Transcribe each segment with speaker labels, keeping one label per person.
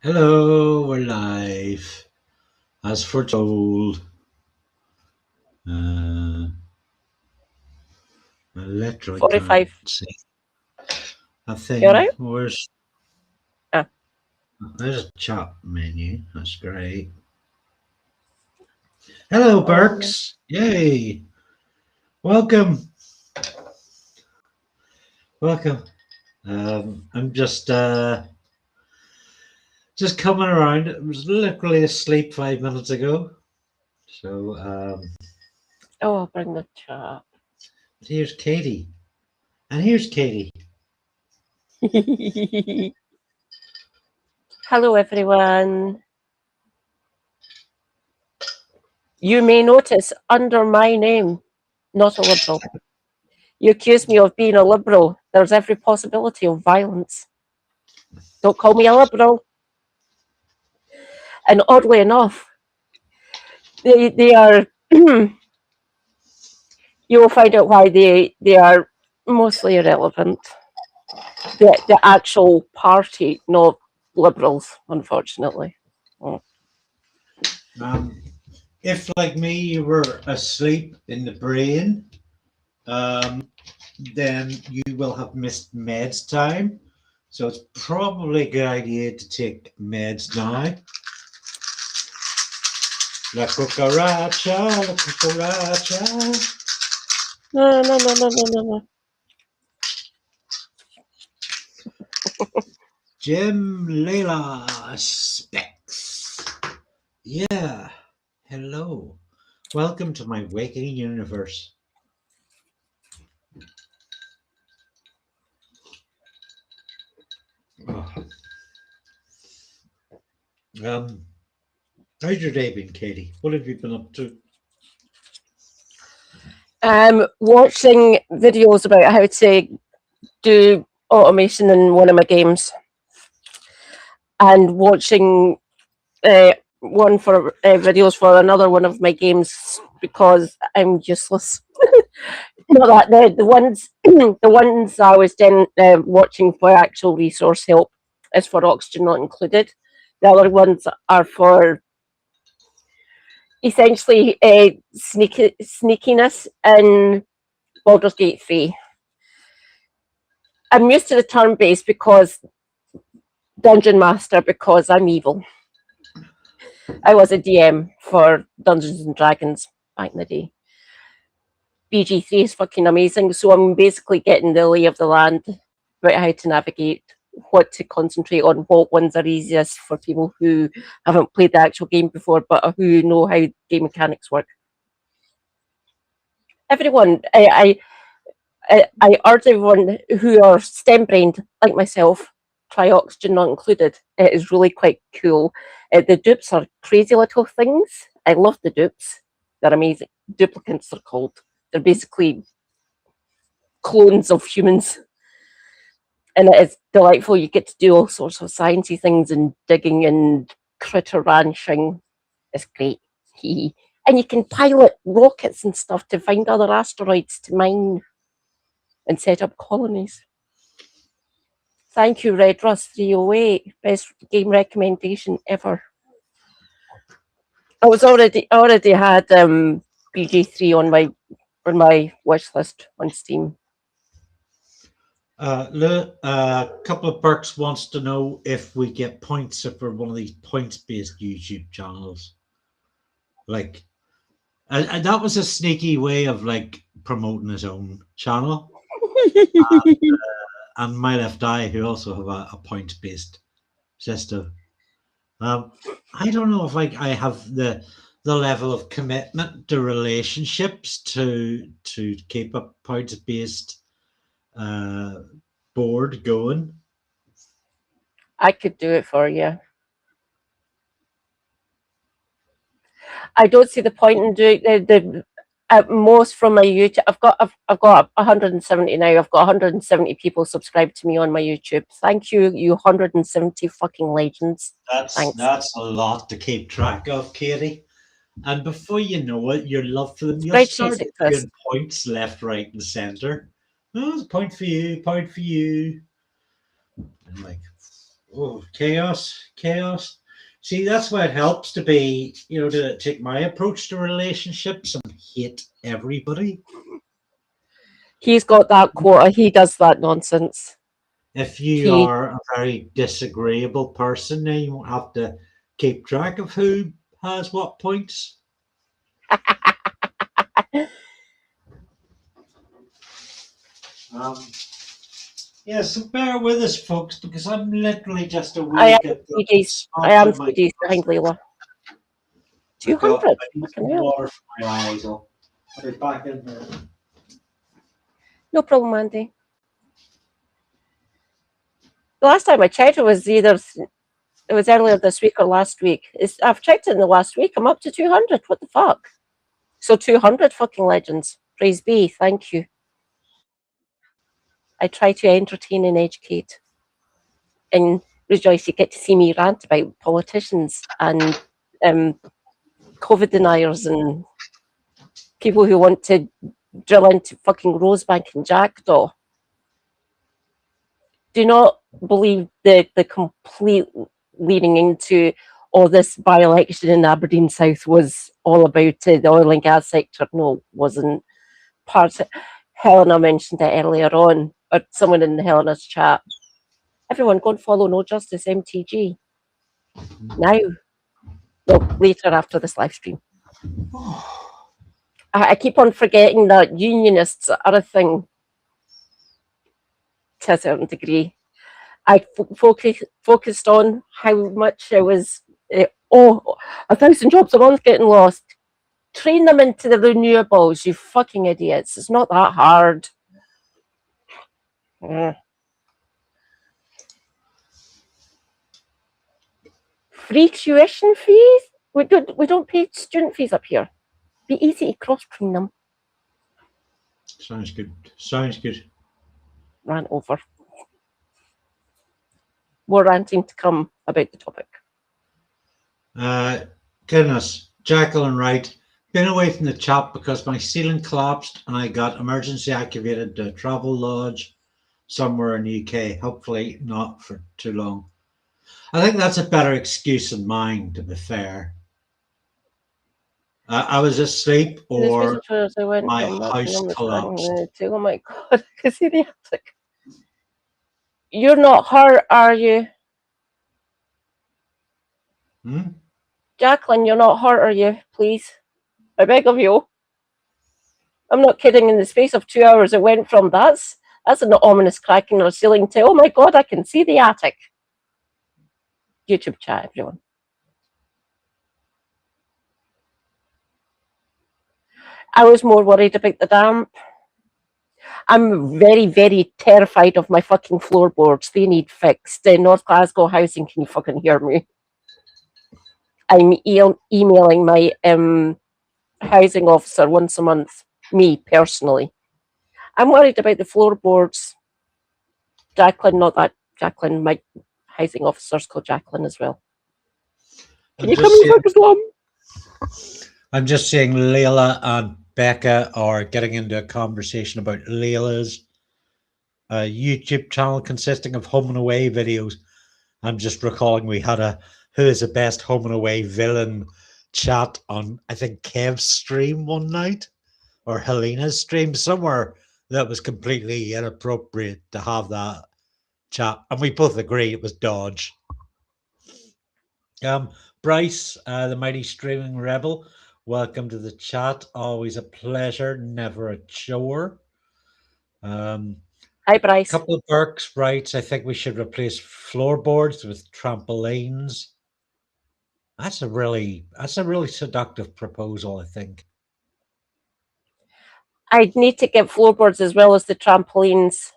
Speaker 1: Hello, we're live, as foretold. Electric
Speaker 2: 45.
Speaker 1: currency. A
Speaker 2: You
Speaker 1: thing.
Speaker 2: alright?
Speaker 1: Where's
Speaker 2: Ah.
Speaker 1: There's a chat menu. That's great. Hello, Berks. Yay! Welcome. Welcome. I'm just coming around. I was literally asleep 5 minutes ago. So
Speaker 2: Oh, I'll bring the chat.
Speaker 1: here's Katie. And here's Katie.
Speaker 2: Hello, everyone. You may notice under my name, not a liberal. You accuse me of being a liberal. There's every possibility of violence. Don't call me a liberal. And oddly enough, they are. You will find out why they are mostly irrelevant. The actual party, not liberals, unfortunately. Oh.
Speaker 1: If, like me, you were asleep in the brain, then you will have missed meds time. So it's probably a good idea to take meds now. La cucaracha, la cucaracha.
Speaker 2: No.
Speaker 1: Jim Layla Specs. Yeah. Hello. Welcome to my waking universe. Oh. How's your day been, Katie? What have you been up to?
Speaker 2: Watching videos about how to do automation in one of my games, and watching one for videos for another one of my games because I'm useless. Not that the ones the ones I was then watching for actual resource help is for Oxygen Not Included. The other ones are for essentially sneakiness in Baldur's Gate 3. I'm used to the turn-based because Dungeon Master, because I'm evil. I was a DM for Dungeons and Dragons back in the day. BG3 is fucking amazing, so I'm basically getting the lay of the land about how to navigate, what to concentrate on, what ones are easiest for people who haven't played the actual game before but who know how game mechanics work. Everyone, I urge everyone who are STEM-brained, like myself, try Oxygen Not Included. It is really quite cool. The dupes are crazy little things. I love the dupes. They're amazing. Duplicants, they're called. They're basically clones of humans. And it is delightful. You get to do all sorts of sciencey things and digging and critter ranching. It's great. And you can pilot rockets and stuff to find other asteroids to mine and set up colonies. Thank you, Red Rust 308. Best game recommendation ever. I already had BG3 on my wish list on Steam.
Speaker 1: A couple of Berks wants to know if we get points if we're one of these points-based YouTube channels. Like, and that was a sneaky way of like promoting his own channel. And My Left Eye, who also have a points-based system. I don't know if I have the level of commitment to relationships to keep a points-based board going.
Speaker 2: I could do it for you. I don't see the point in doing the at most from my YouTube. I've got 170 now. I've got 170 people subscribed to me on my YouTube. Thank you, you 170 fucking legends.
Speaker 1: That's a lot to keep track of, Katie. And before you know it, your love for them, you'll start doing points left, right, and centre. Oh, it's a point for you, point for you. And like, Oh, chaos. See, that's why it helps to be, to take my approach to relationships and hate everybody.
Speaker 2: He's got that quota. He does that nonsense.
Speaker 1: If you
Speaker 2: He
Speaker 1: are a very disagreeable person, then you won't have to keep track of who has what points. Um, yeah, so bear with us, folks, because I'm literally just a
Speaker 2: I am
Speaker 1: week at the
Speaker 2: 3 days. I
Speaker 1: spot
Speaker 2: am
Speaker 1: in my
Speaker 2: 3 days behind Layla.
Speaker 1: I
Speaker 2: 200.
Speaker 1: need
Speaker 2: Fucking
Speaker 1: some
Speaker 2: hell.
Speaker 1: water for my eyes. I'll be back in there.
Speaker 2: No problem, Andy. The last time I checked, it was earlier this week or last week. I've checked it in the last week. I'm up to 200. What the fuck? So 200 fucking legends. Praise be. Thank you. I try to entertain and educate. And Rejoice, you get to see me rant about politicians and COVID deniers and people who want to drill into fucking Rosebank and Jackdaw. Do not believe the complete leading into this by-election in Aberdeen South was all about the oil and gas sector. No, it wasn't. Helena mentioned it earlier on, or someone in Helena's chat. Everyone go and follow No Justice MTG. Now. No, later after this live stream. I keep on forgetting that unionists are a thing to a certain degree. I focused on how much I was, 1,000 jobs a month getting lost. Train them into the renewables, you fucking idiots. It's not that hard. Free tuition fees? We don't pay student fees up here. Be easy to cross-train them.
Speaker 1: Sounds good.
Speaker 2: Ran over. More ranting to come about the topic.
Speaker 1: Goodness, Jacqueline Wright. Been away from the chat because my ceiling collapsed and I got emergency activated to travel lodge somewhere in the UK. Hopefully not for too long. I think that's a better excuse than mine, to be fair. I was asleep or my house collapsed.
Speaker 2: Oh my god, I can see the attic. You're not hurt, are you? Jacqueline, you're not hurt, are you? Please. I beg of you. I'm not kidding. In the space of 2 hours, it went from that's an ominous cracking of ceiling to, oh my god, I can see the attic. YouTube chat, everyone. I was more worried about the damp. I'm very, very terrified of my fucking floorboards. They need fixed. North Glasgow Housing, can you fucking hear me? I'm emailing my housing officer once a month, me personally. I'm worried about the floorboards. Jacqueline, not that Jacqueline, my housing officer's called Jacqueline as well. Can you come in for Islam?
Speaker 1: I'm just saying Layla and Becca are getting into a conversation about Layla's YouTube channel consisting of home and away videos. I'm just recalling we had a who is the best home and away villain chat on, I think, Kev's stream one night or Helena's stream, somewhere that was completely inappropriate to have that chat. And we both agree it was dodge. Bryce, the mighty streaming rebel, welcome to the chat. Always a pleasure, never a chore.
Speaker 2: Hi, Bryce.
Speaker 1: A couple of Burks writes, I think we should replace floorboards with trampolines. That's a really seductive proposal, I think.
Speaker 2: I'd need to get floorboards as well as the trampolines.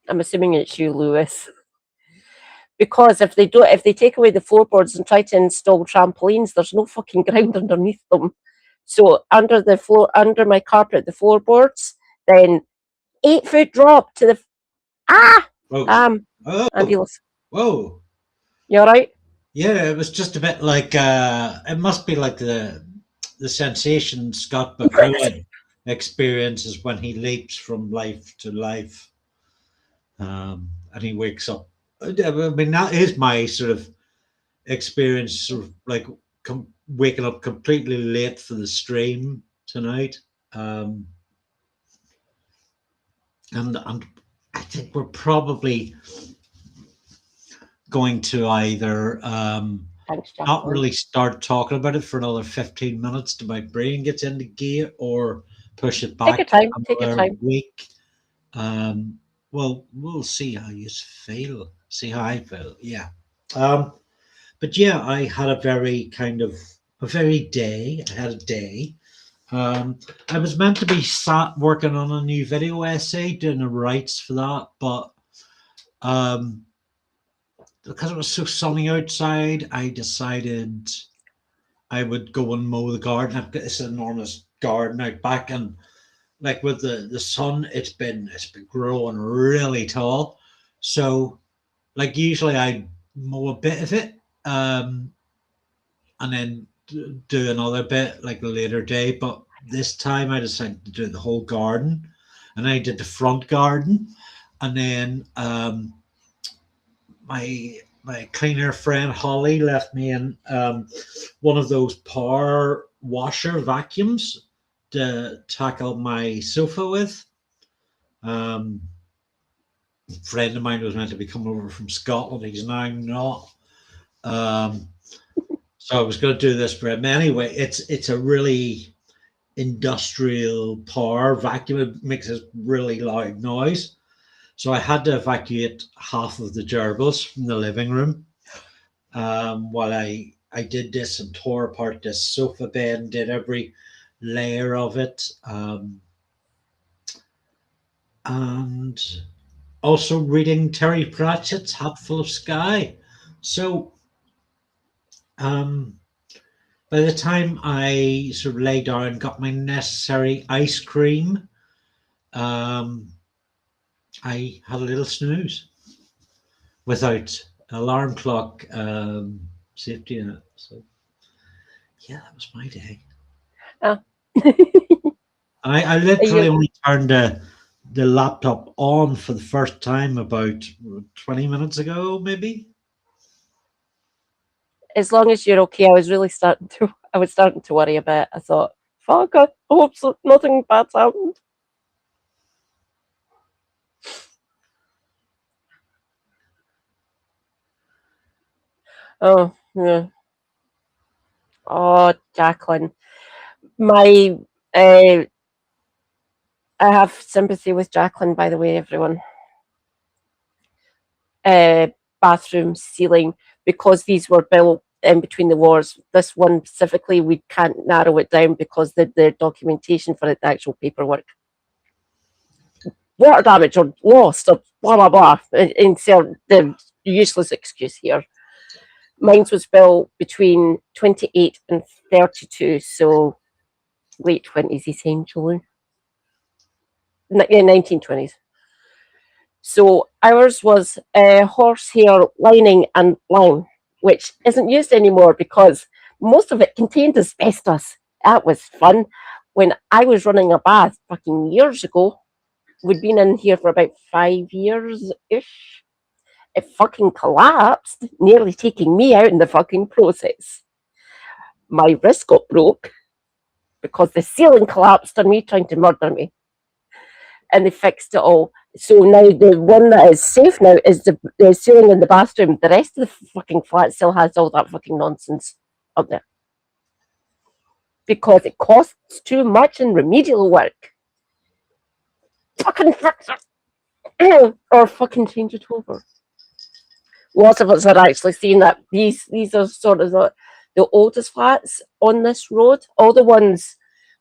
Speaker 2: I'm assuming it's you, Lewis. Because if they take away the floorboards and try to install trampolines, there's no fucking ground underneath them. So under my carpet, the floorboards, then 8-foot drop to the ambulance.
Speaker 1: Whoa.
Speaker 2: You all right?
Speaker 1: Yeah, it was just a bit like it must be like the sensation Scott McCowan experiences when he leaps from life to life, and he wakes up I mean, that is my sort of experience, sort of like waking up completely late for the stream tonight. Um, and I think we're probably going to either
Speaker 2: Thanks,
Speaker 1: not
Speaker 2: Jacqueline.
Speaker 1: really start talking about it for another 15 minutes till my brain gets into gear, or push it
Speaker 2: Take your
Speaker 1: back
Speaker 2: time. Take your
Speaker 1: another
Speaker 2: time.
Speaker 1: week. Well, we'll see how you feel, see how I feel. Yeah. Um, but yeah, I had a very kind of a very day. I had a day. I was meant to be sat working on a new video essay, doing the rights for that, but um, because it was so sunny outside, I decided I would go and mow the garden. I've got this enormous garden out back, and like with the sun, it's been growing really tall. So like usually I mow a bit of it, and then do another bit like a later day. But this time I decided to do the whole garden, and I did the front garden, and then my cleaner friend Holly left me in one of those power washer vacuums to tackle my sofa with. Um, a friend of mine was meant to be coming over from Scotland. He's now not. Um, so I was going to do this for him anyway. It's a really industrial power vacuum. It makes a really loud noise. So I had to evacuate half of the gerbils from the living room while I did this and tore apart this sofa bed and did every layer of it. And also reading Terry Pratchett's Hatful of Sky. So um, by the time I sort of lay down and got my necessary ice cream, um, I had a little snooze without alarm clock safety in it. So yeah, that was my day.
Speaker 2: Ah.
Speaker 1: I
Speaker 2: Are
Speaker 1: literally
Speaker 2: you,
Speaker 1: only turned the laptop on for the first time about 20 minutes ago, maybe.
Speaker 2: as long as you're okay, I was starting to worry a bit. I thought, fuck, I hope nothing bad's happened. Oh, yeah. Oh, Jacqueline. My, uh, I have sympathy with Jacqueline, by the way, everyone. Bathroom ceiling, because these were built in between the wars. This one specifically, we can't narrow it down because the documentation for it, the actual paperwork, water damage or lost or blah blah blah. Insert the useless excuse here. Mine was built between 28 and 32, so late 20s essentially, 1920s. So ours was horsehair lining and lime, which isn't used anymore because most of it contained asbestos. That was fun. When I was running a bath fucking years ago, we'd been in here for about 5 years ish. It fucking collapsed, nearly taking me out in the fucking process. My wrist got broke because the ceiling collapsed on me trying to murder me. And they fixed it all. So now the one that is safe now is the ceiling in the bathroom. The rest of the fucking flat still has all that fucking nonsense up there because it costs too much in remedial work. Fucking fix it or fucking change it over. Lots of us are actually seeing that these are sort of the oldest flats on this road. All the ones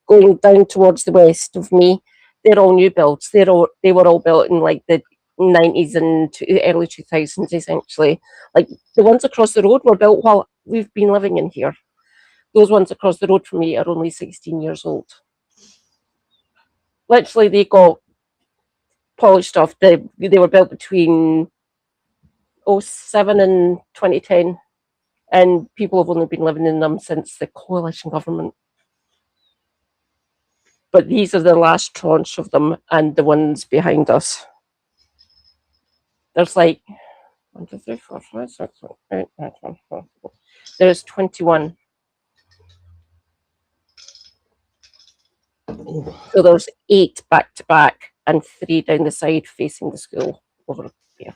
Speaker 2: going down towards the west of me, they're all new builds. They were all built in like the 90s and early 2000s, essentially. Like the ones across the road were built while we've been living in here. Those ones across the road from me are only 16 years old. Literally, they got polished off. They were built between '07 and 2010, and people have only been living in them since the coalition government. But these are the last tranche of them and the ones behind us. There's like 1, 2, 3, 4, 5, 6, 7, 8, 9, 10, 11. There's 21. So there's 8 back to back and 3 down the side facing the school over here.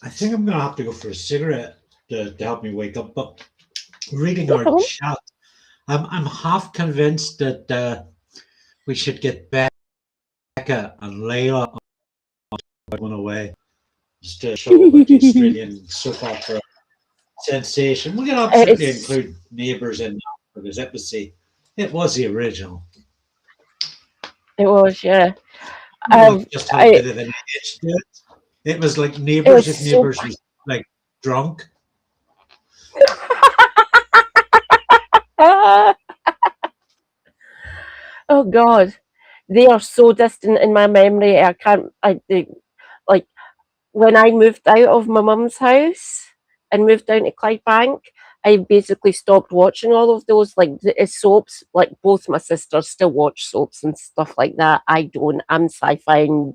Speaker 1: I think I'm going to have to go for a cigarette to help me wake up. But reading
Speaker 2: No
Speaker 1: our
Speaker 2: problem.
Speaker 1: chat, I'm half convinced that we should get Becca and Layla one away just to show about the Australian soap opera sensation. We can absolutely include Neighbours in that because it was the original.
Speaker 2: It was, yeah.
Speaker 1: Just had a bit of an edge to it. It was like Neighbours if Neighbours was like drunk.
Speaker 2: Oh God, they are so distant in my memory. Like when I moved out of my mum's house and moved down to Clydebank, I basically stopped watching all of those soaps. Like both my sisters still watch soaps and stuff like that. I don't. I'm sci-fi and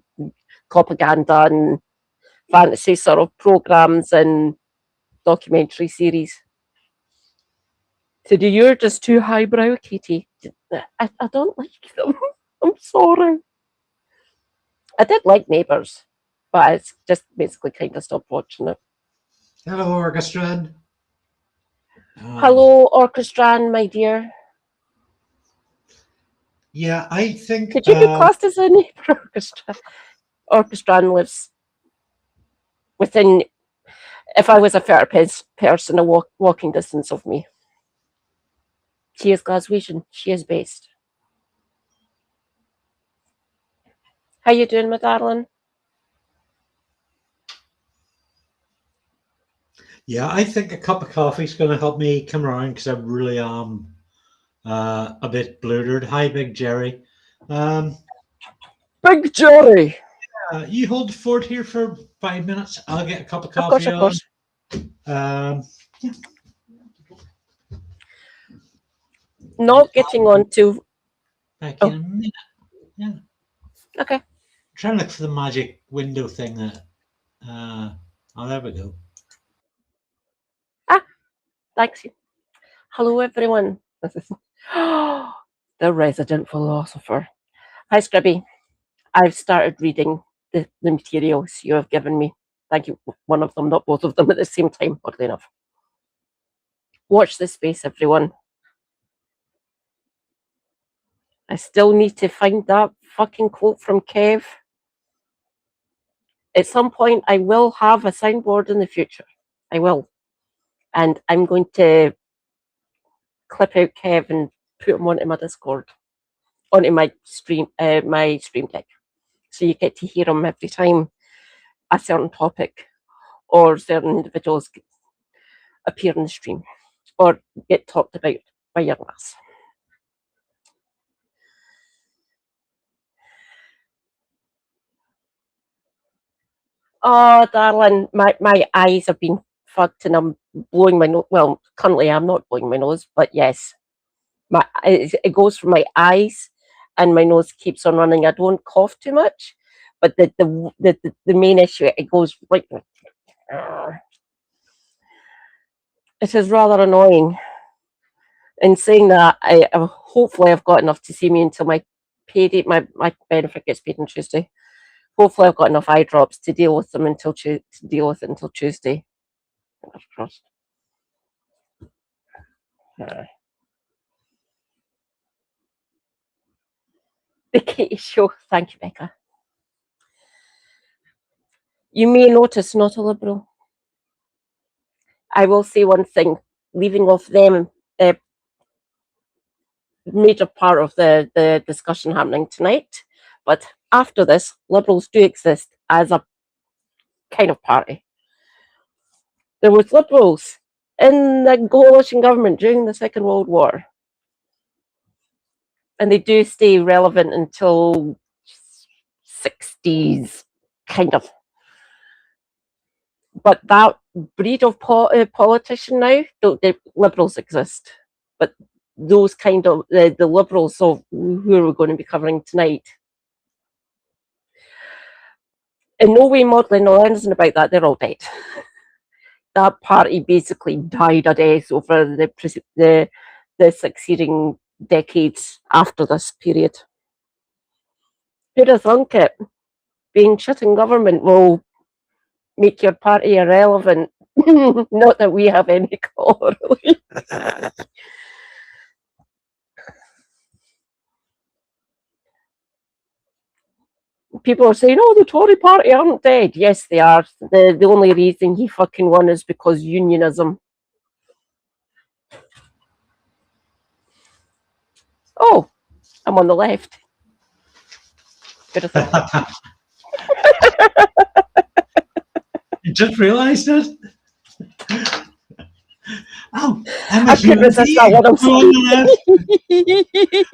Speaker 2: propaganda and fantasy sort of programs and documentary series. So you're just too highbrow, Katie. I don't like them. I'm sorry. I did like Neighbours, but I just basically kind of stopped watching it.
Speaker 1: Hello, Orchestran.
Speaker 2: Hello, Orchestran, my dear.
Speaker 1: Yeah, I think...
Speaker 2: Could you be classed as a neighbour orchestra? Orchestran lives within... If I was a therapist person, a walking distance of me. She is Glaswegian. She is based. How you doing, my darling?
Speaker 1: Yeah, I think a cup of coffee is going to help me come around because I really am a bit bloated. Hi, Big Jerry.
Speaker 2: Big Jerry!
Speaker 1: You hold the fort here for 5 minutes. I'll get a cup of coffee.
Speaker 2: Of course.
Speaker 1: Yeah.
Speaker 2: Not getting on to...
Speaker 1: Back in a minute. Yeah.
Speaker 2: Okay.
Speaker 1: I'm trying to look for the magic window thing that... oh, there we go.
Speaker 2: Thanks. Hello, everyone. The resident philosopher. Hi, Scrubby. I've started reading the materials you have given me. Thank you. One of them, not both of them at the same time, oddly enough. Watch this space, everyone. I still need to find that fucking quote from Kev. At some point, I will have a soundboard in the future. I will. And I'm going to clip out Kev and put him onto my Discord, onto my stream deck. So you get to hear him every time a certain topic or certain individuals appear in the stream or get talked about by your lass. Oh, darling, my eyes have been fucked and I'm blowing my nose. Well, currently I'm not blowing my nose, but yes, it goes from my eyes and my nose keeps on running. I don't cough too much, but the main issue, it goes right. It is rather annoying. In saying that, hopefully I've got enough to see me until my payday. My benefit gets paid on Tuesday. Hopefully I've got enough eye drops to deal with them until Tuesday. Fingers crossed. The Katie Show. Thank you, Becca. You may notice not a liberal. I will say one thing, leaving off them, major part of the discussion happening tonight. But after this, liberals do exist as a kind of party. There was liberals in the coalition government during the Second World War. And they do stay relevant until 60s, kind of. But that breed of politician now, the liberals exist. But those kind of, the liberals of who are we going to be covering tonight, in no way modelling or anything about that. They're all dead. That party basically died a death over the succeeding decades after this period. Who'd have thunk it? Being shit in government will make your party irrelevant. Not that we have any call, really. People are saying, "Oh, the Tory party aren't dead." Yes, they are. The only reason he fucking won is because unionism. Oh, I'm on the left. Good thought.
Speaker 1: You just realised it? Oh, I'm a
Speaker 2: I couldn't resist that one. I'm sorry.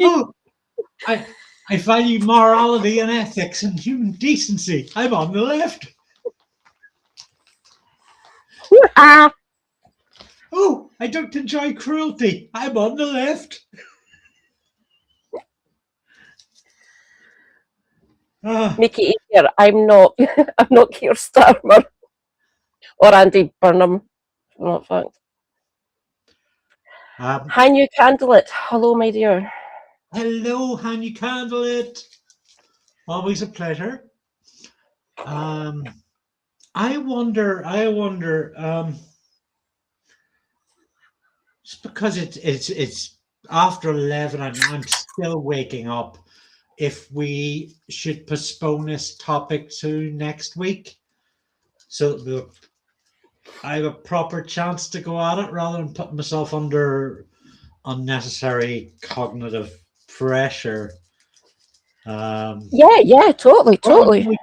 Speaker 1: Oh, I value morality and ethics and human decency. I'm on the left. Oh, I don't enjoy cruelty. I'm on the left.
Speaker 2: Make it easier. I'm not Keir Starmer or Andy Burnham. Not fact. Hi, New Candlelit. Hello, my dear.
Speaker 1: Hello, Hanu Candlelit. Always a pleasure. I wonder. Just because it's after 11 and I'm still waking up. If we should postpone this topic to next week, so I have a proper chance to go at it rather than putting myself under unnecessary cognitive pressure.
Speaker 2: Yeah, totally.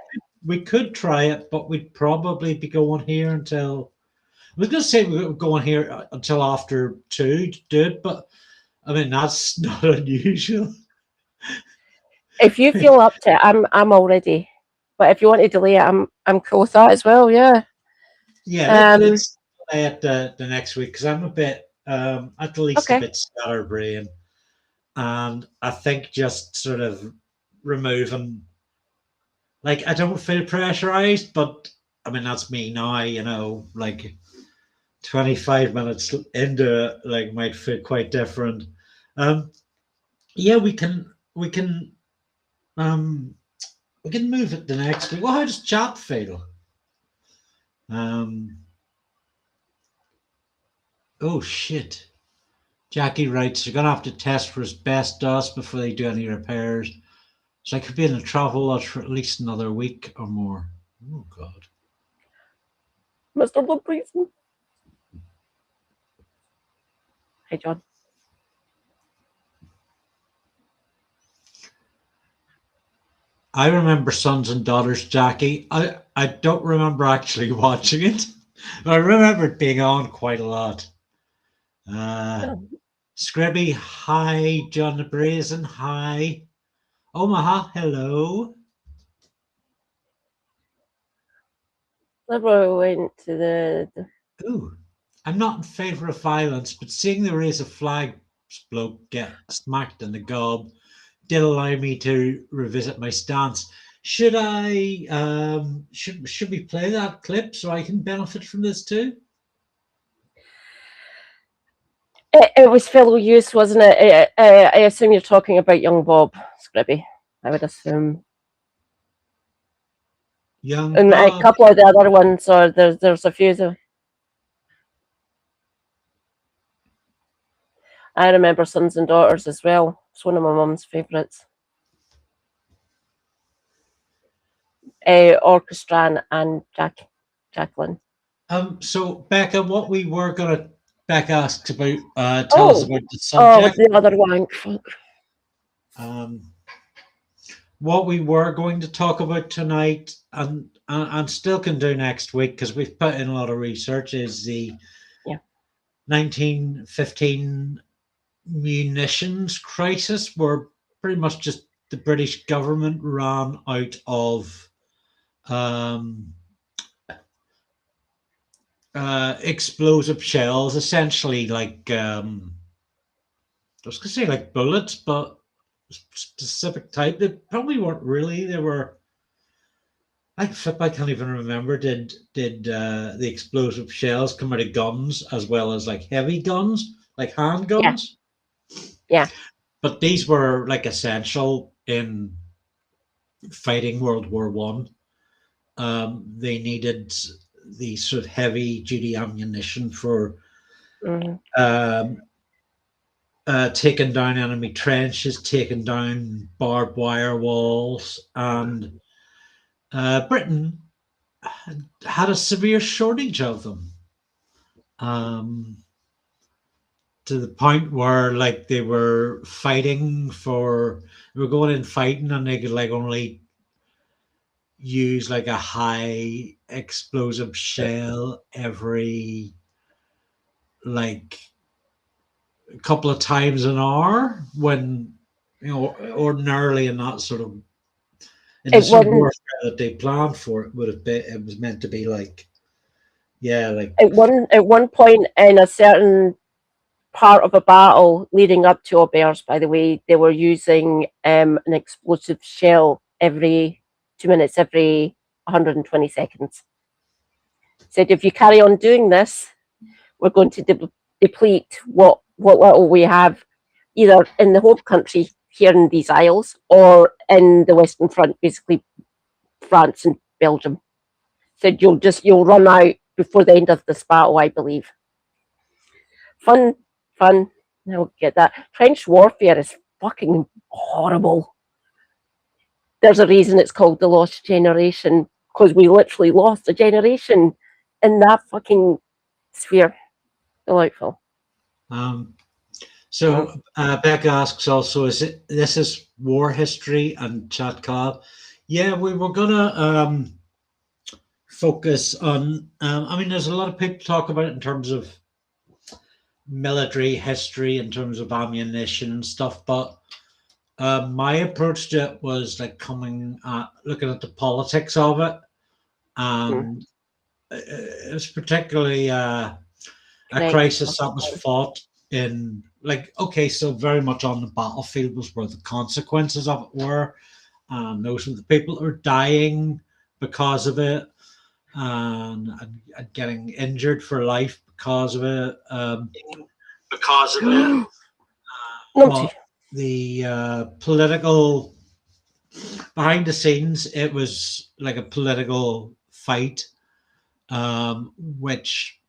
Speaker 1: We could try it, but we'd probably be going here until. I was going to say we were going here until after 2 to do it, but I mean that's not unusual.
Speaker 2: If you feel up to it, I'm all ready. But if you want to delay it, I'm cool with that as well. Yeah.
Speaker 1: Yeah, let's delay it the next week because I'm a bit at least a bit scatterbrained, and I think just sort of removing. Like I don't feel pressurized, but I mean that's me now. You know, like 25 minutes into it, like might feel quite different. Yeah, we can move it the next week. Well, how does chat feel? Oh shit. Jackie writes, you're gonna have to test for asbestos before they do any repairs. So I could be in a travel lodge for at least another week or more. Oh god.
Speaker 2: Mr. Bloodpriest. Hey John.
Speaker 1: I remember Sons and Daughters, Jackie. I don't remember actually watching it, but I remember it being on quite a lot. Scribby, hi. John the Brazen, hi. Omaha, hello.
Speaker 2: Liberal went to the.
Speaker 1: Ooh, I'm not in favour of violence, but seeing the raise of flags bloke get smacked in the gob did allow me to revisit my stance. Should I should we play that clip so I can benefit from this too?
Speaker 2: It was fellow use, wasn't it? I assume you're talking about young Bob Scribby. I would assume.
Speaker 1: Young
Speaker 2: And
Speaker 1: Bob.
Speaker 2: a couple of the other ones, or there's a few of them. I remember Sons and Daughters as well. It's one of my mum's favourites. Orchestra and Jacqueline.
Speaker 1: So Becca, what we were gonna Becca asks about tell us about the subject.
Speaker 2: The other one.
Speaker 1: What we were going to talk about tonight and still can do next week because we've put in a lot of research is the 1915 munitions crisis where pretty much just the British government ran out of explosive shells, essentially like I was gonna say like bullets, but specific type. They probably weren't really. They were I can't even remember. Did the explosive shells come out of guns as well as like heavy guns, like
Speaker 2: Yeah,
Speaker 1: handguns?
Speaker 2: yeah.
Speaker 1: But these were like essential in fighting World War One. They needed the sort of heavy duty ammunition for
Speaker 2: Mm.
Speaker 1: um, taking down enemy trenches, taking down barbed wire walls, and Britain had a severe shortage of them. Um, to the point where like they were fighting for they were going in fighting and they could like only use like a high explosive shell every like a couple of times an hour when ordinarily in that sort of in the
Speaker 2: It
Speaker 1: sort of
Speaker 2: wasn't.
Speaker 1: warfare that they planned for it would have been it was meant to be like like
Speaker 2: At one point in a certain part of a battle leading up to Aubers, by the way, they were using an explosive shell every 2 minutes, every 120 seconds. Said if you carry on doing this, we're going to deplete what little we have, either in the home country here in these isles or in the Western Front, basically France and Belgium. Said you'll run out before the end of this battle, I believe. Fun, fun. I'll get that. Trench warfare is fucking horrible. There's a reason it's called the lost generation, because we literally lost a generation in that fucking sphere. Delightful.
Speaker 1: um so Becca asks also, this is war history and chat call? Yeah, we were gonna focus on. I mean, there's a lot of people talk about it in terms of military history, in terms of ammunition and stuff, but my approach to it was like coming at looking at the politics of it,
Speaker 2: Mm.
Speaker 1: and it was particularly a
Speaker 2: Greg.
Speaker 1: crisis that was fought in like okay, so very much on the battlefield was where the consequences of it were, and those were the people who were dying because of it, and getting injured for life because of it.
Speaker 2: Because of it. Naughty.
Speaker 1: But the political behind the scenes, it was like a political fight, which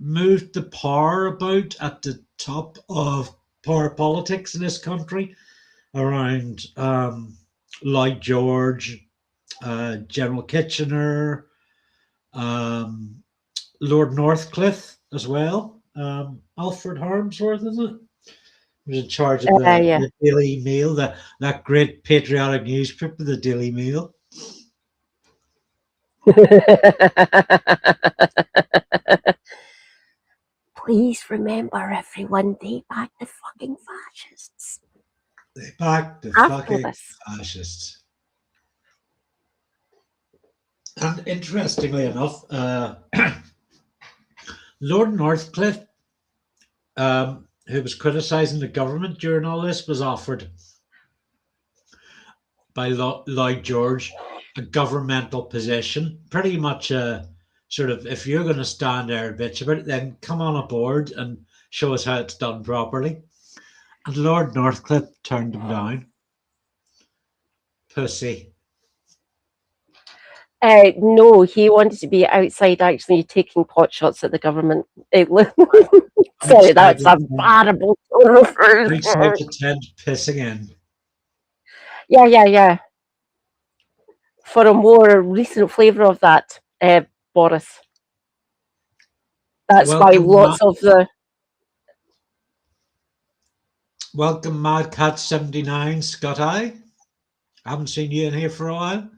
Speaker 1: moved the power about at the top of power politics in this country around Lloyd George, General Kitchener, um, Lord Northcliffe as well. Alfred Harmsworth, is it? Was in charge of
Speaker 2: Yeah.
Speaker 1: the Daily Mail, that great patriotic newspaper, the Daily Mail.
Speaker 2: Please remember, everyone, they back the fucking fascists.
Speaker 1: They backed the
Speaker 2: After
Speaker 1: fucking
Speaker 2: this.
Speaker 1: fascists. And interestingly enough, Lord Northcliffe, who was criticising the government during all this, was offered by Lloyd George a governmental position, pretty much a sort of if you're going to stand there and bitch about it, then come on aboard and show us how it's done properly. And Lord Northcliffe turned him down. Pussy.
Speaker 2: No, he wanted to be outside actually taking pot shots at the government. Sorry, that's a variable tone of phrase.
Speaker 1: Outside the tent pissing in.
Speaker 2: Yeah. For a more recent flavour of that, Boris. That's why lots of the...
Speaker 1: Welcome, Mad Cat 79, Scott I haven't seen you in here for a while.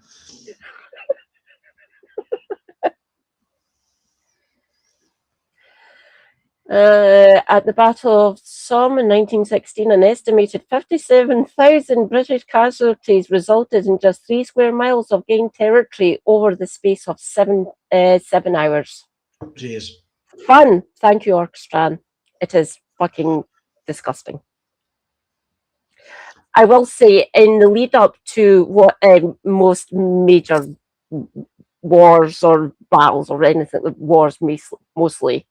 Speaker 2: At the Battle of Somme in 1916, an estimated 57,000 British casualties resulted in just 3 square miles of gained territory over the space of 7 hours.
Speaker 1: Jeez.
Speaker 2: Fun. Thank you, Orchestran. It is fucking disgusting. I will say, in the lead up to what most major wars or battles or anything. Wars mostly.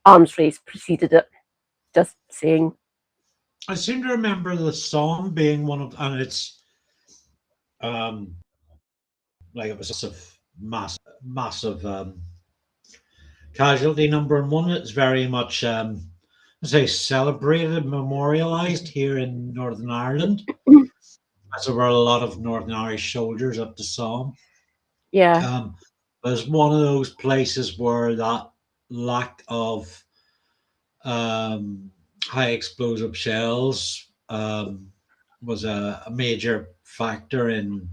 Speaker 2: Arms race preceded it. Just saying.
Speaker 1: I seem to remember the Somme being one of, and it's like it was a massive casualty number, and one that's very much say celebrated, memorialized here in Northern Ireland, as there were a lot of Northern Irish soldiers up the Somme.
Speaker 2: Yeah.
Speaker 1: But it's one of those places where that lack of high explosive shells was a major factor in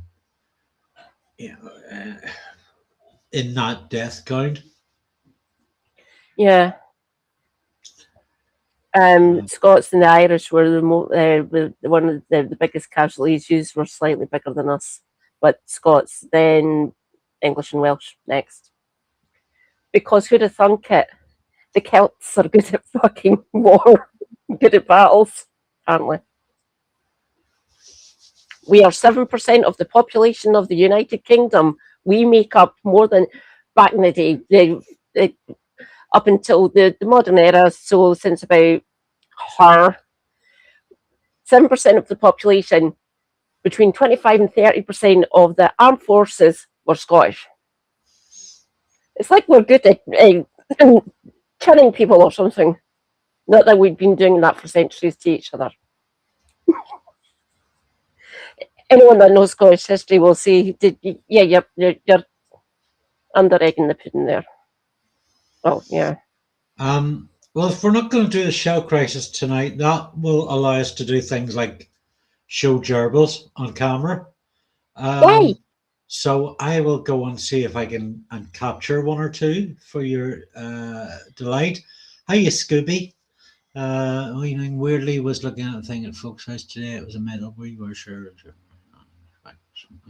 Speaker 1: in that death count.
Speaker 2: Yeah. Scots and the Irish were one of the biggest casualties. Used were slightly bigger than us, but Scots, then English and Welsh next. Because who'd have thunk it? The Celts are good at fucking war, good at battles, apparently. We are 7% of the population of the United Kingdom. We make up more than back in the day, up until the modern era, so since about 7% of the population, between 25 and 30% of the armed forces were Scottish. It's like we're good at killing people or something. Not that we've been doing that for centuries to each other. Anyone that knows Scottish history will say, you're under egging the pudding there. Oh, yeah.
Speaker 1: Well, if we're not going to do the shell crisis tonight, that will allow us to do things like show gerbils on camera. So I will go and see if I can and capture one or two for your delight. Hiya, Scooby. Weirdly was looking at a thing at Folks House today. It was a medal. We were sure.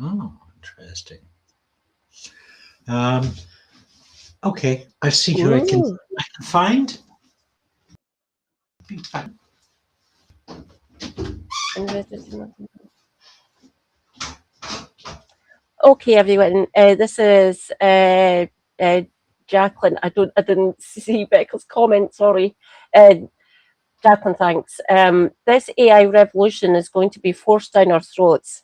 Speaker 1: Oh, interesting. Okay, I see who I can find.
Speaker 2: Okay, everyone. This is Jacqueline. I didn't see Becca's comment. Sorry, Jacqueline. Thanks. This AI revolution is going to be forced down our throats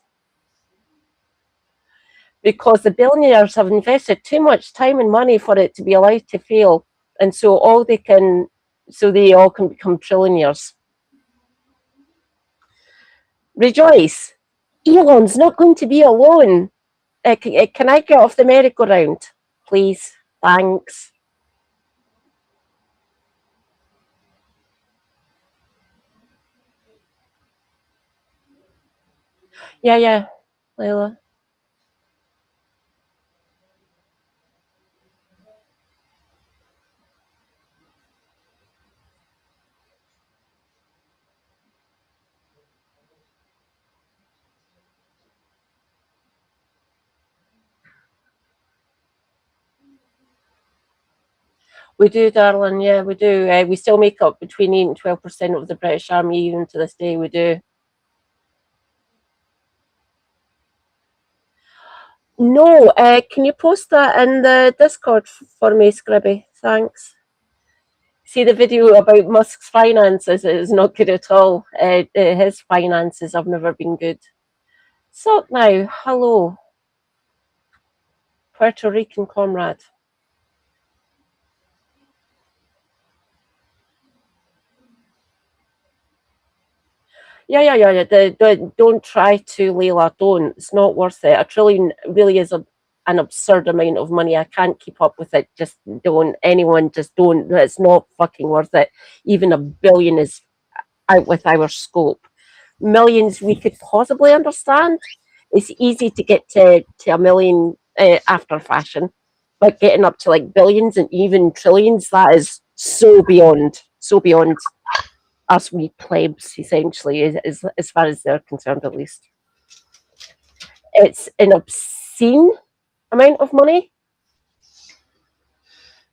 Speaker 2: because the billionaires have invested too much time and money for it to be allowed to fail, and so they all can become trillionaires. Rejoice! Elon's not going to be alone. Can I get off the merry-go-round, please? Thanks. Yeah, Layla. We do, darling. Yeah, we do. We still make up between 8 and 12% of the British Army, even to this day. We do. No, can you post that in the Discord for me, Scribby? Thanks. See the video about Musk's finances. It is not good at all. His finances have never been good. So now, hello, Puerto Rican comrade. Yeah. Don't try to, Layla. Don't. It's not worth it. $1 trillion really is an absurd amount of money. I can't keep up with it. Just don't. Anyone, just don't. It's not fucking worth it. Even $1 billion is out with our scope. Millions we could possibly understand. It's easy to get to $1 million after fashion, but getting up to like billions and even trillions, that is so beyond us, we plebs, essentially, as far as they're concerned, at least. It's an obscene amount of money.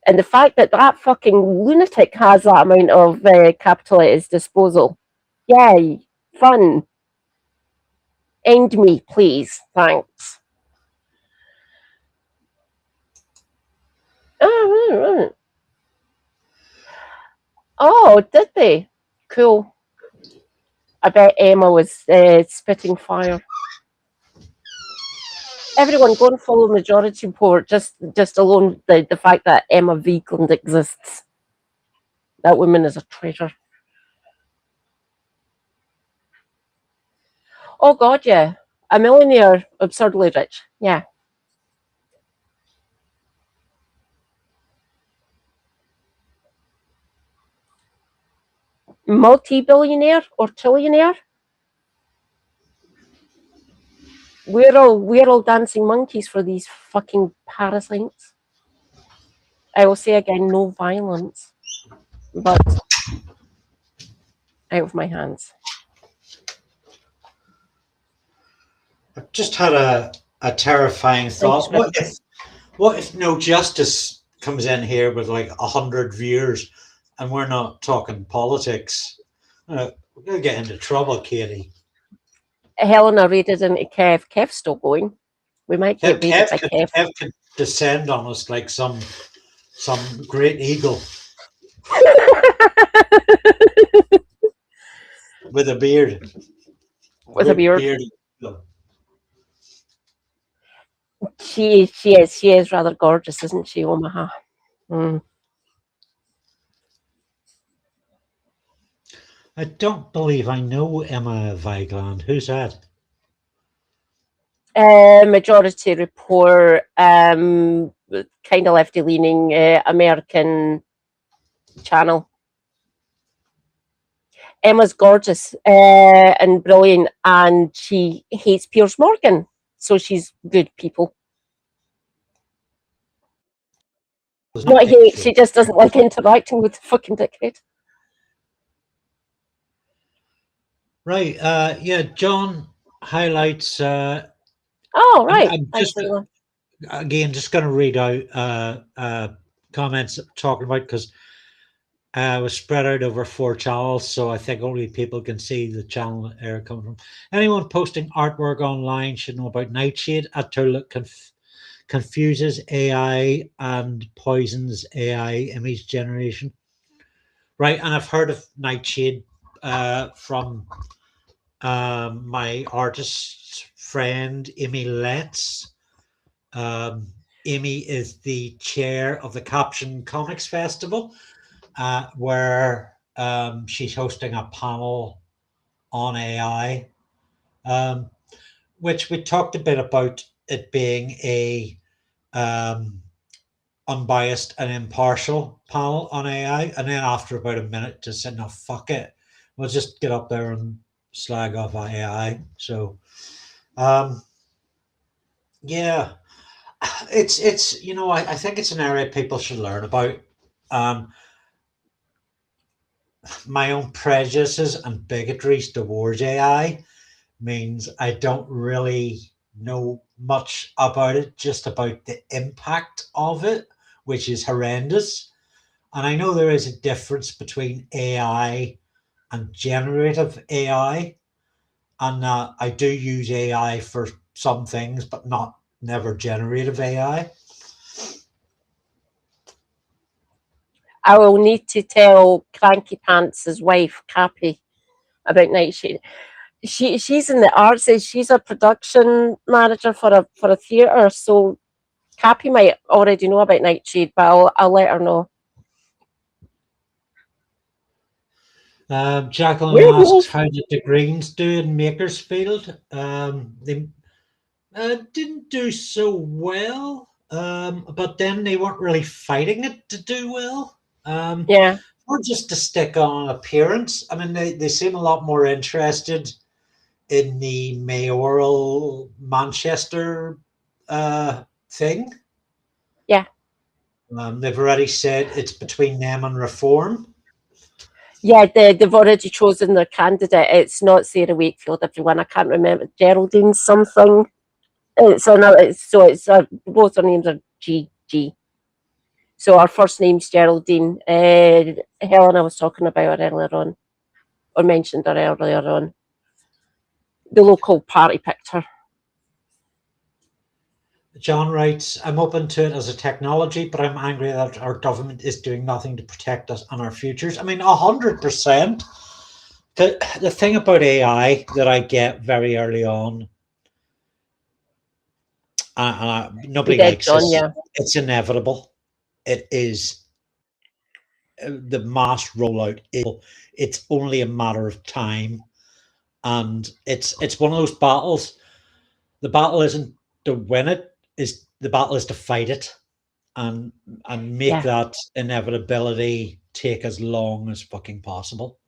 Speaker 2: And the fact that fucking lunatic has that amount of capital at his disposal. Yay. Fun. End me, please. Thanks. Oh, did they? Cool. I bet Emma was spitting fire. Everyone go and follow Majority Report, just alone the fact that Emma Vigeland exists. That woman is a treasure. Oh God, yeah. A millionaire, absurdly rich. Yeah. Multi-billionaire or trillionaire? We're all dancing monkeys for these fucking parasites. I will say again, no violence. But out of my hands.
Speaker 1: I've just had a terrifying thought. What if No Justice comes in here with like 100 viewers and we're not talking politics? We're going to get into trouble, Katie.
Speaker 2: Helena raided into Kev. Kev's still going. We might get raided by Kev.
Speaker 1: Kev could descend on us like some great eagle with a beard.
Speaker 2: With a beard. She is rather gorgeous, isn't she, Omaha? Mm.
Speaker 1: I don't believe I know Emma Vigeland. Who's that?
Speaker 2: Majority Report, kind of lefty-leaning American channel. Emma's gorgeous and brilliant, and she hates Piers Morgan, so she's good people. Not hate, she just doesn't like interacting with the fucking dickhead.
Speaker 1: Right, yeah, John highlights...
Speaker 2: oh, right.
Speaker 1: I'm just, again, just going to read out comments talking about, because it was spread out over 4 channels, so I think only people can see the channel they're coming from. Anyone posting artwork online should know about Nightshade, a tool that confuses AI and poisons AI image generation. Right, and I've heard of Nightshade from my artist friend, Amy Letts. Amy is the chair of the Caption Comics Festival, where she's hosting a panel on AI, which we talked a bit about it being a unbiased and impartial panel on AI. And then after about a minute, just said, no, fuck it. We'll just get up there and slag off AI. So, yeah, it's you know, I think it's an area people should learn about. My own prejudices and bigotries towards AI means I don't really know much about it, just about the impact of it, which is horrendous. And I know there is a difference between AI and generative AI. And I do use AI for some things, but never generative AI.
Speaker 2: I will need to tell Cranky Pants' wife, Cappy, about Nightshade. She's in the arts. She's a production manager for a theatre. So Cappy might already know about Nightshade, but I'll let her know.
Speaker 1: Jacqueline asks, how did the Greens do in Makersfield? They didn't do so well, but then they weren't really fighting it to do well.
Speaker 2: Yeah.
Speaker 1: Or just to stick on appearance. I mean, they seem a lot more interested in the mayoral Manchester thing.
Speaker 2: Yeah.
Speaker 1: They've already said it's between them and Reform.
Speaker 2: Yeah, they've already chosen their candidate. It's not Sarah Wakefield, everyone. I can't remember. Geraldine something. It's another. So it's both their names are G. So our first name's Geraldine. Helena was talking about her earlier on, or mentioned her earlier on. The local party picked her.
Speaker 1: John writes, I'm open to it as a technology, but I'm angry that our government is doing nothing to protect us and our futures. I mean, 100%. The thing about AI that I get very early on,
Speaker 2: You
Speaker 1: nobody
Speaker 2: did,
Speaker 1: likes
Speaker 2: John,
Speaker 1: this,
Speaker 2: yeah.
Speaker 1: it's inevitable. It is the mass rollout. It's only a matter of time. And it's one of those battles. The battle isn't to win it, is the battle is to fight it and make
Speaker 2: Yeah.
Speaker 1: that inevitability take as long as fucking possible.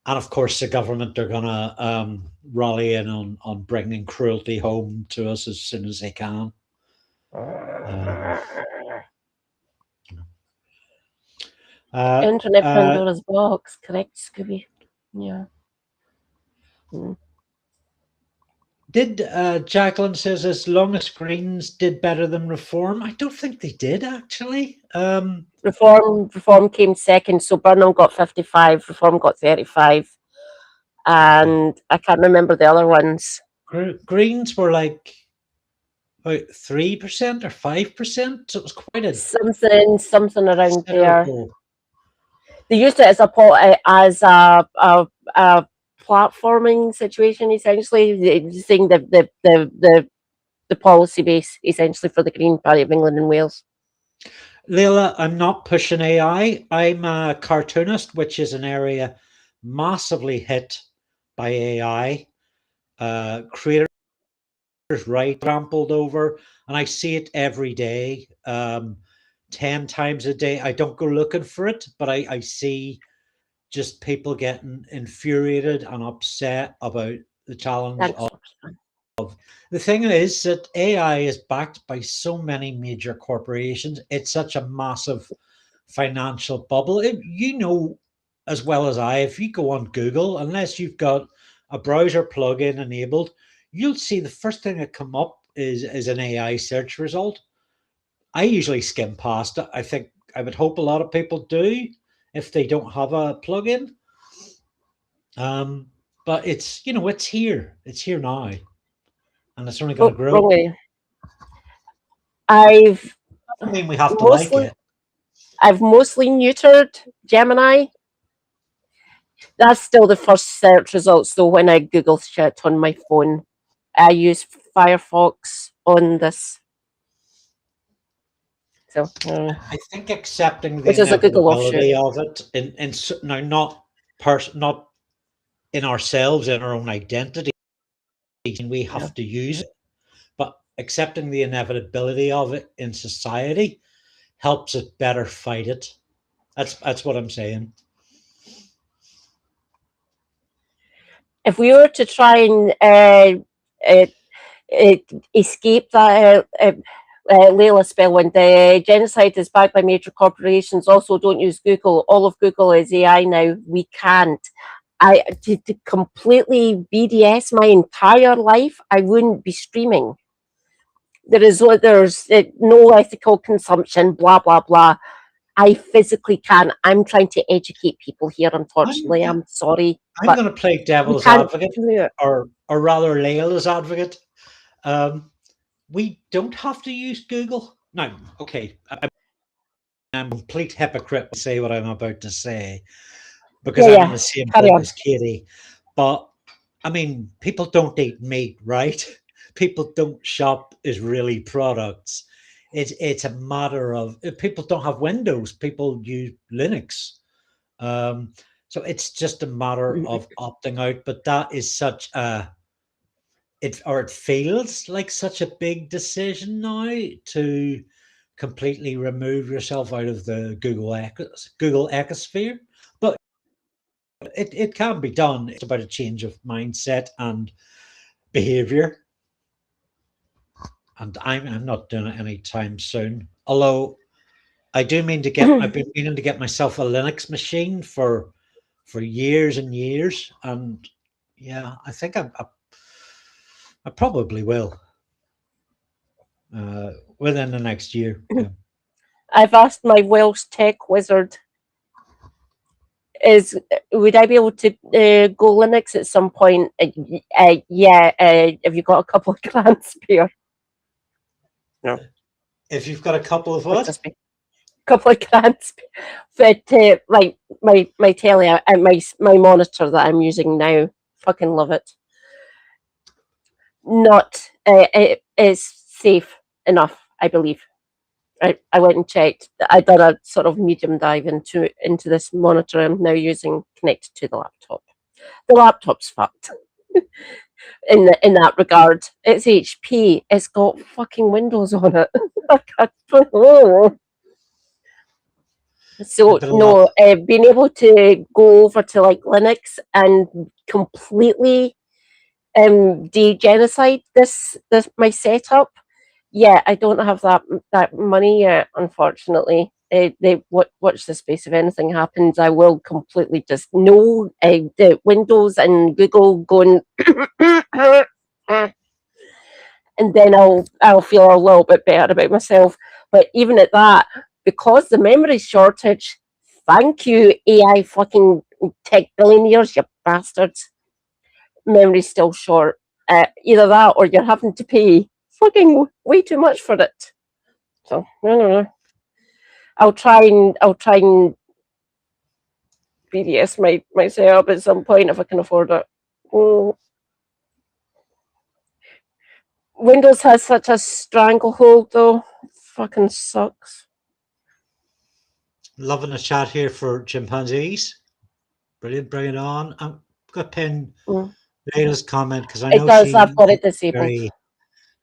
Speaker 1: And of course, the government are gonna rally in on bringing cruelty home to us as soon as they can. Um, uh,
Speaker 2: Internet
Speaker 1: uh,
Speaker 2: Pandora's box, correct, Scooby? Yeah. Mm.
Speaker 1: did Jacqueline says as long as Greens did better than Reform? I don't think they did actually.
Speaker 2: Reform came second, so Burnham got 55, Reform got 35,
Speaker 1: Okay.
Speaker 2: and I can't remember the other ones.
Speaker 1: Greens were like about 3% or 5%. So it was quite a
Speaker 2: Something around there.
Speaker 1: considerable.
Speaker 2: They used it as a platforming situation, essentially, saying the policy base essentially for the Green Party of England and Wales.
Speaker 1: Leila, I'm not pushing AI. I'm a cartoonist, which is an area massively hit by AI. Creators right trampled over, and I see it every day, 10 times a day. I don't go looking for it, but I see just people getting infuriated and upset about the challenge
Speaker 2: Thanks
Speaker 1: of.
Speaker 2: for
Speaker 1: The thing is that AI is backed by so many major corporations. It's such a massive financial bubble. You know as well as I, if you go on Google, unless you've got a browser plugin enabled, you'll see the first thing that come up is an AI search result. I usually skim past it. I think I would hope a lot of people do if they don't have a plugin. Um, but it's here. It's here now, and it's only going to grow.
Speaker 2: wrong. I've
Speaker 1: I mean, we have to like
Speaker 2: mostly
Speaker 1: it.
Speaker 2: I've mostly neutered Gemini. That's still the first search results though when I Google shit on my phone. I use Firefox on this. So
Speaker 1: I think accepting the
Speaker 2: which is a Google offshoot.
Speaker 1: inevitability of it, now not in ourselves, in our own identity, we
Speaker 2: Yeah.
Speaker 1: have to use it, but accepting the inevitability of it in society helps it better fight it. That's what I'm saying.
Speaker 2: If we were to try and uh, escape that Layla spelling, the genocide is backed by major corporations. Also, don't use Google. All of Google is AI now. We can't. To completely BDS my entire life, I wouldn't be streaming. There's no ethical consumption, blah blah blah. I physically can. I'm trying to educate people here.
Speaker 1: I'm
Speaker 2: Unfortunately, I'm sorry,
Speaker 1: I'm
Speaker 2: but
Speaker 1: going to play
Speaker 2: we
Speaker 1: devil's
Speaker 2: can't
Speaker 1: advocate,
Speaker 2: do it.
Speaker 1: or rather, Layla's advocate. Um, we don't have to use Google. No, okay. I'm a complete hypocrite to say what I'm about to say because
Speaker 2: Yeah,
Speaker 1: I'm in
Speaker 2: yeah.
Speaker 1: the same
Speaker 2: Carry
Speaker 1: boat
Speaker 2: on.
Speaker 1: as Katie. But I mean, people don't eat meat, right? People don't shop Israeli products. It's a matter of people don't have Windows. People use Linux. Um, so it's just a matter of opting out. But that is such a it feels like such a big decision now to completely remove yourself out of the Google ecosphere. But it can be done. It's about a change of mindset and behavior. And I'm not doing it anytime soon. Although I've been meaning to get myself a Linux machine for years and years. And yeah, I think I probably will within the next year. Yeah.
Speaker 2: I've asked my Welsh tech wizard, is would I be able to go Linux at some point? Yeah, have you got a couple of grand spare? No.
Speaker 1: If you've got a couple of
Speaker 2: What's
Speaker 1: what?
Speaker 2: this be? Couple of grand. But like my telly and my monitor that I'm using now, fucking love it. Not it is safe enough, I believe. I went and checked. I done a sort of medium dive into this monitor I'm now using connected to the laptop. The laptop's fucked in that regard. It's HP. It's got fucking Windows on it. So no, being able to go over to like Linux and completely de-genocide this my setup. Yeah, I don't have that money yet, unfortunately. Watch the space. If anything happens, I will completely just no the Windows and Google going, and then I'll feel a little bit better about myself. But even at that, because the memory shortage, thank you AI fucking tech billionaires, you bastards. Memory's still short. Either that or you're having to pay fucking way too much for it. So I don't know. I'll try and BDS my setup at some point if I can afford it. Windows has such a stranglehold though. It fucking sucks.
Speaker 1: Loving the chat here for chimpanzees. Brilliant, bring it on. I'm going to pin Layla's comment because I know
Speaker 2: I've got it disabled.
Speaker 1: Very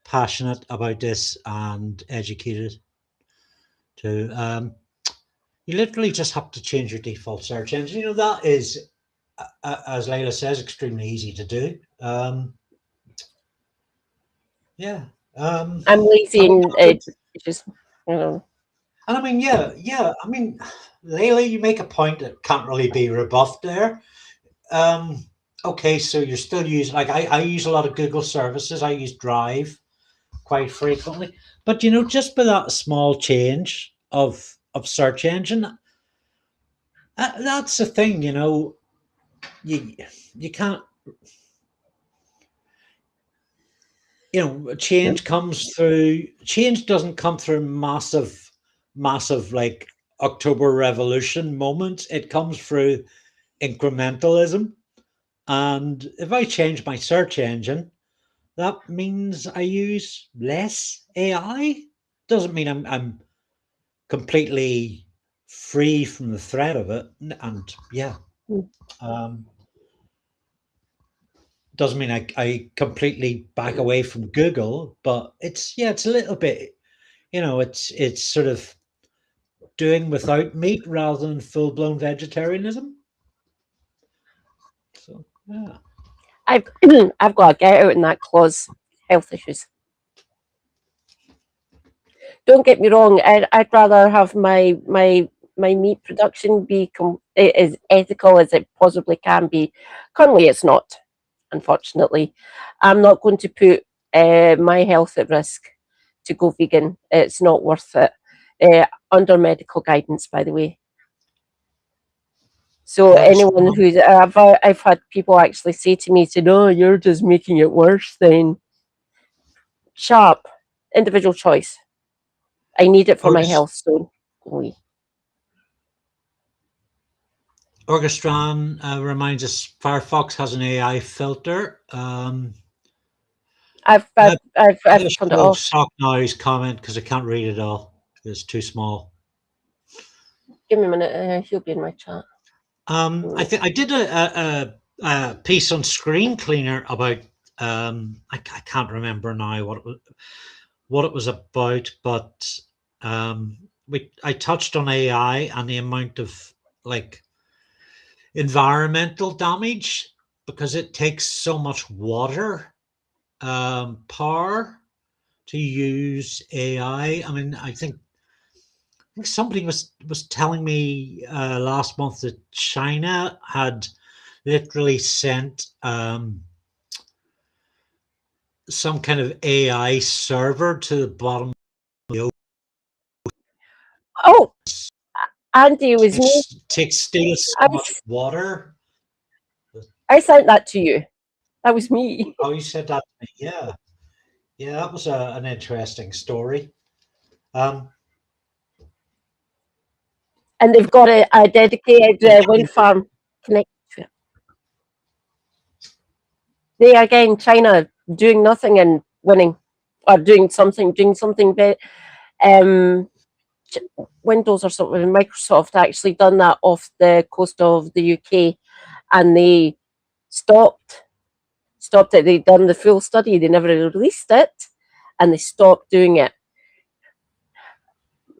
Speaker 1: passionate about this and educated too. You literally just have to change your default search engine. You know, that is, as Layla says, extremely easy to do. Yeah.
Speaker 2: I'm lazy and just, you know.
Speaker 1: And I mean, yeah. I mean, Layla, you make a point that can't really be rebuffed there. Okay, so you're still using, like, I use a lot of Google services. I use Drive quite frequently. But, you know, just by that small change of search engine, that's the thing, you know, you can't, you know, change doesn't come through massive like October Revolution moments. It comes through incrementalism. And if I change my search engine, that means I use less AI. Doesn't mean I'm completely free from the threat of it. And yeah, doesn't mean I completely back away from Google, but it's a little bit, you know, it's sort of doing without meat rather than full blown vegetarianism. So yeah,
Speaker 2: I've got to get out in that clause. Health issues. Don't get me wrong. I'd rather have my meat production be as ethical as it possibly can be. Currently, it's not. Unfortunately, I'm not going to put my health at risk to go vegan. It's not worth it. Under medical guidance, by the way. So anyone who's I've had people actually say to me, "No, you're just making it worse." Then, sharp, individual choice. I need it for my health. So,
Speaker 1: Orchestran reminds us Firefox has an AI filter.
Speaker 2: I've turned it off.
Speaker 1: Stock noise comment because I can't read it all. It's too small.
Speaker 2: Give me a minute. He'll be in my chat.
Speaker 1: I think I did a piece on Screen Cleaner about I can't remember now what it was about, but I touched on AI and the amount of like environmental damage because it takes so much water power to use AI. I mean, I think somebody was telling me last month that China had literally sent some kind of AI server to the bottom of the ocean.
Speaker 2: Oh, Andy, it was me.
Speaker 1: Takes still so much water.
Speaker 2: I sent that to you. That was me.
Speaker 1: Oh, you said that to me, yeah. Yeah, that was an interesting story. Um,
Speaker 2: And they've got a dedicated wind farm connected to it. They again, China doing nothing and winning, or doing something bit. Um, Windows or something. Microsoft actually done that off the coast of the UK, and they stopped stopped it. They'd done the full study. They never released it, and they stopped doing it.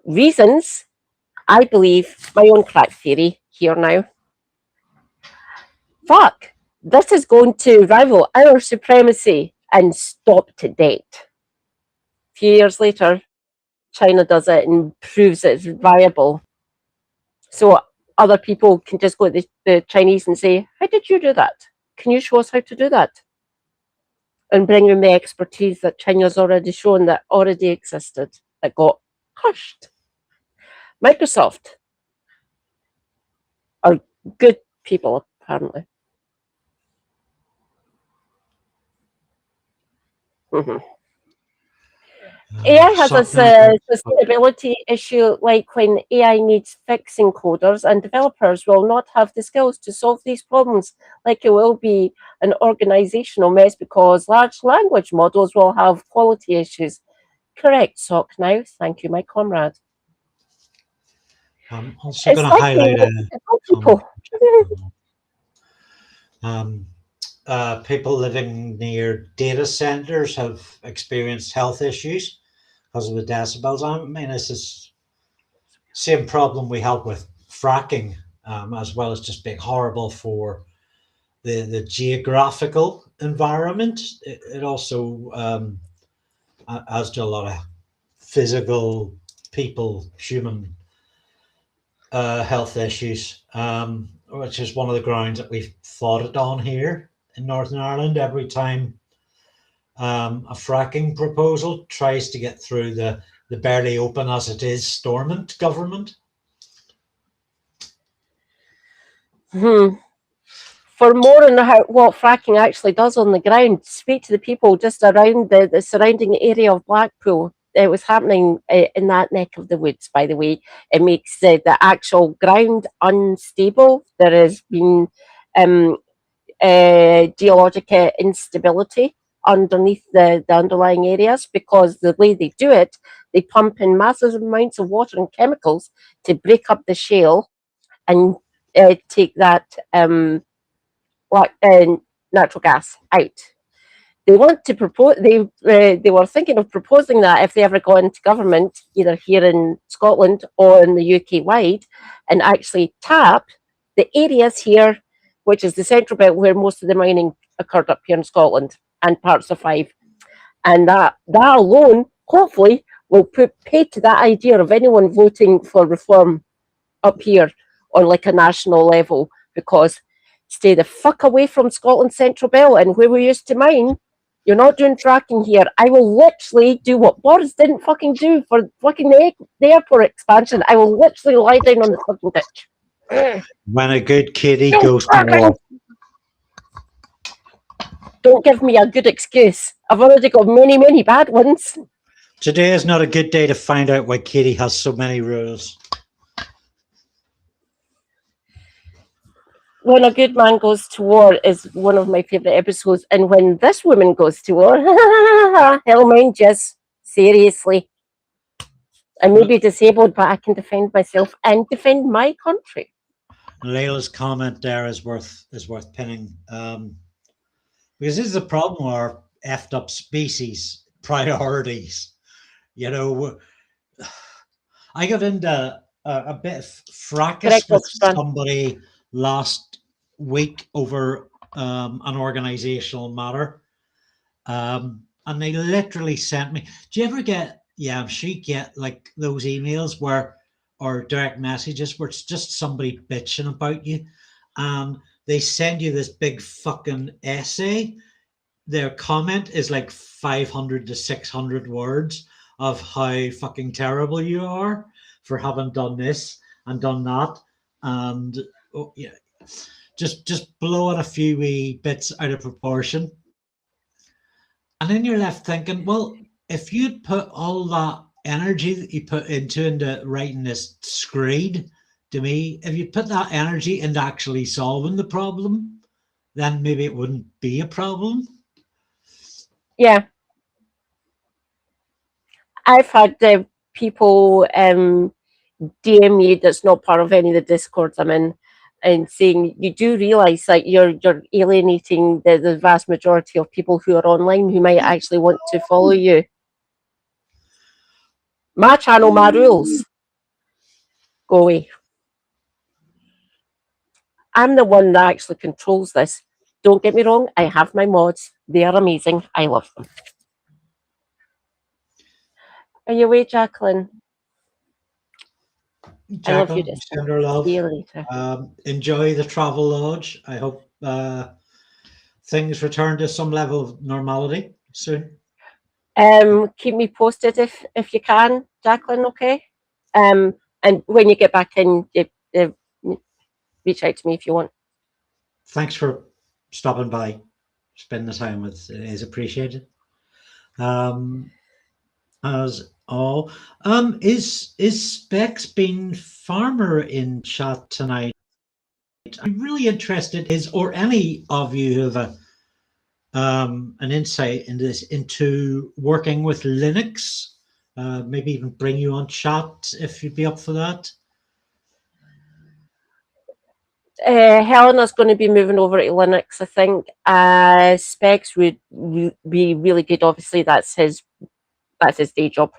Speaker 2: Reasons, I believe, my own crack theory here now. Fuck, this is going to rival our supremacy and stop to date. A few years later, China does it and proves it's viable. So other people can just go to the Chinese and say, how did you do that? Can you show us how to do that? And bring in the expertise that China's already shown that already existed, that got hushed. Microsoft are good people, apparently. Mm-hmm. AI has a sustainability issue, like when AI needs fixing, coders and developers will not have the skills to solve these problems, like it will be an organizational mess because large language models will have quality issues. Correct, Sock now. Thank you, my comrade.
Speaker 1: I'm also
Speaker 2: It's
Speaker 1: going to
Speaker 2: like
Speaker 1: highlight a
Speaker 2: people.
Speaker 1: people living near data centers have experienced health issues because of the decibels. I mean, this is same problem we have with fracking, as well as just being horrible for the geographical environment. It also adds to a lot of physical, human health issues, which is one of the grounds that we've fought it on here in Northern Ireland. Every time a fracking proposal tries to get through the barely open as it is Stormont government.
Speaker 2: For more on what fracking actually does on the ground, speak to the people just around the surrounding area of Blackpool. It was happening in that neck of the woods, by the way. It makes the actual ground unstable. There has been geologic instability underneath the underlying areas because the way they do it, they pump in massive amounts of water and chemicals to break up the shale and take that natural gas out. They want to propose. They were thinking of proposing that if they ever got into government, either here in Scotland or in the UK wide, and actually tap the areas here, which is the central belt where most of the mining occurred up here in Scotland and parts of Five, and that alone, hopefully, will put paid to that idea of anyone voting for reform up here on like a national level, because stay the fuck away from Scotland's Central Belt and where we used to mine. You're not doing fracking here. I will literally do what Boris didn't fucking do for fucking the airport expansion. I will literally lie down on the fucking ditch.
Speaker 1: When a good kitty goes to war.
Speaker 2: Don't give me a good excuse. I've already got many, many bad ones.
Speaker 1: Today is not a good day to find out why Katie has so many rules.
Speaker 2: When a good man goes to war is one of my favourite episodes, and when this woman goes to war, hell mind just seriously. I may be disabled, but I can defend myself and defend my country.
Speaker 1: Layla's comment there is worth pinning, because this is the problem with our effed up species priorities. You know, I got into a bit of fracas with somebody last week over an organizational matter, and they literally sent me. Do you ever get? Yeah, I'm sure you get like those emails where, or direct messages where it's just somebody bitching about you, and they send you this big fucking essay. Their comment is like 500 to 600 words of how fucking terrible you are for having done this and done that, and yeah, just blowing a few wee bits out of proportion. And then you're left thinking, well, if you'd put all that energy that you put into writing this screed to me, if you put that energy into actually solving the problem, then maybe it wouldn't be a problem.
Speaker 2: Yeah, I've had people DM me that's not part of any of the discords I'm in, and saying you do realise that you're alienating the vast majority of people who are online who might actually want to follow you. My channel, my rules. Go away. I'm the one that actually controls this. Don't get me wrong, I have my mods. They are amazing. I love them. Are you away, Jacqueline?
Speaker 1: Jacqueline,
Speaker 2: I love you.
Speaker 1: send her love.
Speaker 2: See you later.
Speaker 1: Enjoy the travel lodge. I hope things return to some level of normality soon.
Speaker 2: Keep me posted if you can, Jacqueline. Okay. And when you get back in, reach out to me if you want.
Speaker 1: Thanks for stopping by. Spend the time with it is appreciated. As all. Is Specs being Farmer in chat tonight? I'm really interested is or any of you who have an insight into this into working with Linux. Maybe even bring you on chat if you'd be up for that.
Speaker 2: Helena's going to be moving over to Linux, I think. Specs would be really good. Obviously, that's his day job.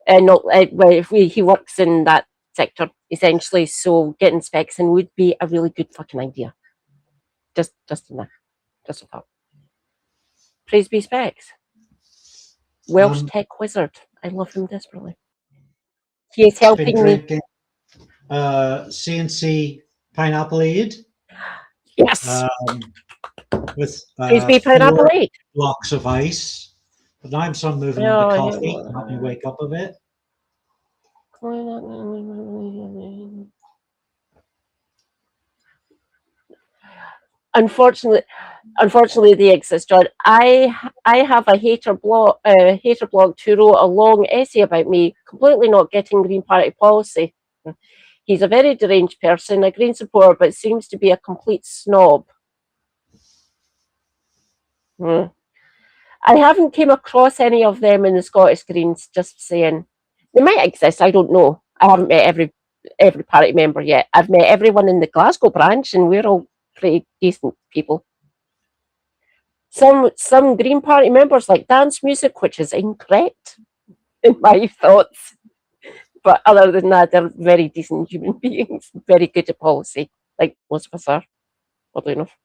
Speaker 2: Not well, he works in that sector essentially. So getting Specs in would be a really good fucking idea. Just a thought. Praise be Specs. Welsh tech wizard. I love him desperately. He is helping me.
Speaker 1: CNC Pineapple Aid.
Speaker 2: Yes.
Speaker 1: With
Speaker 2: Praise be Pineapple Aid.
Speaker 1: Blocks of ice. But now I'm some moving on to coffee. Help me wake up a bit.
Speaker 2: Unfortunately, they exist, John. I have a hater blog who wrote a long essay about me completely not getting Green Party policy. He's a very deranged person, a Green supporter, but seems to be a complete snob. I haven't came across any of them in the Scottish Greens, just saying. They might exist, I don't know. I haven't met every party member yet. I've met everyone in the Glasgow branch, and we're all pretty decent people. Some Green Party members like dance music, which is incorrect in my thoughts. But other than that, they're very decent human beings, very good at policy, like most of us are, oddly enough.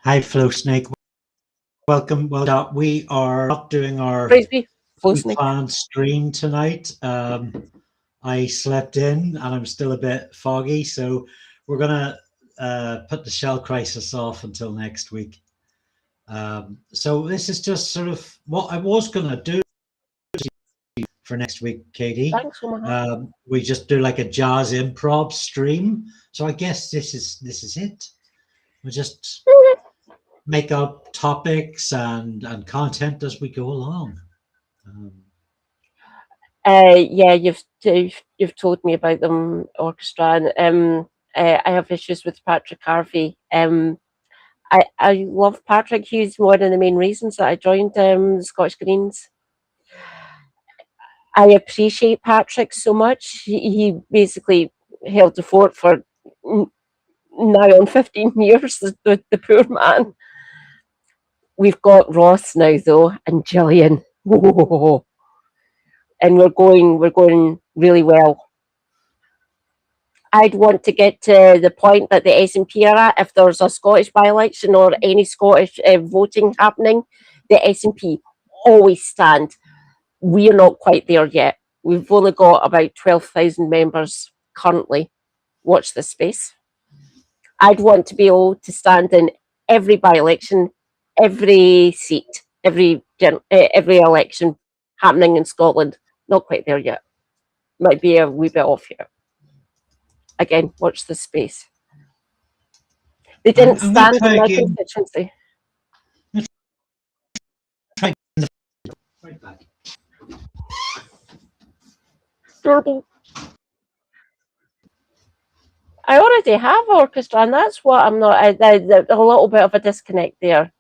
Speaker 1: Hi, Flow Snake. Welcome. Well, we are not doing our planned stream tonight. I slept in and I'm still a bit foggy, so we're gonna put the Shell Crisis off until next week. So this is just sort of what I was gonna do for next week, Katie.
Speaker 2: Thanks,
Speaker 1: we just do like a jazz improv stream. So I guess this is it. We just make up topics and content as we go along.
Speaker 2: Yeah, you've told me about them, Orchestra, and I have issues with Patrick Harvey. I love Patrick. He's one of the main reasons that I joined the Scottish Greens. I appreciate Patrick so much. He basically held the fort for now on 15 years, the poor man. We've got Ross now, though, and Gillian. Whoa. And we're going really well. I'd want to get to the point that the SNP are at. If there's a Scottish by-election or any Scottish voting happening, the SNP always stand. We're not quite there yet. We've only got about 12,000 members currently. Watch this space. I'd want to be able to stand in every by-election, every seat, every election happening in Scotland. Not quite there yet. Might be a wee bit off here. Again, watch this space. They didn't stand in my constituency.
Speaker 1: Right back.
Speaker 2: Durable. I already have orchestra, and that's what I'm not. A little bit of a disconnect there,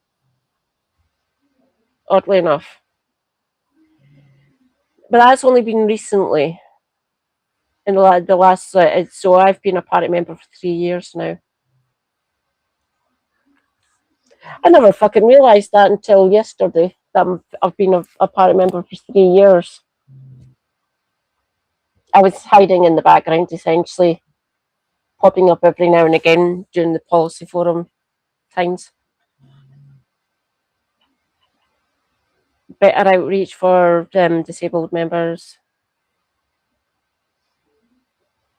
Speaker 2: oddly enough. But that's only been recently. In the last, so I've been a party member for 3 years now. I never fucking realised that until yesterday. That I've been a party member for 3 years. I was hiding in the background, essentially, popping up every now and again during the policy forum times. Better outreach for disabled members.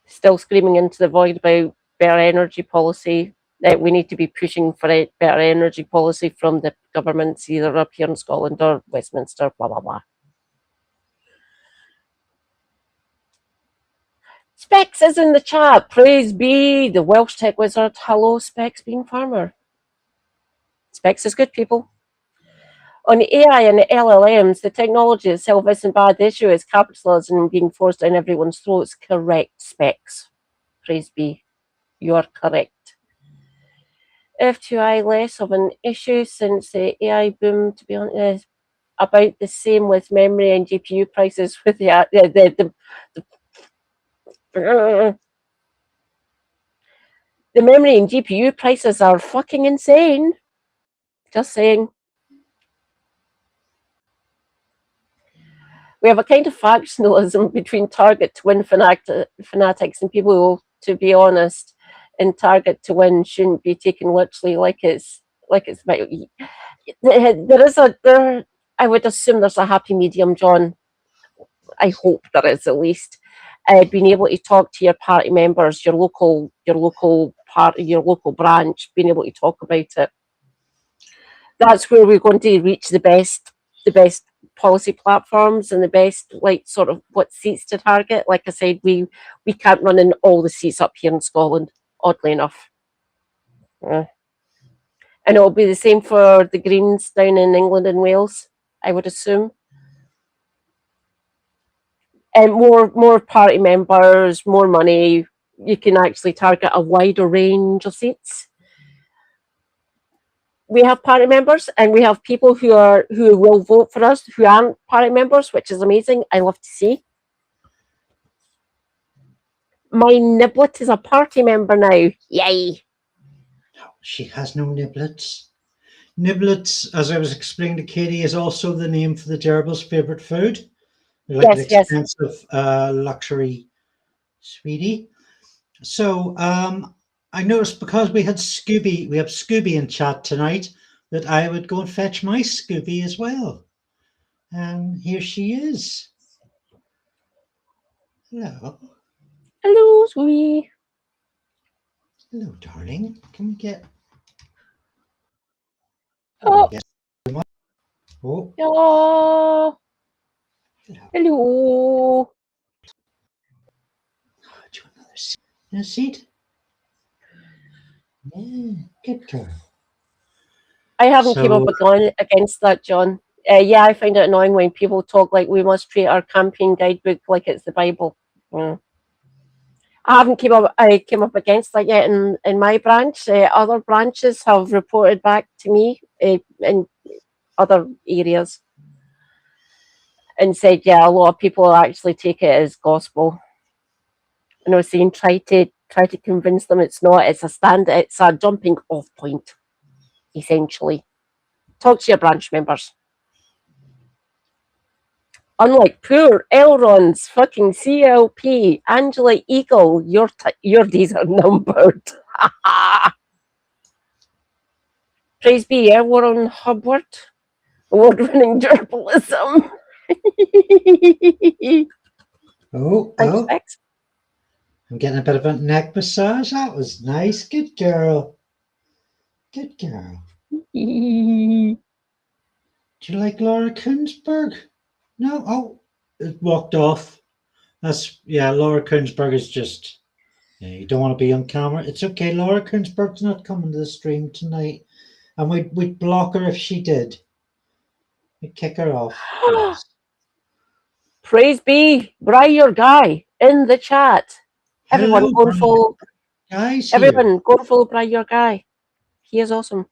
Speaker 2: Still screaming into the void about better energy policy. That we need to be pushing for a better energy policy from the governments, either up here in Scotland or Westminster, blah, blah, blah. Specs is in the chat. Praise be the Welsh tech wizard. Hello, Specs being farmer. Specs is good, people. On the AI and the LLMs, the technology itself isn't bad. The issue is capitalism being forced down everyone's throats. Correct, Specs. Praise be. You are correct. F2I less of an issue since the AI boom, to be honest, about the same with memory and GPU prices with the memory and GPU prices are fucking insane. Just saying. We have a kind of factionalism between Target to Win fanatics and people who, to be honest, in Target to Win shouldn't be taken literally like it's about. I would assume there's a happy medium, John. I hope there is, at least. Being able to talk to your party members, your local party, your local branch, being able to talk about it. That's where we're going to reach the best policy platforms and the best, like, sort of what seats to target. Like I said, we can't run in all the seats up here in Scotland, oddly enough. And it'll be the same for the Greens down in England and Wales, I would assume. And more party members, more money, you can actually target a wider range of seats. We have party members, and we have people who will vote for us who aren't party members, which is amazing. I love to see. My niblet is a party member now. Yay!
Speaker 1: No, she has no niblets. Niblets, as I was explaining to Katie, is also the name for the gerbils' favourite food. They're like an expensive luxury sweetie. So I noticed because we have Scooby in chat tonight, that I would go and fetch my Scooby as well. And here she is. Hello.
Speaker 2: Hello, Scooby.
Speaker 1: Hello, darling. Can we get...
Speaker 2: Oh.
Speaker 1: Oh.
Speaker 2: Hello. Hello.
Speaker 1: Oh, do you want another seat? A seat? Yeah, good girl.
Speaker 2: I haven't came up against that, John. Yeah, I find it annoying when people talk like we must treat our campaign guidebook like it's the Bible. I haven't came up against that yet in my branch. Other branches have reported back to me in other areas and said, yeah, a lot of people actually take it as gospel. And I was saying, try to convince them it's not. It's a jumping off point, essentially. Talk to your branch members. Unlike poor Elron's fucking CLP, Angela Eagle, your days are numbered. Praise be, Warren Hubbard, award-winning journalism.
Speaker 1: Thanks. I'm getting a bit of a neck massage. That was nice. Good girl. Good girl. Do you like Laura Kuenssberg? No? Oh, it walked off. Laura Kuenssberg is just... Yeah, you don't want to be on camera. It's okay. Laura Kuenssberg's not coming to the stream tonight. And we'd block her if she did. Kick her off, please.
Speaker 2: Praise be, Bry your guy in the chat. Everyone
Speaker 1: Hello,
Speaker 2: go and follow.
Speaker 1: guys here.
Speaker 2: Everyone go and follow Bry your guy. He is awesome.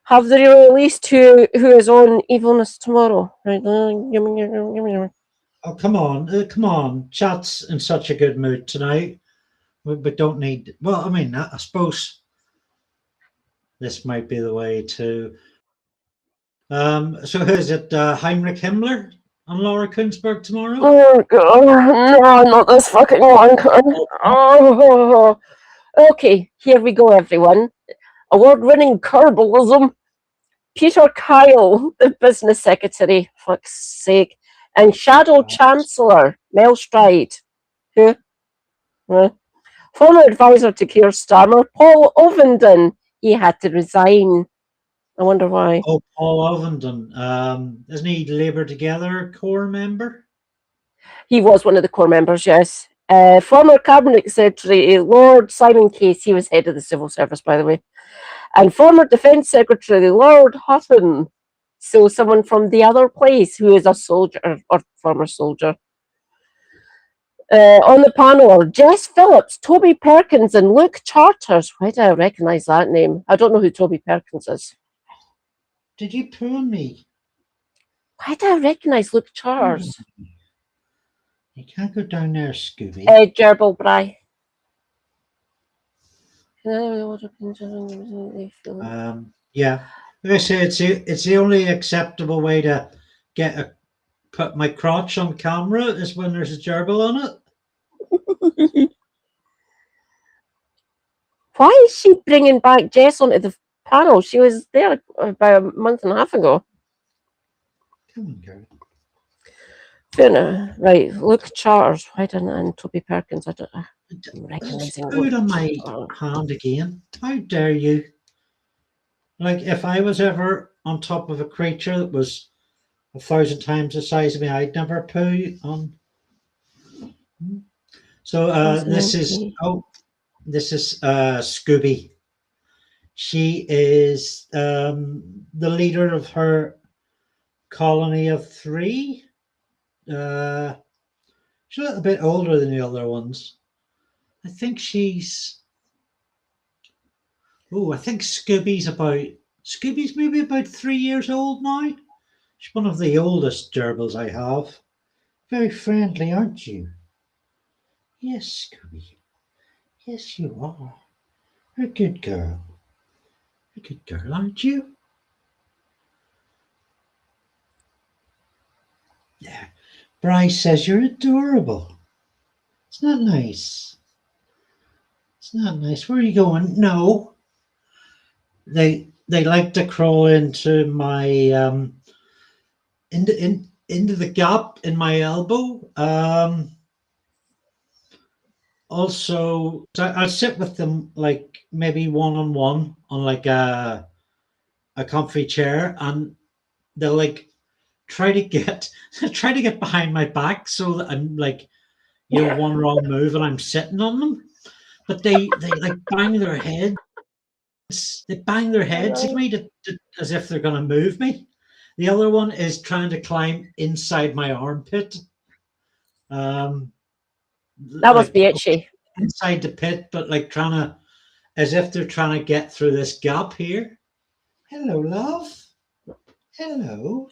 Speaker 2: Have they released who is on Evilness tomorrow? Right.
Speaker 1: Oh, come on. Chat's in such a good mood tonight. We don't need. Well, I mean, I suppose this might be the way to. So who is it? Heinrich Himmler and Laura Kunzberg tomorrow?
Speaker 2: Oh god, no, not this fucking one. Oh. Okay, here we go, everyone. Award-winning Kerbalism, Peter Kyle, the business secretary, fuck's sake, and Shadow Chancellor Mel Stride, who, former advisor to Keir Starmer, Paul Ovenden. He had to resign. I wonder why.
Speaker 1: Oh, Paul Ovenden. Isn't he Labour Together core member?
Speaker 2: He was one of the core members, yes. Former Cabinet Secretary Lord Simon Case, he was head of the civil service, by the way. And former Defence Secretary Lord Hutton, so someone from the other place who is a soldier or former soldier. On the panel are Jess Phillips, Toby Perkins, and Luke Charters. Why do I recognise that name? I don't know who Toby Perkins is.
Speaker 1: Did you pull me?
Speaker 2: Why do I recognise Luke Charters?
Speaker 1: You can't go down there, Scooby.
Speaker 2: Gerbil Bry.
Speaker 1: Yeah. Like I say, it's the only acceptable way to put my crotch on camera is when there's a gerbil on it.
Speaker 2: Why is she bringing back Jess onto the panel? She was there about a month and a half ago.
Speaker 1: Come on, girl.
Speaker 2: Right, Luke Charters. Why didn't and Toby Perkins? I'm recognizing.
Speaker 1: Do it on my hand again. How dare you? Like, if I was ever on top of a creature that was 1,000 times the size of me, I'd never poo on. So this is Scooby. She is the leader of her colony of 3. She's a little bit older than the other ones. I think Scooby's maybe about 3 years old now. She's one of the oldest gerbils I have. Very friendly, aren't you? Yes, Scooby. Yes, you are. You're a good girl. You're a good girl, aren't you? Yeah. Bryce says you're adorable. It's not nice. It's not nice. Where are you going? No. They like to crawl into my into the gap in my elbow. Also, I'll sit with them like maybe one-on-one on like a comfy chair, and they'll like try to get behind my back so that I'm like, one wrong move and I'm sitting on them. But they like bang their heads. They bang their heads at me as if they're going to move me. The other one is trying to climb inside my armpit.
Speaker 2: That must be itchy.
Speaker 1: Inside the pit, but like as if they're trying to get through this gap here. Hello, love. Hello.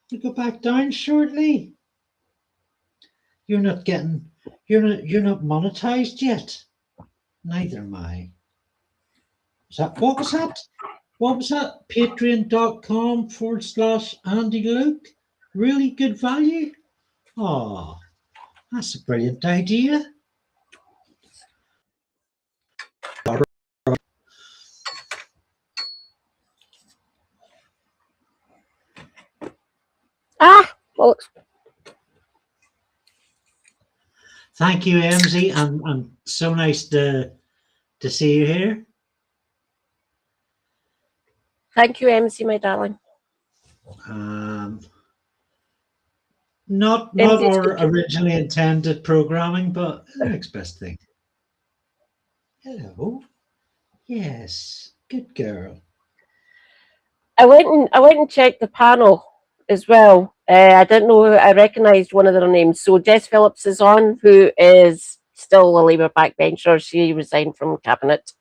Speaker 1: You go back down shortly. You're not monetized yet. Neither am I. What was that? Patreon.com/Andy Luke. Really good value. Oh, that's a brilliant idea.
Speaker 2: Well,
Speaker 1: thank you, MZ, and so nice to see you here.
Speaker 2: Thank you, MC, my darling.
Speaker 1: Not our originally intended programming, but the next best thing. Hello. Yes, good girl.
Speaker 2: I went and checked the panel as well. I didn't know. I recognised one of their names. So Jess Phillips is on, who is still a Labour backbencher. She resigned from cabinet,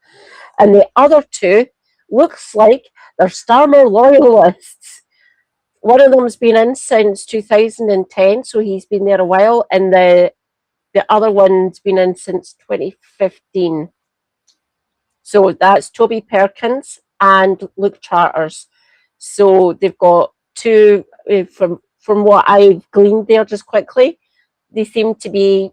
Speaker 2: and the other two looks like they're Starmer loyalists. One of them's been in since 2010, so he's been there a while, and the other one's been in since 2015. So that's Toby Perkins and Luke Charters. So they've got two, from what I've gleaned there just quickly, they seem to be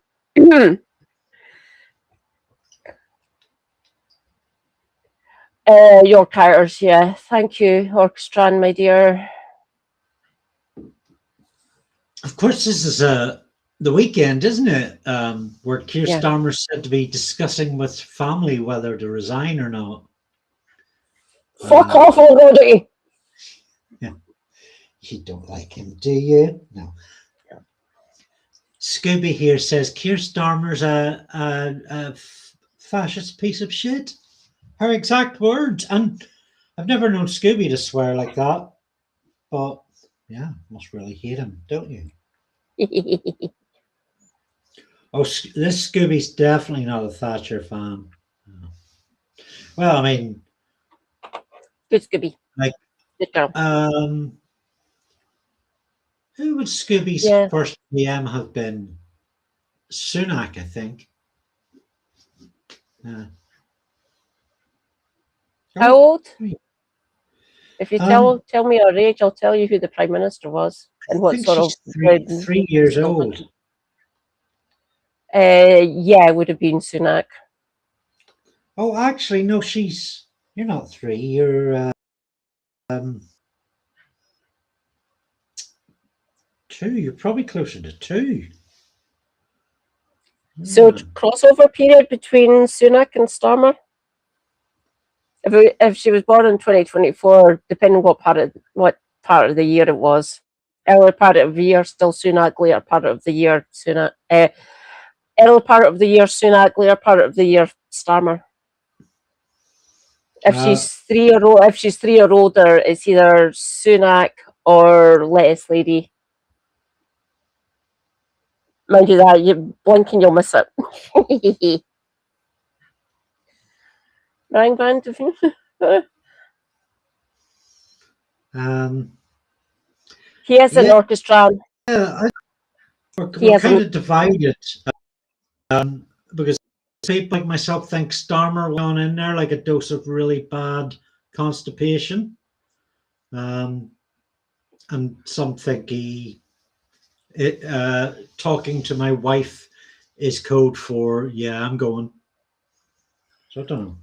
Speaker 2: York Carters, yeah. Thank you, Orchestran, my dear.
Speaker 1: Of course, this is the weekend, isn't it? Where Keir
Speaker 2: Yeah.
Speaker 1: Starmer's said to be discussing with family whether to resign or not.
Speaker 2: Fuck off already!
Speaker 1: Yeah. You don't like him, do you? No. Scooby here says Keir Starmer's a fascist piece of shit. Her exact words. And I've never known Scooby to swear like that. But yeah, must really hate him, don't you? Oh, this Scooby's definitely not a Thatcher fan. Well, I mean,
Speaker 2: Good Scooby.
Speaker 1: like,
Speaker 2: Good girl.
Speaker 1: who would Scooby's first PM have been? Sunak, I think.
Speaker 2: How old? If you tell me our age, I'll tell you who the Prime Minister was and what sort of
Speaker 1: 3 years old.
Speaker 2: Yeah, it would have been Sunak.
Speaker 1: Oh, actually, no, you're not 3. You're 2. You're probably closer to 2.
Speaker 2: So crossover period between Sunak and Starmer. If she was born in 2024, depending what part of the year it was, early part of the year still Sunak, later part of the year Sunak. Early part of the year Sunak, later part of the year Starmer. If she's 3 year old, if she's 3 or older, it's either Sunak or Lettuce Lady. Mind you that you blink and you'll miss it. Rang band. He is an orchestra.
Speaker 1: Yeah, we're kind of divided because people like myself think Starmer went in there like a dose of really bad constipation, and some think talking to my wife is code for I'm going. So I don't know.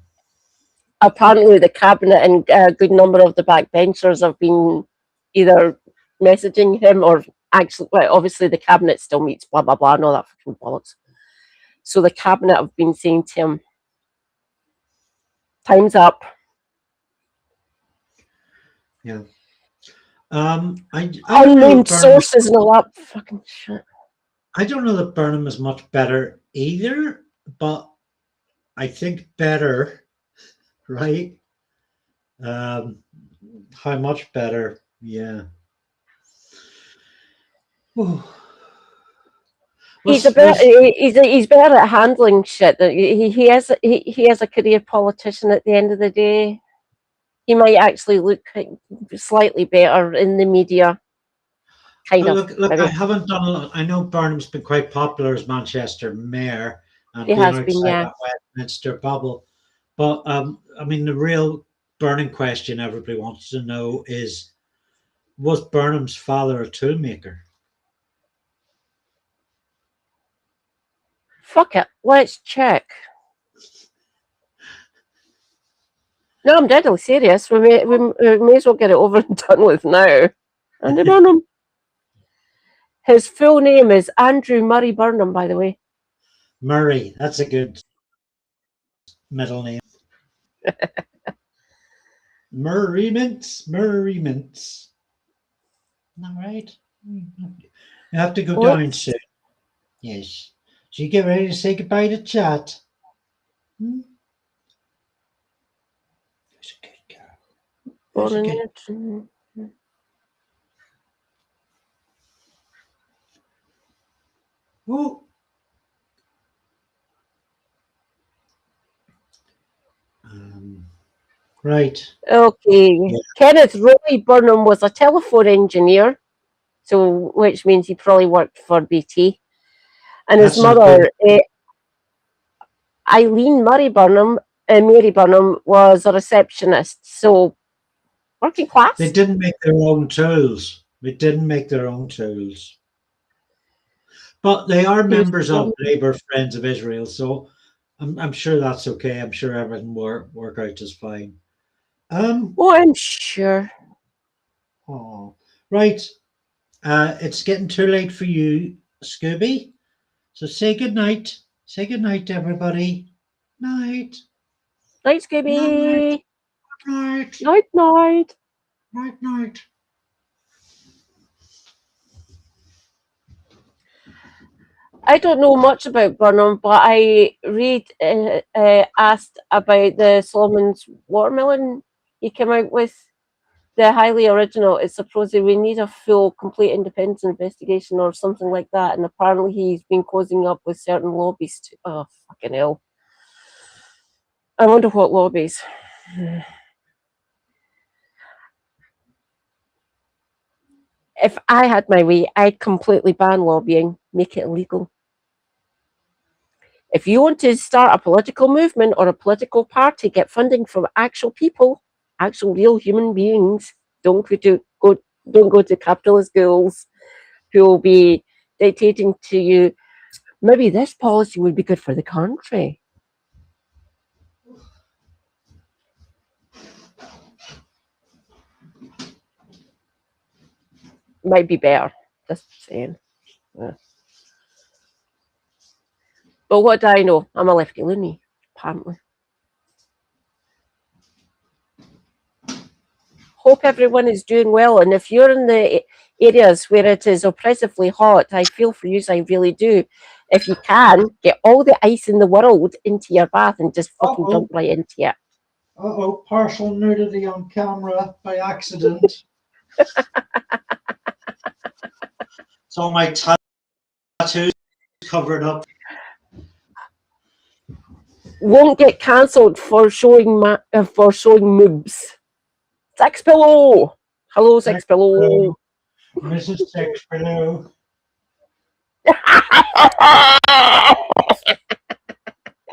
Speaker 2: Apparently, the cabinet and a good number of the backbenchers have been either messaging him or actually, well, obviously the cabinet still meets, blah blah blah, and all that fucking bollocks. So the cabinet have been saying to him, "Time's up."
Speaker 1: Yeah. I
Speaker 2: unnamed sources and all that fucking shit.
Speaker 1: I don't know that Burnham is much better either, but I think better, right? How much better? Yeah.
Speaker 2: He's better at handling shit. He has a career politician at the end of the day. He might actually look slightly better in the media.
Speaker 1: Look, I haven't done a lot. I know Burnham's been quite popular as Manchester mayor and being outside that Westminster bubble. But I mean, the real burning question everybody wants to know is, was Burnham's father a toolmaker?
Speaker 2: Fuck it. Let's check. No, I'm deadly serious. We may as well get it over and done with now. Andy Burnham. His full name is Andrew Murray Burnham, by the way.
Speaker 1: Murray, that's a good middle name. Murray Mints. All right. You have to go down soon. Yes. So you get ready to say goodbye to chat. That's a good girl. Where's it get? Oh. Right.
Speaker 2: Okay.
Speaker 1: Yeah.
Speaker 2: Kenneth Roy Burnham was a telephone engineer, so which means he probably worked for BT. And his
Speaker 1: That's not good.
Speaker 2: mother, Eileen Mary Burnham, was a receptionist. So working class.
Speaker 1: They didn't make their own tools. They didn't make their own tools. But they are members of Labour Friends of Israel, so I'm sure that's okay. I'm sure everything work out just fine.
Speaker 2: Oh, I'm sure.
Speaker 1: Oh, right. It's getting too late for you, Scooby. So say good night. Say good night, everybody. Night.
Speaker 2: Night, Scooby.
Speaker 1: Night.
Speaker 2: Night, night.
Speaker 1: Night, night.
Speaker 2: I don't know much about Burnham, but I asked about the Solomon's watermelon he came out with. The highly original. It's supposed we need a full, complete independent investigation or something like that. And apparently he's been closing up with certain lobbies. Oh, fucking hell. I wonder what lobbies. If I had my way, I'd completely ban lobbying, make it illegal. If you want to start a political movement or a political party, get funding from actual people, actual real human beings. Don't go to capitalist ghouls who will be dictating to you, maybe this policy would be good for the country. Might be better, just saying. Yeah. But what do I know? I'm a lefty loony, apparently. Hope everyone is doing well. And if you're in the areas where it is oppressively hot, I feel for you, I really do. If you can, get all the ice in the world into your bath and just fucking dump right into it.
Speaker 1: Uh-oh, partial nudity on camera by accident. So my tattoos covered up.
Speaker 2: Won't get cancelled for showing moobs. Sex Pillow. Hello, Sex Pillow.
Speaker 1: Mrs. Sex Pillow.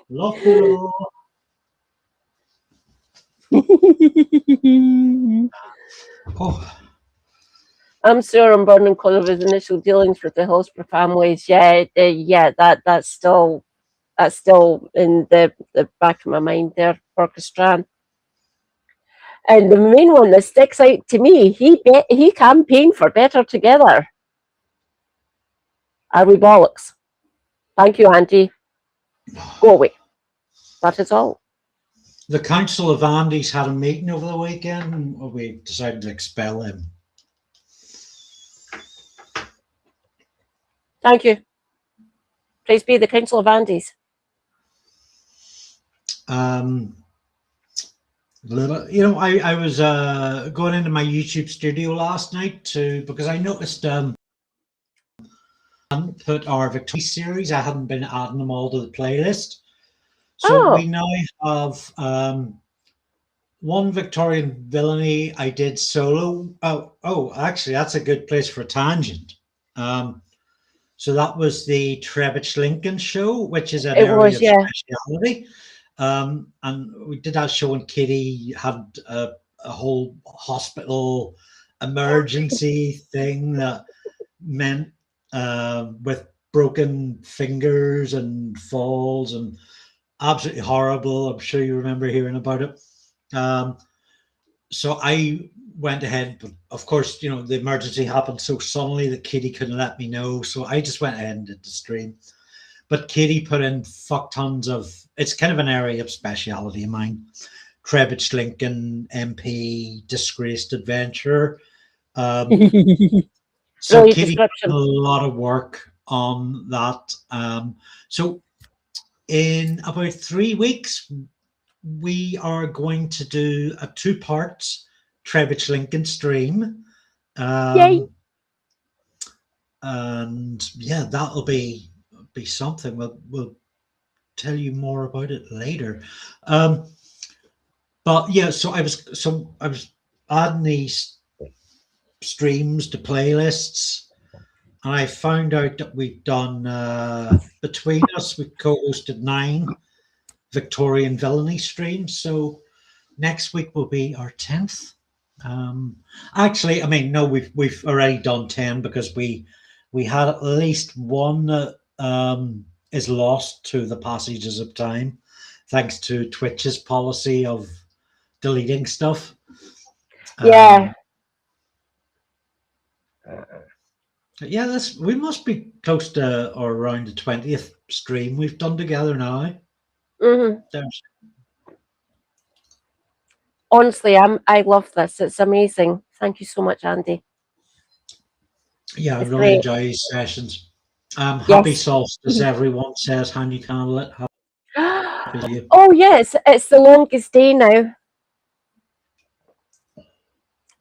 Speaker 1: Love Pillow. Oh.
Speaker 2: I'm sure I'm burning because of his initial dealings with the Hillsborough families. Yeah, that's still in the back of my mind there, Orchestran. And the main one that sticks out to me, he campaigned for Better Together. Are we bollocks? Thank you, Auntie. Go away. That is all.
Speaker 1: The Council of Andes had a meeting over the weekend and we decided to expel him.
Speaker 2: Thank you. Praise be the Council of Andes.
Speaker 1: I was going into my YouTube studio last night because I noticed I hadn't put our Victorian series. I hadn't been adding them all to the playlist. So we now have one Victorian Villainy I did solo. Oh, actually, that's a good place for a tangent. So that was the Trebich Lincoln show, which is an area of speciality. And we did that show and Kitty had a whole hospital emergency thing that meant with broken fingers and falls and absolutely horrible. I'm sure you remember hearing about it. So I went ahead, but of course, the emergency happened so suddenly that Kitty couldn't let me know. So I just went ahead and did the stream. But Katie put in fuck tons of, it's kind of an area of speciality of mine. Trebich Lincoln, MP, disgraced adventurer. So Katie did a lot of work on that. So in about 3 weeks, we are going to do a 2 parts Trevich Lincoln stream.
Speaker 2: Yay!
Speaker 1: And yeah, that'll be something. We'll tell you more about it later. But yeah, so I was adding these streams to playlists, and I found out that we've done between us, we co-hosted 9 Victorian Villainy streams. So next week will be our 10th. Actually, I mean, no, we've already done 10 because we had at least one that is lost to the passages of time, thanks to Twitch's policy of deleting stuff.
Speaker 2: Yeah.
Speaker 1: Yeah, we must be close to or around the 20th stream we've done together now. There's
Speaker 2: Honestly, I love this. It's amazing. Thank you so much, Andy.
Speaker 1: Yeah, I
Speaker 2: It's
Speaker 1: really
Speaker 2: great.
Speaker 1: enjoy these sessions. Happy solstice, everyone says. Hand you candle it.
Speaker 2: Oh yes, it's the longest day now.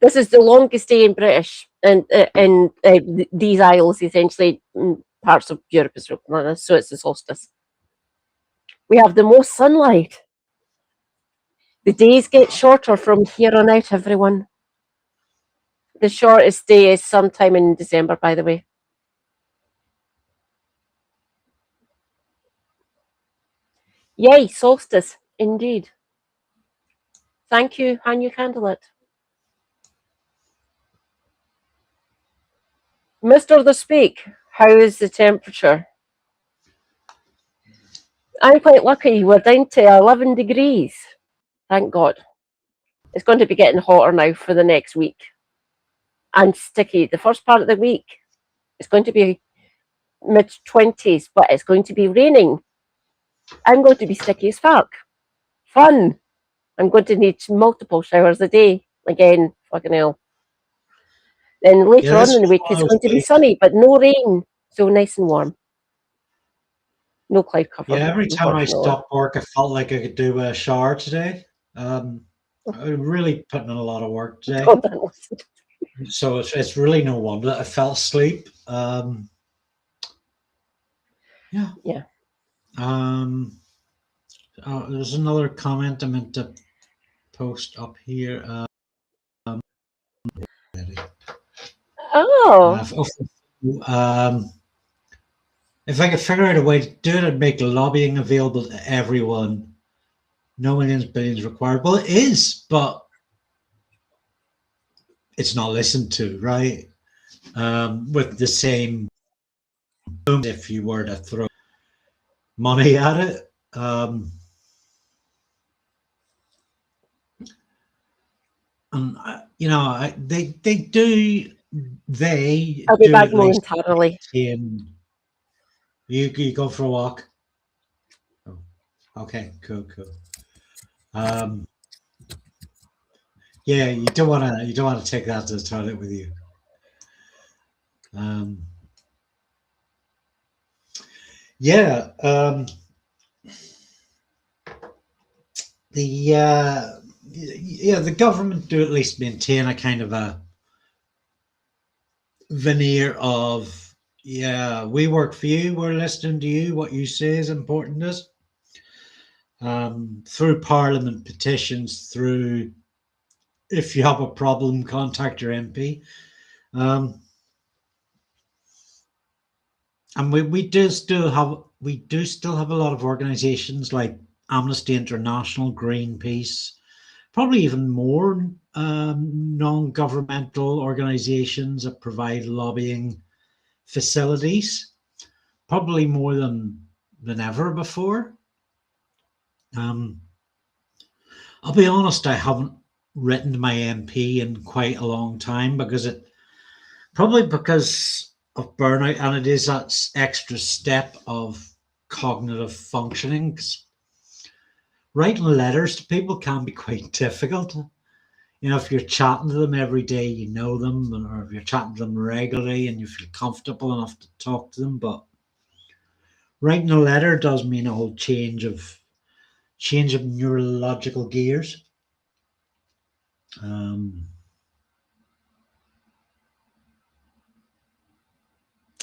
Speaker 2: This is the longest day in British and in these isles, essentially parts of Europe is so it's the solstice. We have the most sunlight. The days get shorter from here on out, everyone. The shortest day is sometime in December, by the way. Yay, solstice, indeed. Thank you, Hanyu Candlelit. Mr. The Speak, how is the temperature? I'm quite lucky. We're down to 11 degrees. Thank God. It's going to be getting hotter now for the next week. And sticky. The first part of the week, it's going to be mid-20s, but it's going to be raining. I'm going to be sticky as fuck. Fun. I'm going to need multiple showers a day. Again, fucking hell. Then later on in the week, it's going to be sunny, but no rain. So nice and warm. No cloud cover.
Speaker 1: Yeah, every time I stopped work, I felt like I could do a shower today. I'm really putting in a lot of work today. So it's really no wonder that I fell asleep. Yeah.
Speaker 2: Yeah.
Speaker 1: There's another comment I meant to post up here. If I could figure out a way to do it and make lobbying available to everyone, no millions, billions required. Well, it is, but it's not listened to, right? With the same, if you were to throw money at it. And you know, they do.
Speaker 2: I'll be back momentarily.
Speaker 1: You go for a walk. Oh, okay, cool. Yeah, you don't want to take that to the toilet with you. Yeah. The government do at least maintain a kind of a veneer of, yeah, we work for you, we're listening to you, what you say is important to us. Through parliament petitions, through, if you have a problem, contact your MP. And we do still have a lot of organizations like Amnesty International, Greenpeace, probably even more non-governmental organizations that provide lobbying facilities, probably more than ever before. I'll be honest, I haven't written to my MP in quite a long time because of burnout, and it is that extra step of cognitive functioning. Writing letters to people can be quite difficult. You know, if you're chatting to them every day, you know them, or if you're chatting to them regularly and you feel comfortable enough to talk to them. But writing a letter does mean a whole change of neurological gears.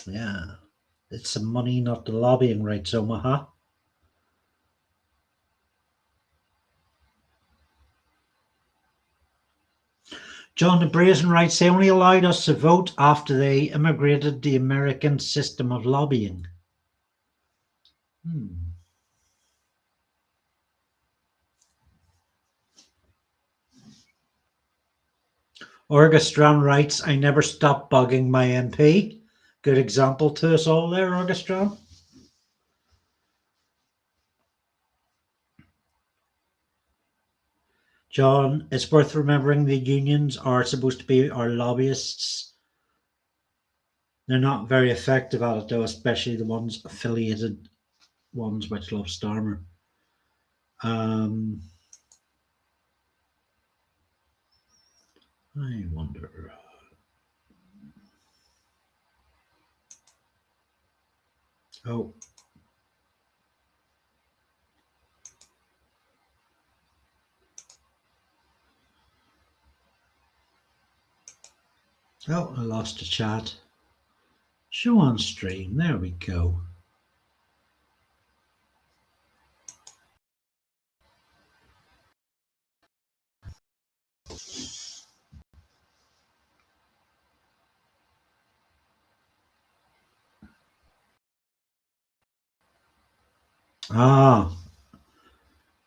Speaker 1: Yeah, it's the money, not the lobbying rights, Omaha. John the Brazen writes, they only allowed us to vote after they immigrated the American system of lobbying. Orgastron writes, I never stopped bugging my MP. Good example to us all there, Orgastron. John, it's worth remembering the unions are supposed to be our lobbyists. They're not very effective at it, though, especially the ones affiliated ones, which love Starmer. I wonder. Oh. Oh, I lost a chat. Show on stream. There we go. Ah.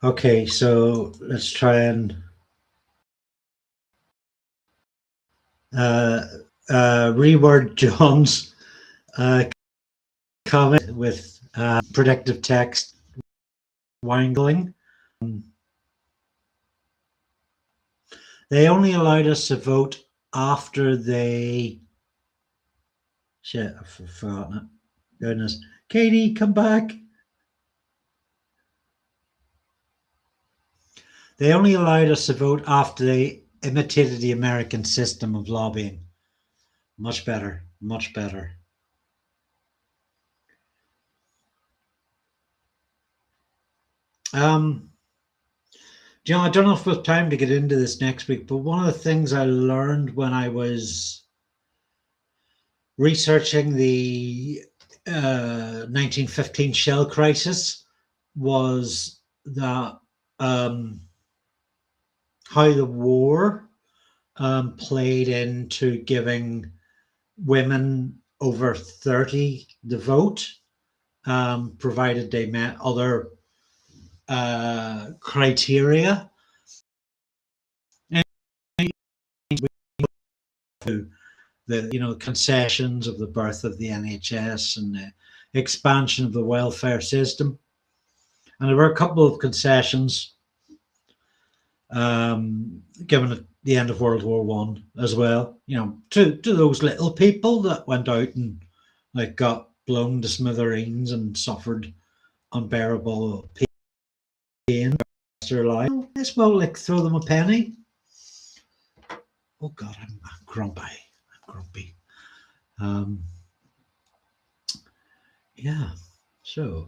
Speaker 1: Okay, so let's try and reword John's comment with predictive text wangling. They only allowed us to vote after they... Shit, I've forgotten it. Goodness. Katie, come back. They only allowed us to vote after they imitated the American system of lobbying. Much better, much better. John, I don't know if we have time to get into this next week, but one of the things I learned when I was researching the 1915 shell crisis was that how the war played into giving women over 30 the vote, provided they met other criteria. The concessions of the birth of the NHS and the expansion of the welfare system, and there were a couple of concessions given at the end of World War One as well. To those little people that went out and got blown to smithereens and suffered unbearable pain their life. This will throw them a penny. Oh God, I'm grumpy. Yeah. So.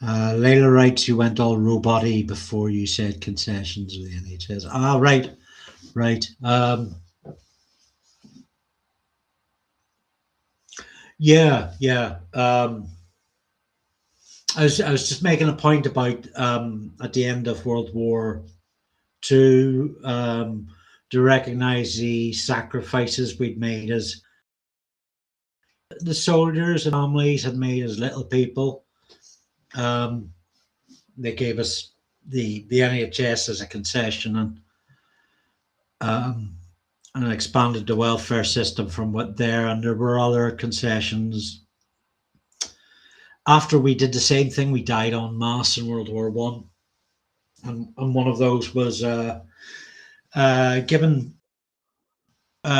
Speaker 1: Layla writes, you went all robot-y before you said concessions of the NHS. Right. Yeah. I was just making a point about at the end of World War II to recognize the sacrifices we'd made as the soldiers and families had made as little people. They gave us the NHS as a concession and expanded the welfare system from what there, and there were other concessions. After we did the same thing, we died en masse in World War One, and one of those was given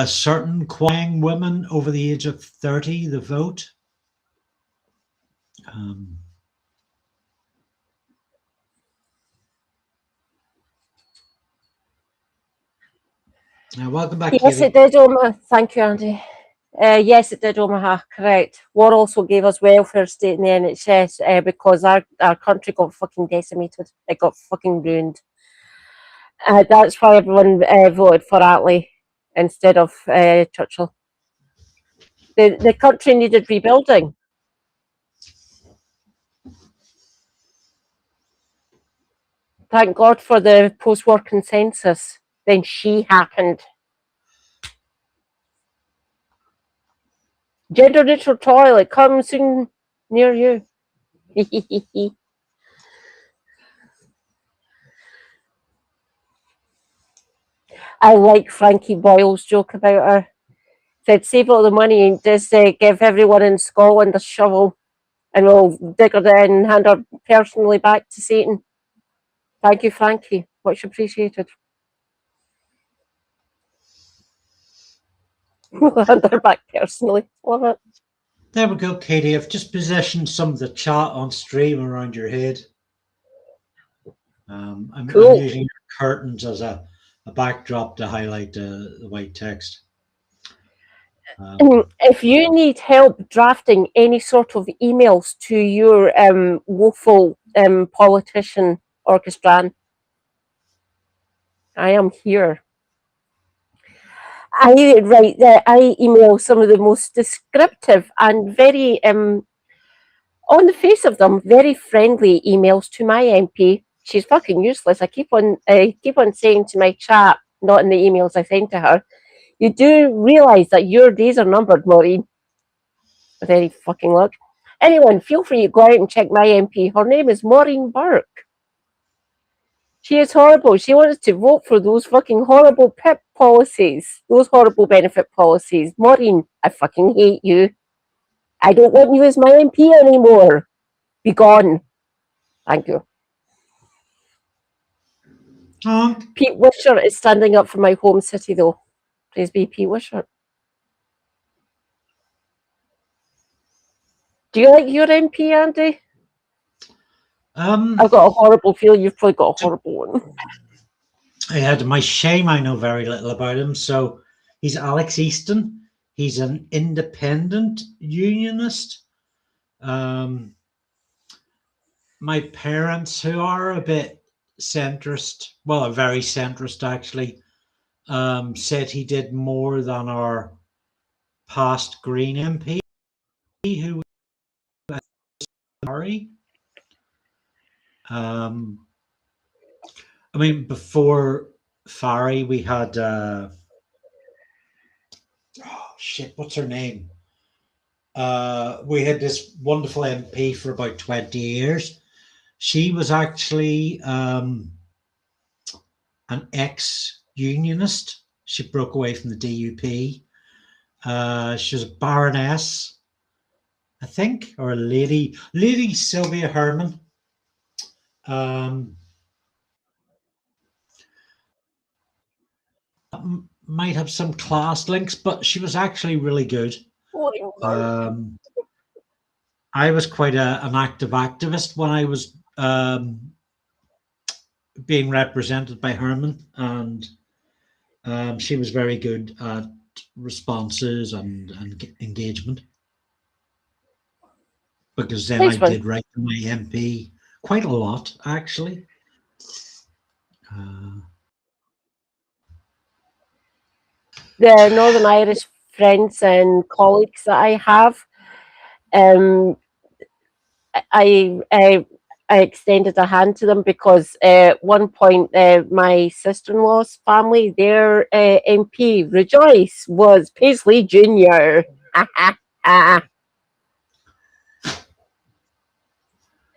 Speaker 1: certain qualifying women over the age of 30 the vote. Welcome back,
Speaker 2: Yes,
Speaker 1: Katie.
Speaker 2: it did, Omaha. Thank you, Andy. Yes, it did, Omaha. Correct. War also gave us welfare state in the NHS because our country got fucking decimated. It got fucking ruined. That's why everyone voted for Attlee instead of Churchill. The country needed rebuilding. Thank God for the post-war consensus. Then she happened. Gender neutral toilet coming soon near you. I like Frankie Boyle's joke about her. Said save all the money and just give everyone in Scotland a shovel, and we'll dig her in and hand her personally back to Satan. Thank you, Frankie. Much appreciated. We'll hand her back personally. Love it.
Speaker 1: There we go, Katie. I've just positioned some of the chat on stream around your head. I'm using your curtains as a backdrop to highlight the white text.
Speaker 2: If you need help drafting any sort of emails to your woeful politician orchestran, I am here. I email some of the most descriptive and very, on the face of them, very friendly emails to my MP. She's fucking useless. I keep on saying to my chat, not in the emails I send to her, you do realise that your days are numbered, Maureen. With any fucking luck. Anyone, feel free to go out and check my MP. Her name is Maureen Burke. She is horrible. She wants to vote for those fucking horrible PIP policies, those horrible benefit policies. Maureen, I fucking hate you. I don't want you as my MP anymore. Be gone. Thank you. Pete Wishart is standing up for my home city, though. Please be Pete Wishart. Do you like your MP, Andy? I've got a horrible feeling you've probably got a horrible one.
Speaker 1: To my shame, I know very little about him. So he's Alex Easton. He's an independent unionist. My parents, who are a bit centrist, well, are very centrist actually, said he did more than our past Green MP, who was sorry. I mean, before Farry, we had what's her name? We had this wonderful MP for about 20 years. She was actually an ex-unionist. She broke away from the DUP. She was a baroness, I think, or a lady Sylvia Herman. Might have some class links, but she was actually really good. I was quite an active activist when I was being represented by Herman, and she was very good at responses and engagement. Because then I did write to my MP quite a lot, actually.
Speaker 2: The Northern Irish friends and colleagues that I have, I extended a hand to them because at one point my sister-in-law's family, their MP, Rejoice, was Paisley Jr.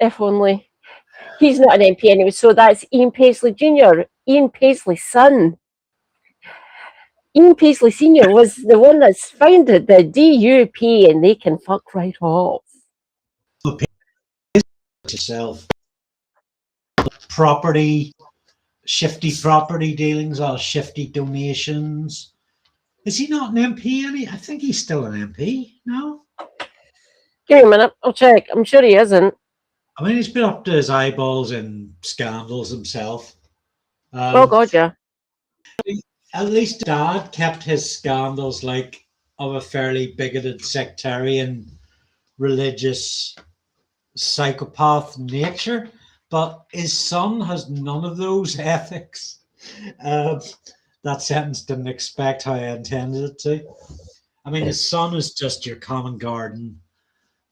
Speaker 2: If only. He's not an MP anyway, so that's Ian Paisley Jr., Ian Paisley's son. Ian Paisley Sr. was the one that's founded the DUP, and they can fuck right off.
Speaker 1: Yourself. Property, shifty property dealings, or shifty donations. Is he not an MP? I think he's still an MP, no?
Speaker 2: Give me a minute, I'll check. I'm sure he isn't.
Speaker 1: I mean, he's been up to his eyeballs in scandals himself.
Speaker 2: Oh, God, yeah.
Speaker 1: at least Dad kept his scandals like of a fairly bigoted sectarian religious psychopath nature, but his son has none of those ethics. Uh, that sentence didn't expect how I intended it to. I mean, his son is just your common garden,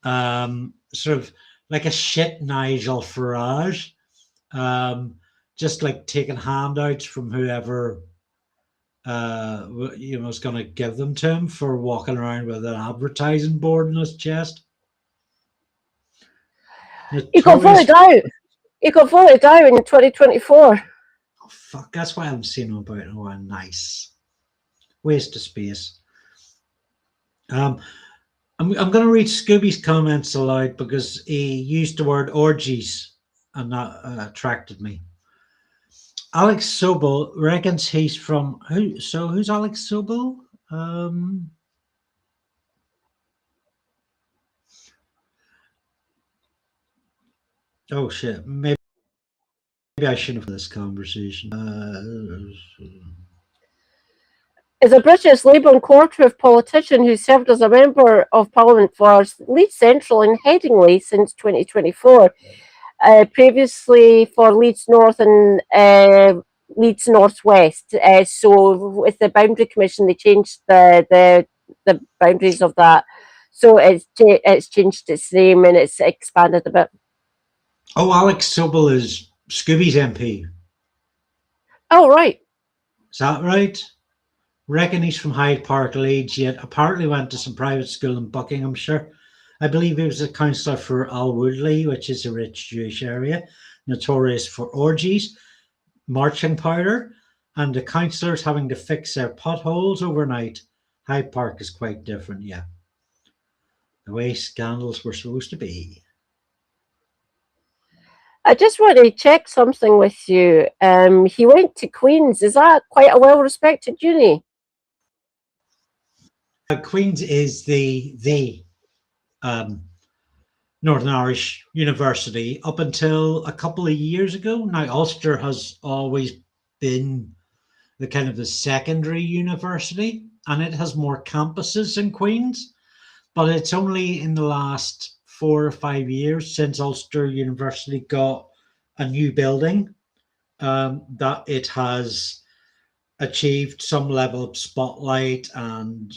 Speaker 1: sort of like a shit Nigel Farage, just like taking handouts from whoever was going to give them to him for walking around with an advertising board in his chest.
Speaker 2: He got voted out. He got voted out in 2024.
Speaker 1: Oh, fuck, that's why I haven't seen him about in a while. Nice. Waste of space. I'm going to read Scooby's comments aloud because he used the word orgies and that attracted me. Alex Sobel reckons he's from who? So who's Alex Sobel? Oh shit! Maybe I shouldn't have this conversation.
Speaker 2: Is a British Labour and Cooperative politician who served as a member of Parliament for Leeds Central and Headingley since 2024. Previously for Leeds North and Leeds Northwest. So with the Boundary Commission, they changed the boundaries of that. So it's changed its name and it's expanded a bit.
Speaker 1: Oh, Alex Sobel is Scooby's MP.
Speaker 2: Oh, right.
Speaker 1: Is that right? Reckon he's from Hyde Park, Leeds, yet apparently went to some private school in Buckinghamshire. I believe he was a councillor for Al Woodley, which is a rich Jewish area, notorious for orgies, marching powder, and the councillors having to fix their potholes overnight. Hyde Park is quite different, yeah. The way scandals were supposed to be.
Speaker 2: I just want to check something with you. He went to Queen's. Is that quite a well-respected uni?
Speaker 1: Queen's is the Northern Irish University up until a couple of years ago. Now, Ulster has always been the kind of the secondary university, and it has more campuses than Queen's, but it's only in the last 4 or 5 years since Ulster University got a new building that it has achieved some level of spotlight and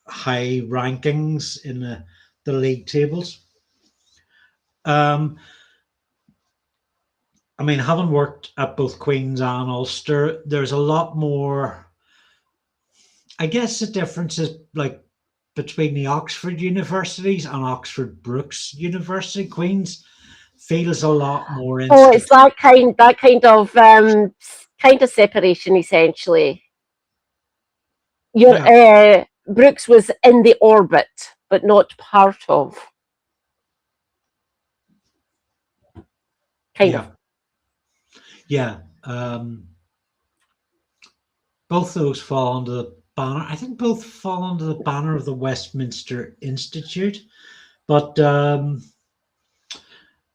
Speaker 1: high rankings in the league tables. I mean, having worked at both Queen's and Ulster, there's a lot more. I guess the difference is like between the Oxford universities and Oxford Brookes University. Queen's feels a lot more.
Speaker 2: Oh, it's that kind of separation essentially. Brookes was in the orbit, but not part of. Kind of.
Speaker 1: Yeah. Both those fall under the banner. I think both fall under the banner of the Westminster Institute. But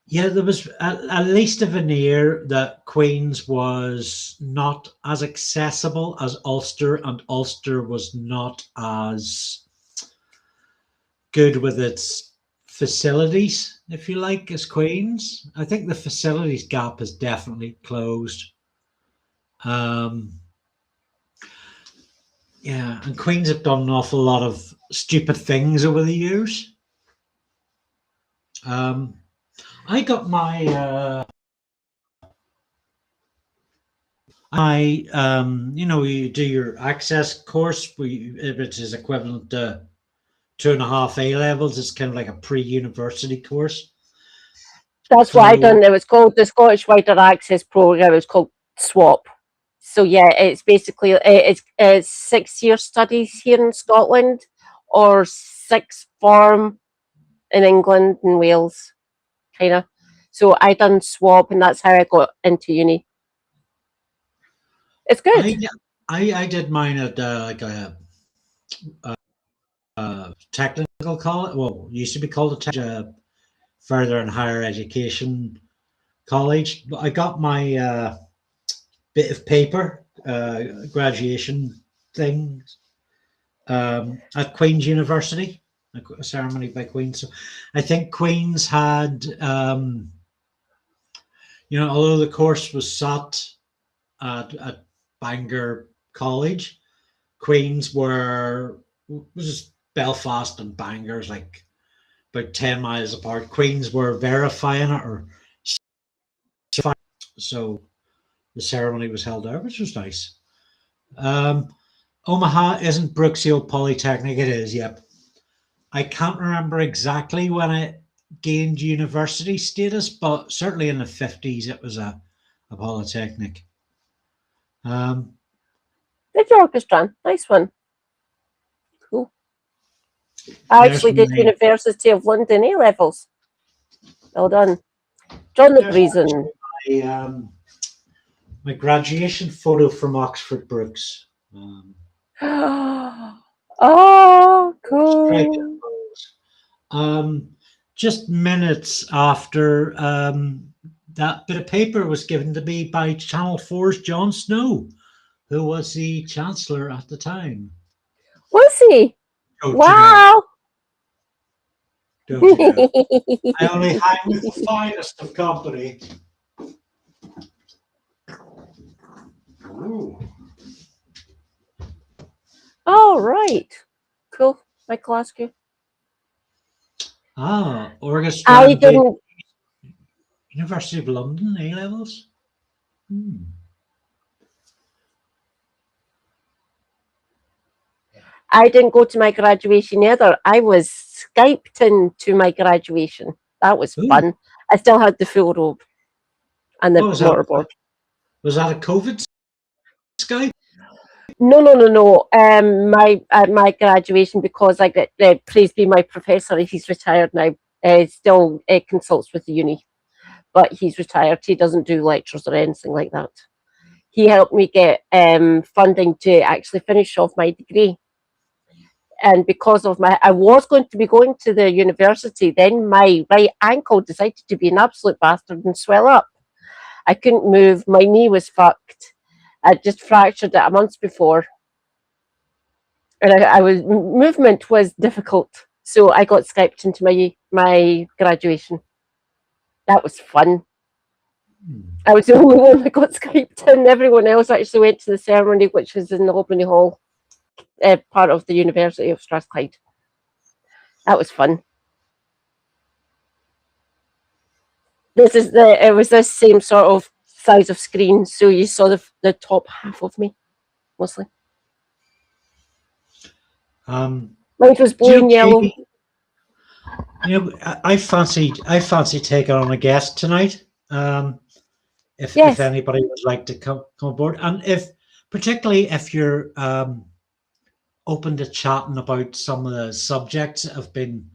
Speaker 1: yeah, there was at least a veneer that Queen's was not as accessible as Ulster, and Ulster was not as good with its facilities, if you like, as Queen's. I think the facilities gap has definitely closed. Yeah, and Queen's have done an awful lot of stupid things over the years. I got my you do your access course, which is equivalent to 2.5 A levels. It's kind of like a pre-university course.
Speaker 2: That's what I done. It was called the Scottish Wider Access Programme. It was called SWAP. So yeah, it's basically it's 6-year studies here in Scotland, or 6th form in England and Wales, kind of. So I done SWAP, and that's how I got into uni. It's good.
Speaker 1: I did mine at like a technical college. Well, it used to be called a further and higher education college. But I got my bit of paper graduation thing at Queen's University, a ceremony by Queen's. So I think Queen's had, although the course was sat at Bangor College, Queen's was Belfast and Bangor's like about 10 miles apart. Queen's were verifying it or so the ceremony was held there, which was nice. Omaha isn't Brookfield Polytechnic. It is, yep. I can't remember exactly when it gained university status, but certainly in the 50s it was a polytechnic.
Speaker 2: The orchestra, nice one. Cool. I actually did University of London A-levels. Well done. John the Brazen.
Speaker 1: My graduation photo from Oxford Brookes.
Speaker 2: Oh, cool.
Speaker 1: Just minutes after that bit of paper was given to me by Channel 4's Jon Snow, who was the Chancellor at the time.
Speaker 2: Was he? Wow.
Speaker 1: Don't you know? I only hang with the finest of company. Ooh.
Speaker 2: Oh, right. Cool. Michael Askew.
Speaker 1: Orchestra.
Speaker 2: I didn't.
Speaker 1: University of London A-levels.
Speaker 2: I didn't go to my graduation either. I was Skyped into my graduation. That was fun. I still had the full robe and the mortarboard.
Speaker 1: Was that a COVID Skype?
Speaker 2: No. My graduation, because I get praise be my professor. He's retired now. Still consults with the uni, but he's retired. He doesn't do lectures or anything like that. He helped me get funding to actually finish off my degree. And because of I was going to be going to the university, then my right ankle decided to be an absolute bastard and swell up. I couldn't move. My knee was fucked. I just fractured it a month before. And movement was difficult. So I got Skyped into my graduation. That was fun. I was the only one that got Skyped in. Everyone else actually went to the ceremony, which was in the Albany Hall. Part of the University of Strathclyde. That was fun. It was this same sort of size of screen, so you saw the top half of me, mostly. Mine was blue and yellow.
Speaker 1: I fancy taking on a guest tonight. If anybody would like to come aboard, and particularly if you're open to chatting about some of the subjects that have been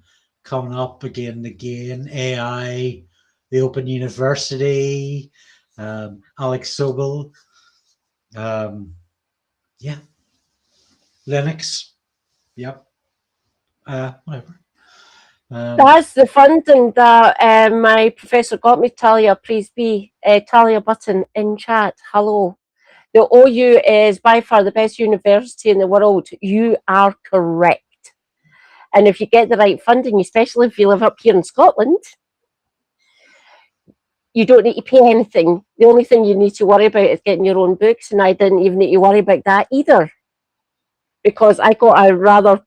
Speaker 1: coming up again and again, AI, the Open University, Alex Sobel, Linux, whatever.
Speaker 2: That's the funding that my professor got me, Talia. Please be Talia Button in chat. Hello. The OU is by far the best university in the world. You are correct. And if you get the right funding, especially if you live up here in Scotland, you don't need to pay anything. The only thing you need to worry about is getting your own books, and I didn't even need to worry about that either, because I got a rather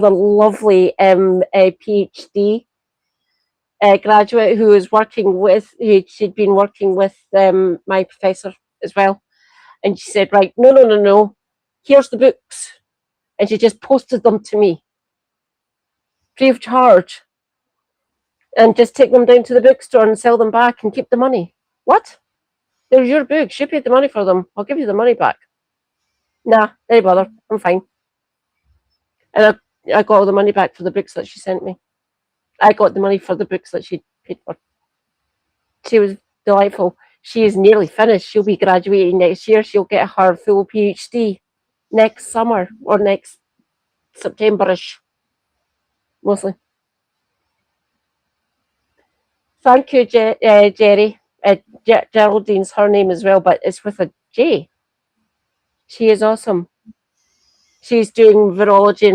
Speaker 2: lovely PhD graduate who was working with, she'd been working with my professor as well. And she said, right, no, here's the books. And she just posted them to me, free of charge. And just take them down to the bookstore and sell them back and keep the money. What? They're your books. You paid the money for them. I'll give you the money back. Nah, don't bother. I'm fine. And I got all the money back for the books that she sent me. I got the money for the books that she paid for. She was delightful. She is nearly finished. She'll be graduating next year. She'll get her full PhD next summer or next September-ish, mostly. Thank you, Jerry. Geraldine's her name as well, but it's with a J. She is awesome. She's doing virology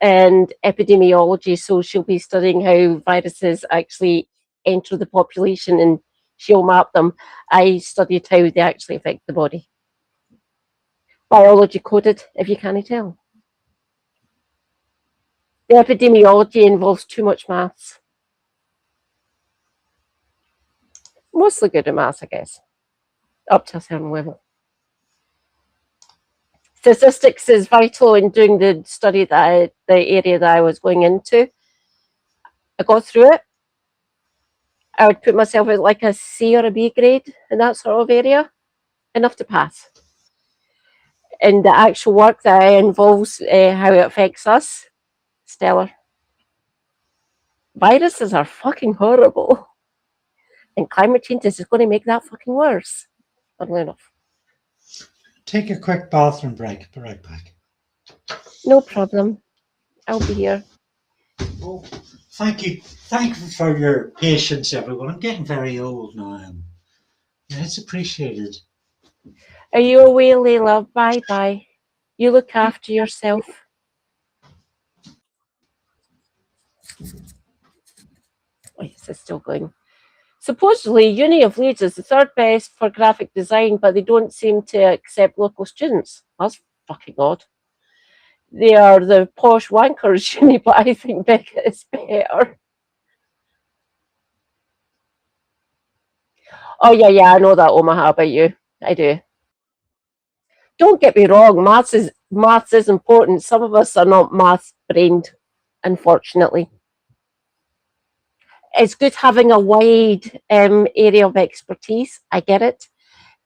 Speaker 2: and epidemiology, so she'll be studying how viruses actually enter the population and she'll map them. I studied how they actually affect the body. Biology coded, if you can't tell. The epidemiology involves too much maths. Mostly good at maths, I guess, up to a certain level. Statistics is vital in doing the study the area that I was going into. I got through it. I would put myself at like a C or a B grade in that sort of area, enough to pass. And the actual work that involves how it affects us, stellar. Viruses are fucking horrible. And climate change is going to make that fucking worse. Funnily enough.
Speaker 1: Take a quick bathroom break. Be right back.
Speaker 2: No problem. I'll be here.
Speaker 1: Oh, thank you. Thank you for your patience, everyone. I'm getting very old now. Yeah, it's appreciated.
Speaker 2: Are you away, Layla? Bye-bye. You look after yourself. Oh, yes, it's still going. Supposedly, Uni of Leeds is the third best for graphic design, but they don't seem to accept local students. That's fucking odd. They are the posh wankers, Uni, but I think Beckett is better. Oh, yeah, I know that, Omaha, about you. I do. Don't get me wrong, maths is important. Some of us are not math-brained, unfortunately. It's good having a wide area of expertise. I get it.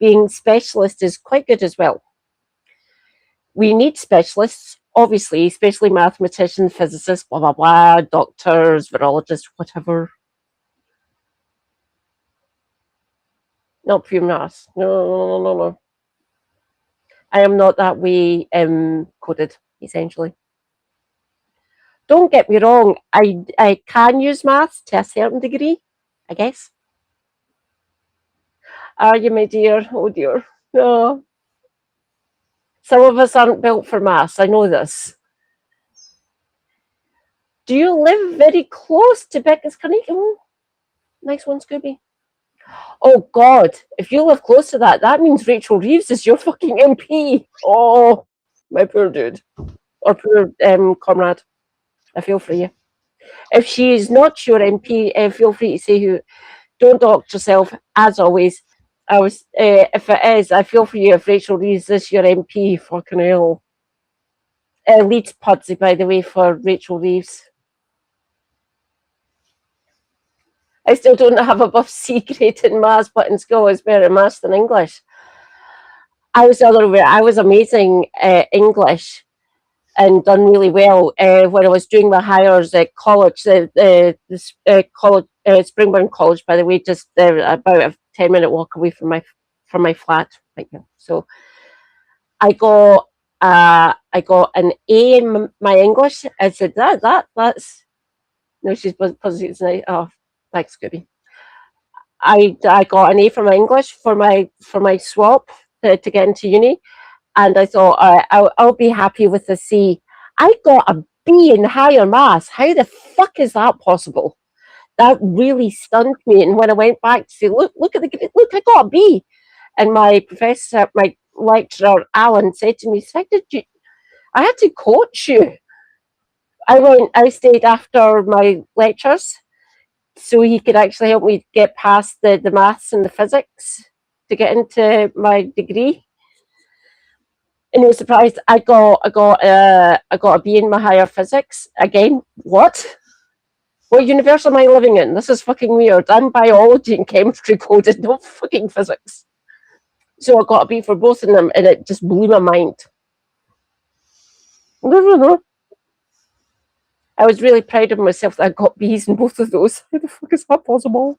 Speaker 2: Being specialist is quite good as well. We need specialists, obviously, especially mathematicians, physicists, blah, blah, blah, doctors, virologists, whatever. Not pure maths. No. I am not that way coded, essentially. Don't get me wrong, I can use maths to a certain degree, I guess. Are you, my dear? Oh, dear. No. Some of us aren't built for maths, I know this. Do you live very close to Becca's Carnegie? Nice one, Scooby. Oh, God. If you live close to that, that means Rachel Reeves is your fucking MP. Oh, my poor dude. Or poor comrade. I feel for you. If she is not your MP, feel free to say who. Don't dox yourself, as always. If it is, I feel for you. If Rachel Reeves is your MP, fucking hell. Leeds Pudsey, by the way, for Rachel Reeves. I still don't have above C grade in maths, but in school I was better at maths than English. I was the other way. I was amazing English and done really well when I was doing my hires at college. College, Springburn College, by the way, just about a 10-minute walk away from my flat. Thank you. So I got an A in my English. I said that's no. She's positive tonight. Oh, thanks, Scooby. I got an A for my English for my swap to get into uni, and I thought I'll be happy with a C. I got a B in higher maths. How the fuck is that possible? That really stunned me. And when I went back to say, look, I got a B, and my professor, my lecturer Alan, said to me, I had to coach you. I stayed after my lectures so he could actually help me get past the maths and the physics to get into my degree. And he was surprised. I got a B in my higher physics. Again, what? What universe am I living in? This is fucking weird. I'm biology and chemistry coded, not fucking physics. So I got a B for both of them, and it just blew my mind. I was really proud of myself that I got B's in both of those. How the fuck is that possible?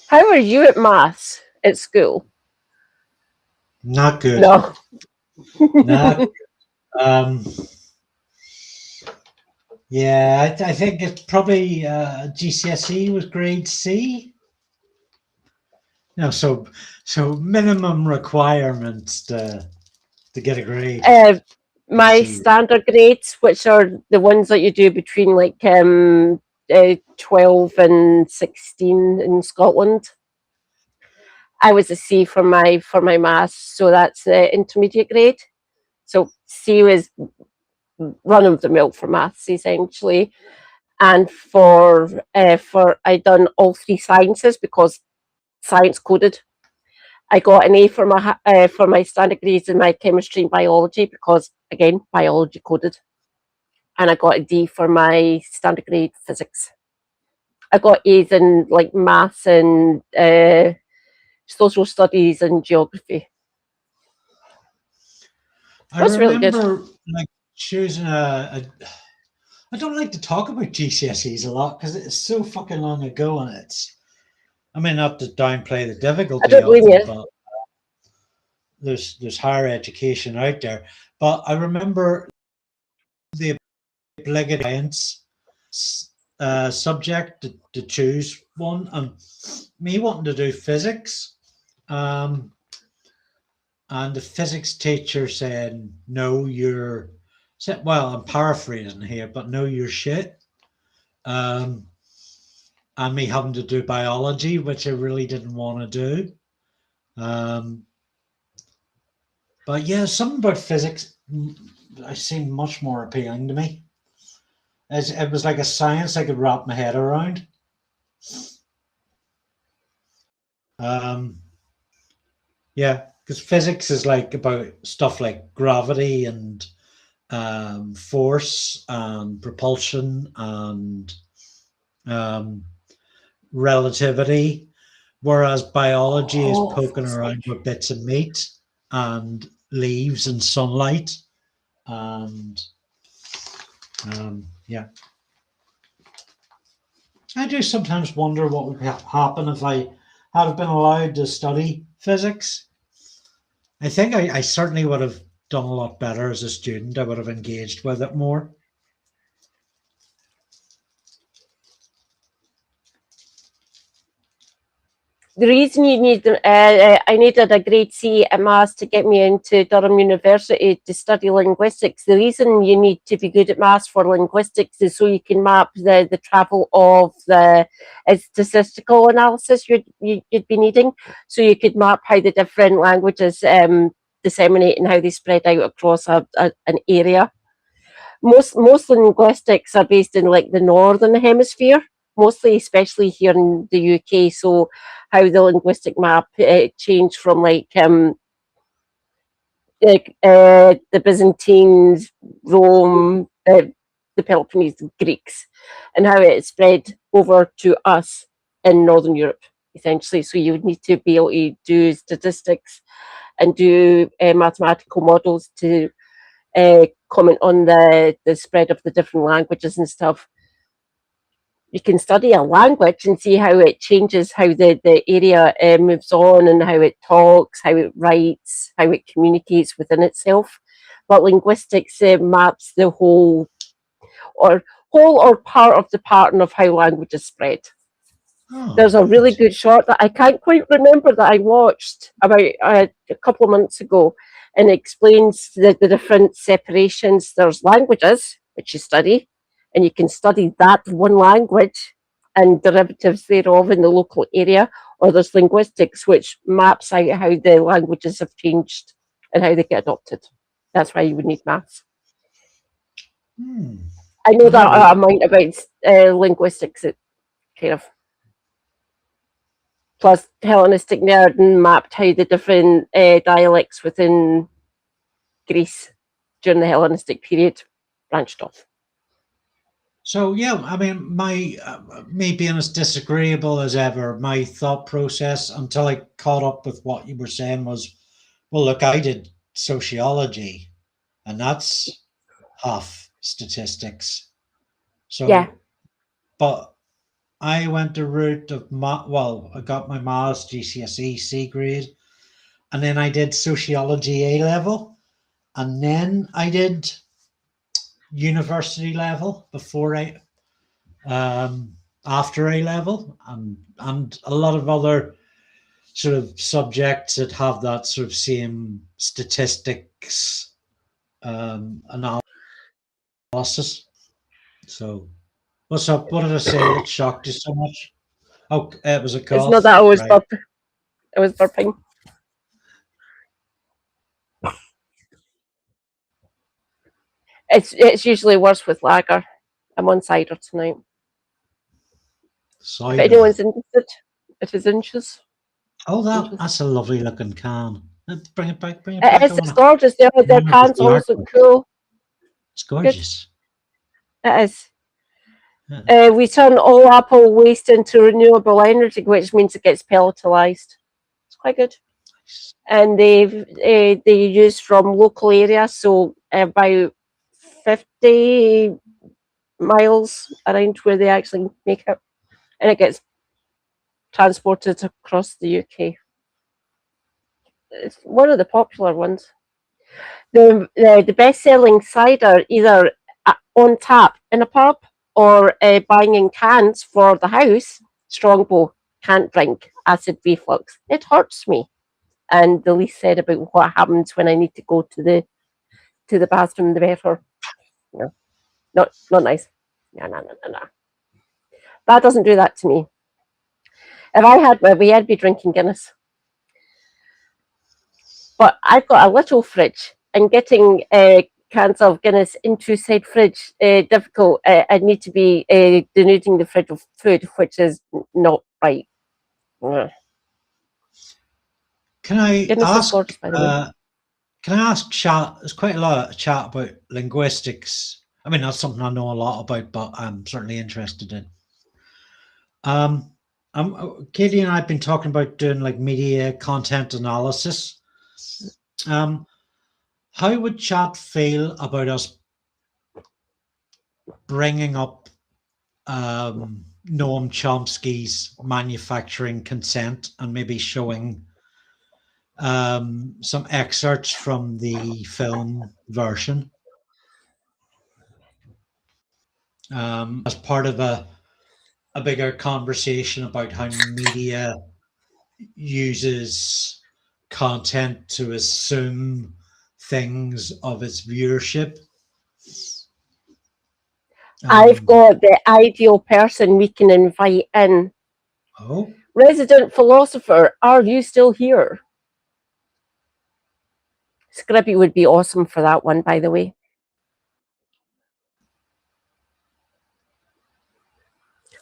Speaker 2: How are you at maths at school?
Speaker 1: Not good.
Speaker 2: No.
Speaker 1: Not yeah, I think it's probably GCSE was grade C. So minimum requirements to get a grade.
Speaker 2: My standard grades, which are the ones that you do between like 12 and 16 in Scotland. I was a C for my maths, so that's the intermediate grade. So C was run of the mill for maths essentially, and for I done all three sciences because science coded. I got an A for my standard grades in my chemistry and biology because again biology coded, and I got a D for my standard grade physics. I got A's in like maths and social studies and geography.
Speaker 1: I remember like choosing I don't like to talk about GCSEs a lot because it's so fucking long ago, and I mean, not to downplay the difficulty of them, but there's higher education out there. But I remember the obligatory science subject to choose one, and me wanting to do physics. And the physics teacher said, "No, you're." Well, I'm paraphrasing here, but no, you're shit. And me having to do biology, which I really didn't want to do. But yeah, something about physics I seemed much more appealing to me. It was like a science I could wrap my head around. Yeah, because physics is like about stuff like gravity and force and propulsion and relativity, whereas biology is poking around with bits of meat and leaves and sunlight and yeah. I do sometimes wonder what would happen if I had been allowed to study physics. I think I certainly would have done a lot better as a student. I would have engaged with it more.
Speaker 2: The reason you need, I needed a grade C at maths to get me into Durham University to study linguistics. The reason you need to be good at maths for linguistics is so you can map the travel of the statistical analysis you'd be needing. So you could map how the different languages disseminate and how they spread out across an area. Most linguistics are based in like the northern hemisphere, mostly, especially here in the UK. So how the linguistic map changed from like the Byzantines, Rome, the Peloponnese Greeks, and how it spread over to us in Northern Europe, essentially. So you would need to be able to do statistics and do mathematical models to comment on the spread of the different languages and stuff. You can study a language and see how it changes, how the area moves on and how it talks, how it writes, how it communicates within itself. But linguistics maps the whole or part of the pattern of how languages spread. There's a really good short that I can't quite remember that I watched about a couple of months ago, and it explains the different separations. There's languages, which you study, and you can study that one language and derivatives thereof in the local area, or there's linguistics, which maps out how the languages have changed and how they get adopted. That's why you would need maths. I know that amount about linguistics, it kind of. Plus, Hellenistic Nerd mapped how the different dialects within Greece during the Hellenistic period branched off.
Speaker 1: So yeah, I mean, me being as disagreeable as ever, my thought process until I caught up with what you were saying was, well, look, I did sociology, and that's half statistics. So,
Speaker 2: yeah.
Speaker 1: But I went the route of I got my maths GCSE C grade, and then I did sociology A level, and then I did university level before after A level, and a lot of other sort of subjects that have that sort of same statistics analysis. So, what's up? What did I say that shocked you so much? Oh, it was a
Speaker 2: It's not
Speaker 1: cough,
Speaker 2: that I was
Speaker 1: right?
Speaker 2: burping. I was burping. It's usually worse with lager. I'm on cider tonight. If
Speaker 1: Cider.
Speaker 2: anyone's interested, it is inches.
Speaker 1: Oh,
Speaker 2: Inches.
Speaker 1: that's a lovely looking can. Bring it back. Bring it
Speaker 2: It
Speaker 1: back.
Speaker 2: is. It's gorgeous. Their
Speaker 1: wanna
Speaker 2: cans
Speaker 1: see
Speaker 2: always look
Speaker 1: artwork.
Speaker 2: cool.
Speaker 1: It's gorgeous.
Speaker 2: It is.
Speaker 1: Yeah.
Speaker 2: We turn all apple waste into renewable energy, which means it gets pelletized. It's quite good. And they use from local areas, so about 50 miles around where they actually make it, and it gets transported across the UK. It's one of the popular ones. The best-selling cider, either on tap in a pub or buying in cans for the house. Strongbow, can't drink, acid reflux. It hurts me. And the least said about what happens when I need to go to the bathroom, the better. No, not nice. No. That doesn't do that to me. If I had my way, I'd be drinking Guinness. But I've got a little fridge, and getting cans of Guinness into said fridge difficult. I need to be denuding the fridge of food, which is not right.
Speaker 1: Can I
Speaker 2: Guinness is
Speaker 1: ask?
Speaker 2: gorgeous, by the way.
Speaker 1: Can I ask chat? There's quite a lot of chat about linguistics. I mean, that's something I know a lot about, but I'm certainly interested in. Katie and I have been talking about doing like media content analysis. How would chat feel about us bringing up Noam Chomsky's manufacturing consent and maybe showing some excerpts from the film version as part of a bigger conversation about how media uses content to assume things of its viewership.
Speaker 2: I've got the ideal person we can invite in.
Speaker 1: Oh,
Speaker 2: resident philosopher, are you still here? Scribby would be awesome for that one, by the way.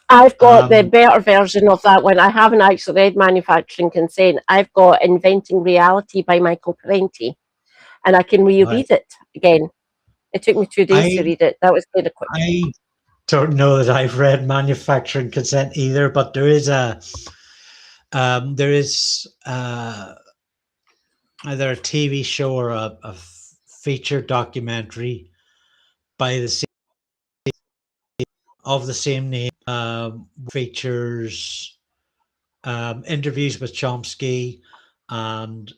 Speaker 2: I've got the better version of that one. I haven't actually read Manufacturing Consent. I've got Inventing Reality by Michael Parenti, and I can reread it again. It took me 2 days to read it. That was kind of quick.
Speaker 1: I don't know that I've read Manufacturing Consent either, but there is either a TV show or a feature documentary by the same of the same name, features interviews with Chomsky and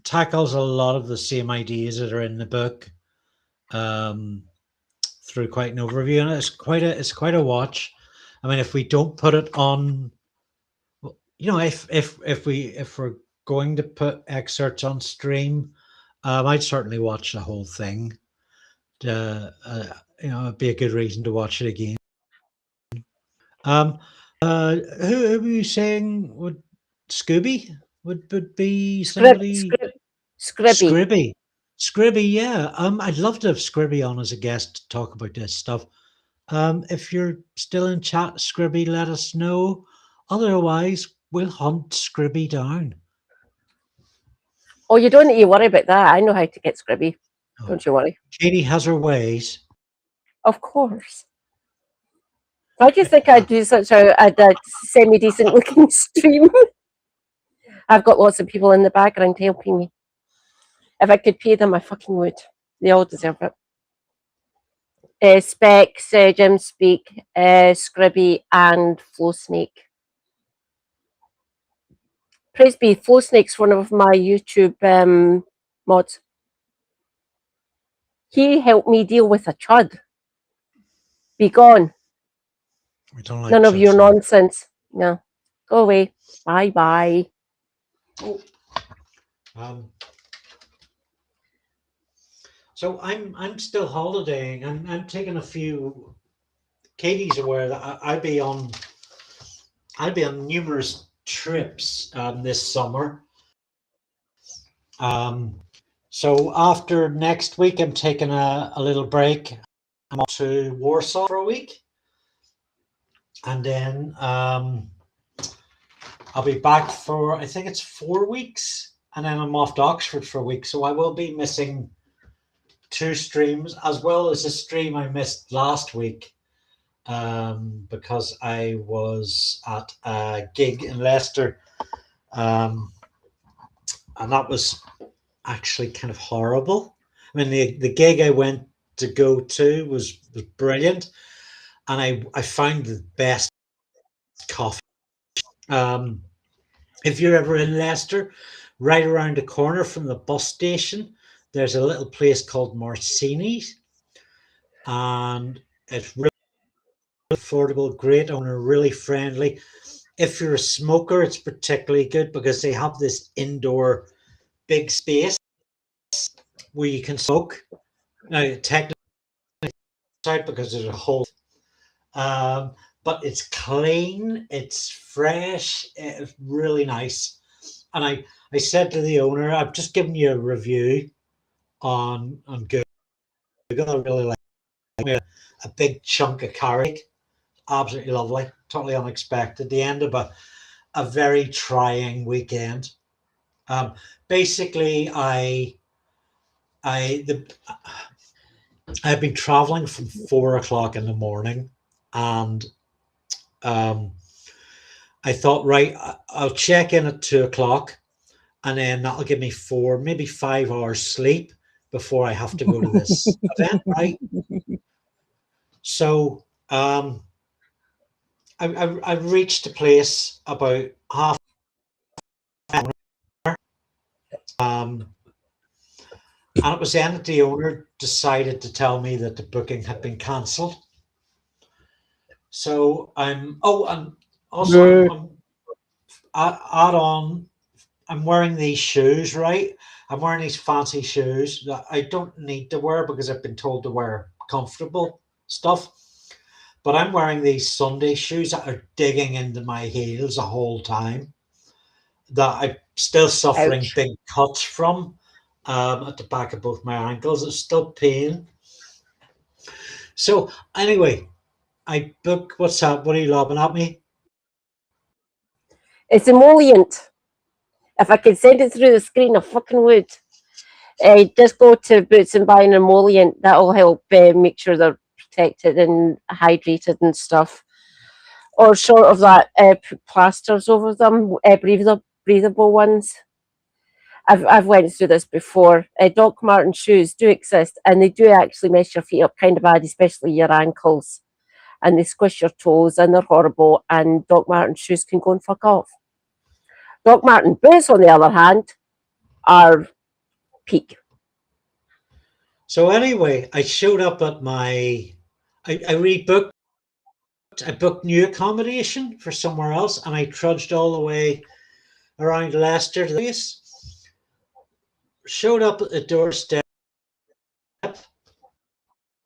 Speaker 1: tackles a lot of the same ideas that are in the book through quite an overview, and it's quite a watch. I mean, if we don't put it on, you know, if we're going to put excerpts on stream, I'd certainly watch the whole thing. You know, it'd be a good reason to watch it again. Who were you saying would Scooby would be somebody?
Speaker 2: Scribby.
Speaker 1: Scribby, yeah. I'd love to have Scribby on as a guest to talk about this stuff. If you're still in chat, Scribby, let us know. Otherwise, we'll hunt Scribby down.
Speaker 2: Oh, you don't need to worry about that. I know how to get Scribby. Oh. Don't you worry.
Speaker 1: Katie has her ways.
Speaker 2: Of course. I just think I'd do such a semi-decent looking stream. I've got lots of people in the background helping me. If I could pay them, I fucking would. They all deserve it. Specs, Jim Speak, Scribby, and Flow Snake. Praise be, Flow Snake's one of my YouTube mods. He helped me deal with a chud. Be gone.
Speaker 1: We don't like
Speaker 2: None of your nonsense. No. Go away. Bye bye.
Speaker 1: Oh. So I'm still holidaying. I'm taking a few. Katie's aware that I'll be on numerous trips this summer. So after next week, I'm taking a little break. I'm off to Warsaw for a week, and then I'll be back for, I think it's 4 weeks, and then I'm off to Oxford for a week. So I will be missing 2 streams, as well as a stream I missed last week because I was at a gig in Leicester, and that was actually kind of horrible. I mean, the gig I went to go to was brilliant, and I found the best coffee. If you're ever in Leicester, right around the corner from the bus station, there's a little place called Marcini's, and it's really affordable, great owner, really friendly. If you're a smoker, it's particularly good because they have this indoor big space where you can smoke. Now, technically, out because there's a whole, but it's clean, it's fresh, it's really nice. And I said to the owner, I've just given you a review on Google. I really like a big chunk of carrot, absolutely lovely, totally unexpected. The end of a very trying weekend. Basically, I've been traveling from 4 o'clock in the morning, and I thought, right, I'll check in at 2 o'clock, and then that'll give me 4, maybe 5 hours sleep before I have to go to this event, right? So I reached the place about half an hour, and it was then that the owner decided to tell me that the booking had been cancelled. So and also I'm add on, I'm wearing these shoes, right? I'm wearing these fancy shoes that I don't need to wear because I've been told to wear comfortable stuff. But I'm wearing these Sunday shoes that are digging into my heels the whole time, that I'm still suffering
Speaker 2: Ouch.
Speaker 1: big cuts from at the back of both my ankles. It's still pain. So anyway, I book. What's up? What are you lobbing at me?
Speaker 2: It's emollient. If I could send it through the screen, I fucking would. Just go to Boots and buy an emollient. That'll help make sure they're protected and hydrated and stuff. Or short of that, put plasters over them, breathable ones. I've went through this before. Doc Marten shoes do exist, and they do actually mess your feet up kind of bad, especially your ankles. And they squish your toes, and they're horrible. And Doc Marten shoes can go and fuck off. Doc Marten boots, on the other hand, are peak.
Speaker 1: So anyway, I showed up at my. I rebooked. I booked new accommodation for somewhere else, and I trudged all the way around Leicester to the place. Showed up at the doorstep. A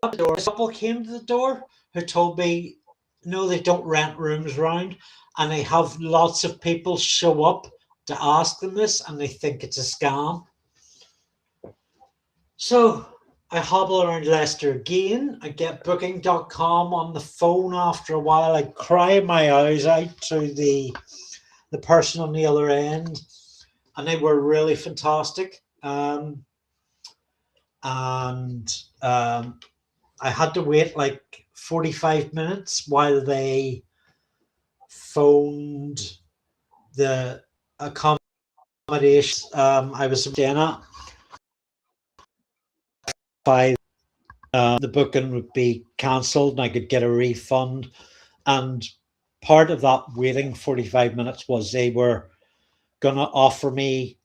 Speaker 1: couple came to the door who told me, no, they don't rent rooms round, and they have lots of people show up to ask them this, and they think it's a scam. So I hobble around Leicester again. I get booking.com on the phone after a while. I cry my eyes out to the person on the other end, and they were really fantastic. I had to wait like 45 minutes while they phoned the accommodation I was staying at. By the booking would be cancelled and I could get a refund. And part of that waiting 45 minutes was they were going to offer me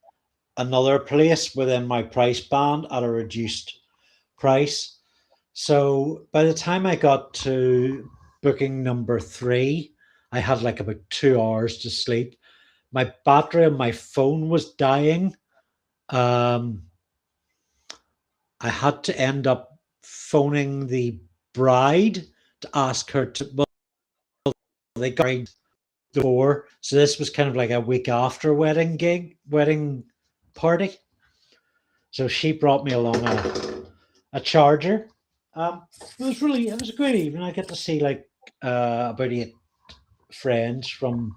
Speaker 1: another place within my price band at a reduced price. So by the time I got to booking number 3, I had like about 2 hours to sleep. My battery on my phone was dying. Um, I had to end up phoning the bride to ask her to. Well, they got married before, so this was kind of like a week after wedding party. So she brought me along a charger. It was a great evening. I get to see like about 8 friends from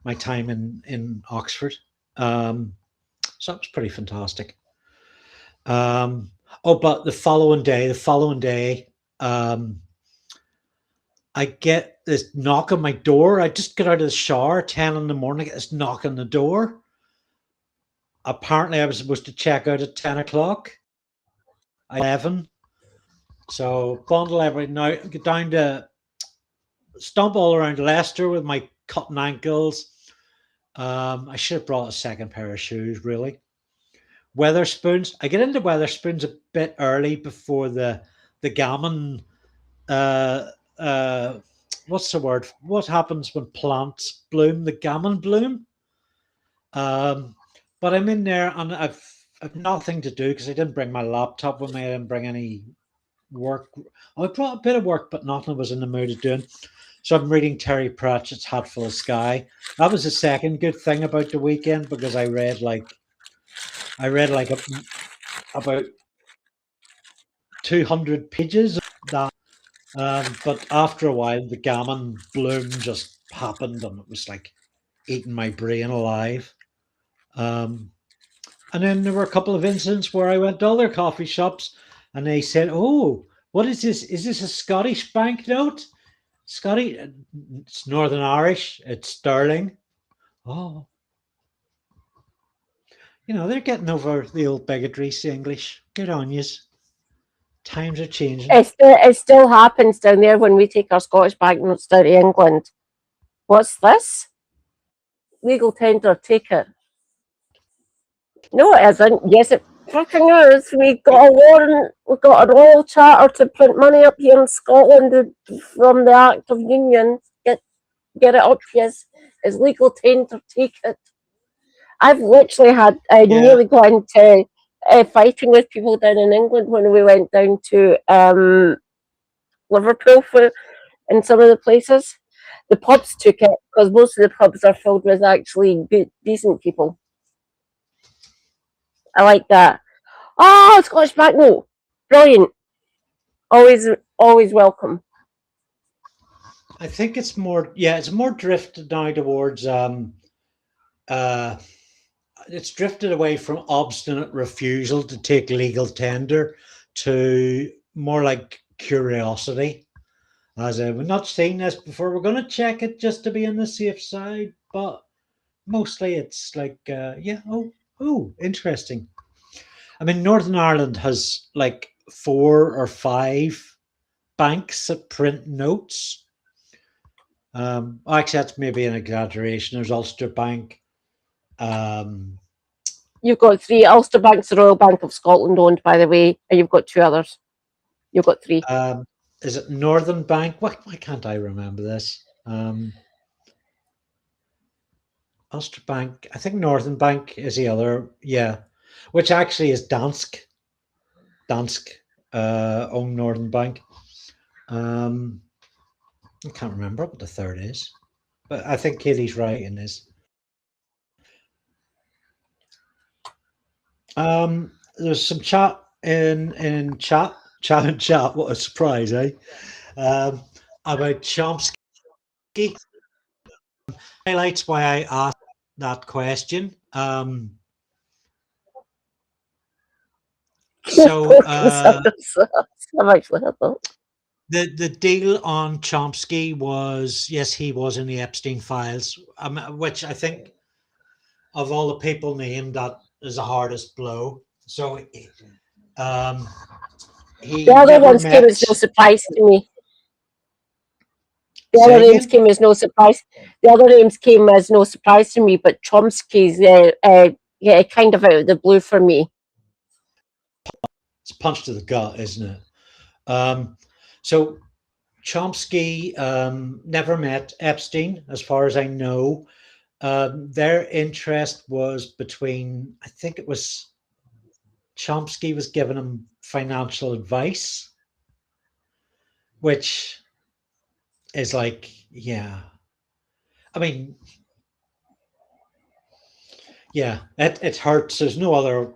Speaker 1: my time in Oxford. So it was pretty fantastic. Oh, but the following day, um, I get this knock on my door. I just get out of the shower, 10 in the morning, I get this knock on the door. Apparently, I was supposed to check out at 10 o'clock. 11. So bundle everything out, get down to stomp all around Leicester with my cutting ankles. I should have brought a second pair of shoes, really. Weatherspoons. I get into Weatherspoons a bit early before the gammon. Uh, uh, what's the word? What happens when plants bloom? The gammon bloom. But I'm in there and I've nothing to do because I didn't bring my laptop with me. I didn't bring any work. I brought a bit of work, but nothing I was in the mood of doing. So I'm reading Terry Pratchett's Hatful of Sky. That was the second good thing about the weekend because I read like about 200 pages of that. But after a while, the gammon bloom just happened, and it was like eating my brain alive. Um, and then there were a couple of incidents where I went to other coffee shops, and they said, "Oh, what is this? Is this a Scottish banknote? Scotty, it's Northern Irish. It's sterling." Oh, they're getting over the old bigotry to English. Good on yous. Times are changing.
Speaker 2: It still happens down there when we take our Scottish banknotes down to England. What's this? Legal tender, take it. No, it isn't. Yes, it fucking is. We got a warrant. We got a royal charter to print money up here in Scotland from the Act of Union. Get it up, yes. It's legal tender, take it. I've literally had nearly got into fighting with people down in England when we went down to Liverpool in some of the places. The pubs took it because most of the pubs are filled with actually good, decent people. I like that. Oh, Scottish banknote, brilliant. Always welcome.
Speaker 1: I think it's more, it's more drifted now towards it's drifted away from obstinate refusal to take legal tender to more like curiosity. As we've not seen this before, we're going to check it just to be on the safe side. But mostly it's like, interesting. I mean, Northern Ireland has like 4 or 5 banks that print notes. Actually, that's maybe an exaggeration. There's Ulster Bank.
Speaker 2: You've got 3. Ulster Bank's the Royal Bank of Scotland owned, by the way, and you've got 2 others. You've got 3.
Speaker 1: Is it Northern Bank? Why can't I remember this? Ulster Bank. I think Northern Bank is the other. Yeah, which actually is Dansk. Dansk own Northern Bank. I can't remember what the third is, but I think Katie's right in this. There's some chat in chat. What a surprise, eh? About Chomsky. Highlights why I asked that question. So
Speaker 2: I've actually had that.
Speaker 1: the deal on Chomsky was, yes, he was in the Epstein files, which I think of all the people named, that is the hardest blow. So he
Speaker 2: the other ones came as no surprise to me. The other names came as no surprise. The other names came as no surprise to me, but Chomsky's kind of out of the blue for me.
Speaker 1: It's a punch to the gut, isn't it? So Chomsky never met Epstein, as far as I know. Their interest was between, I think it was Chomsky was giving him financial advice, which is like, yeah. I mean, yeah, it hurts. There's no other,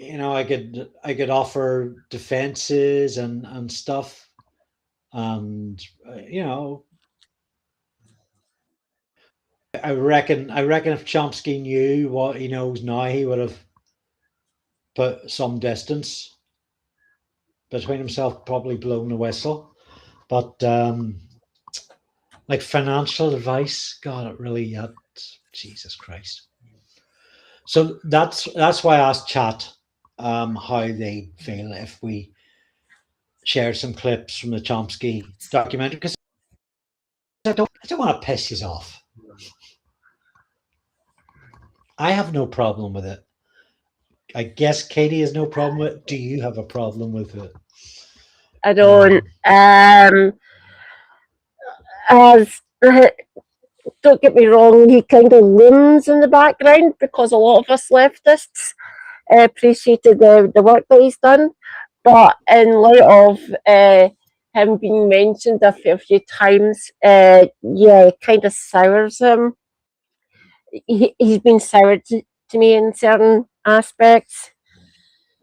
Speaker 1: I could offer defenses and stuff, and I reckon if Chomsky knew what he knows now, he would have put some distance between himself, probably blown the whistle. But like financial advice, God, it really, Jesus Christ. So that's why I asked chat how they feel if we share some clips from the Chomsky documentary, because I don't want to piss you off. I have no problem with it. I guess Katie has no problem with it. Do you have a problem with it?
Speaker 2: I don't. As don't get me wrong, he kind of looms in the background because a lot of us leftists appreciated the work that he's done. But in light of him being mentioned a fair few times, yeah, it kind of sours him. He's been soured to me in certain aspects.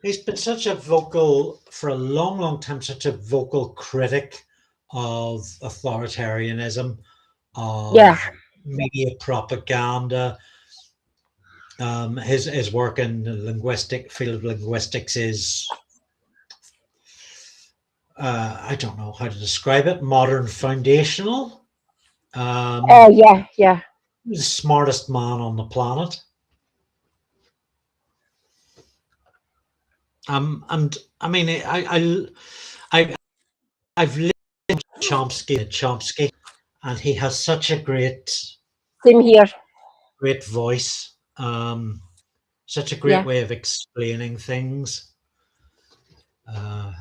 Speaker 1: He's been for a long, long time, such a vocal critic of authoritarianism,
Speaker 2: Yeah,
Speaker 1: of media propaganda. His work in the field of linguistics is, I don't know how to describe it, modern foundational.
Speaker 2: yeah, yeah.
Speaker 1: The smartest man on the planet. And I mean, I've listened to Chomsky, and he has such a
Speaker 2: Same here.
Speaker 1: great voice, such a great
Speaker 2: Yeah.
Speaker 1: way of explaining things. Uh,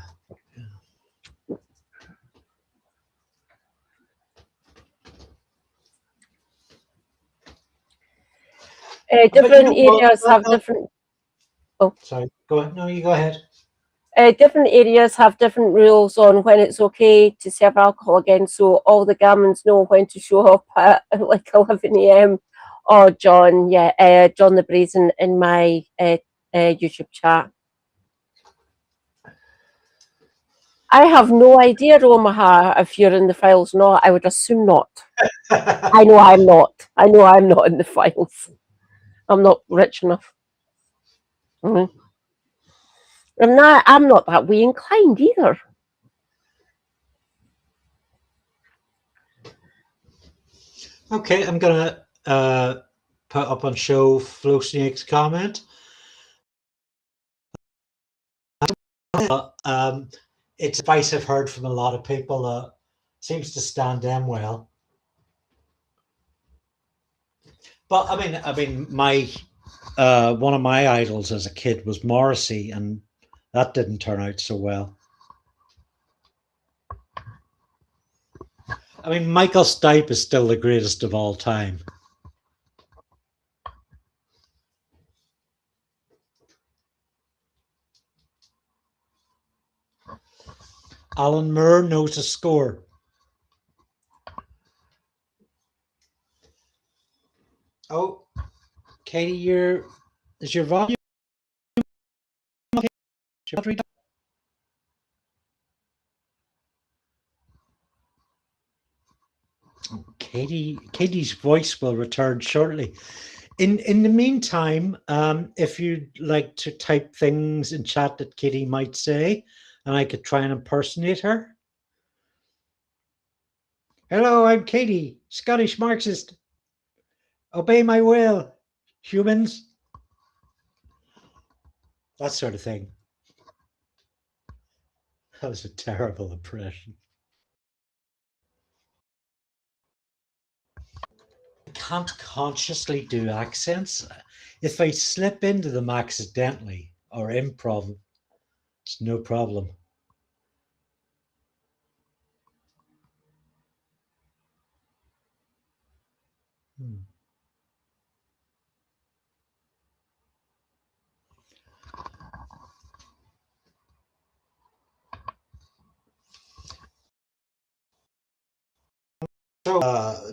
Speaker 2: Different areas have different. Oh,
Speaker 1: sorry, go ahead. No, you go ahead.
Speaker 2: Different areas have different rules on when it's okay to serve alcohol again, so all the gamins know when to show up at like 11 a.m. Oh, John, yeah, John the Brazen in my YouTube chat. I have no idea, Omaha, if you're in the files or not. I would assume not. I know I'm not. I know I'm not in the files. I'm not rich enough. Mm-hmm. I'm not that way inclined either.
Speaker 1: Okay, I'm gonna put up on show Flo Snake's comment. It's advice I've heard from a lot of people that seems to stand them well. But I mean, my one of my idols as a kid was Morrissey, and that didn't turn out so well. I mean, Michael Stipe is still the greatest of all time. Alan Moore knows the score. Oh, Katie, is your volume? Katie's voice will return shortly. In the meantime, if you'd like to type things in chat that Katie might say, and I could try and impersonate her. Hello, I'm Katie, Scottish Marxist. Obey my will, humans. That sort of thing. That was a terrible impression. I can't consciously do accents. If I slip into them accidentally or improv, it's no problem. So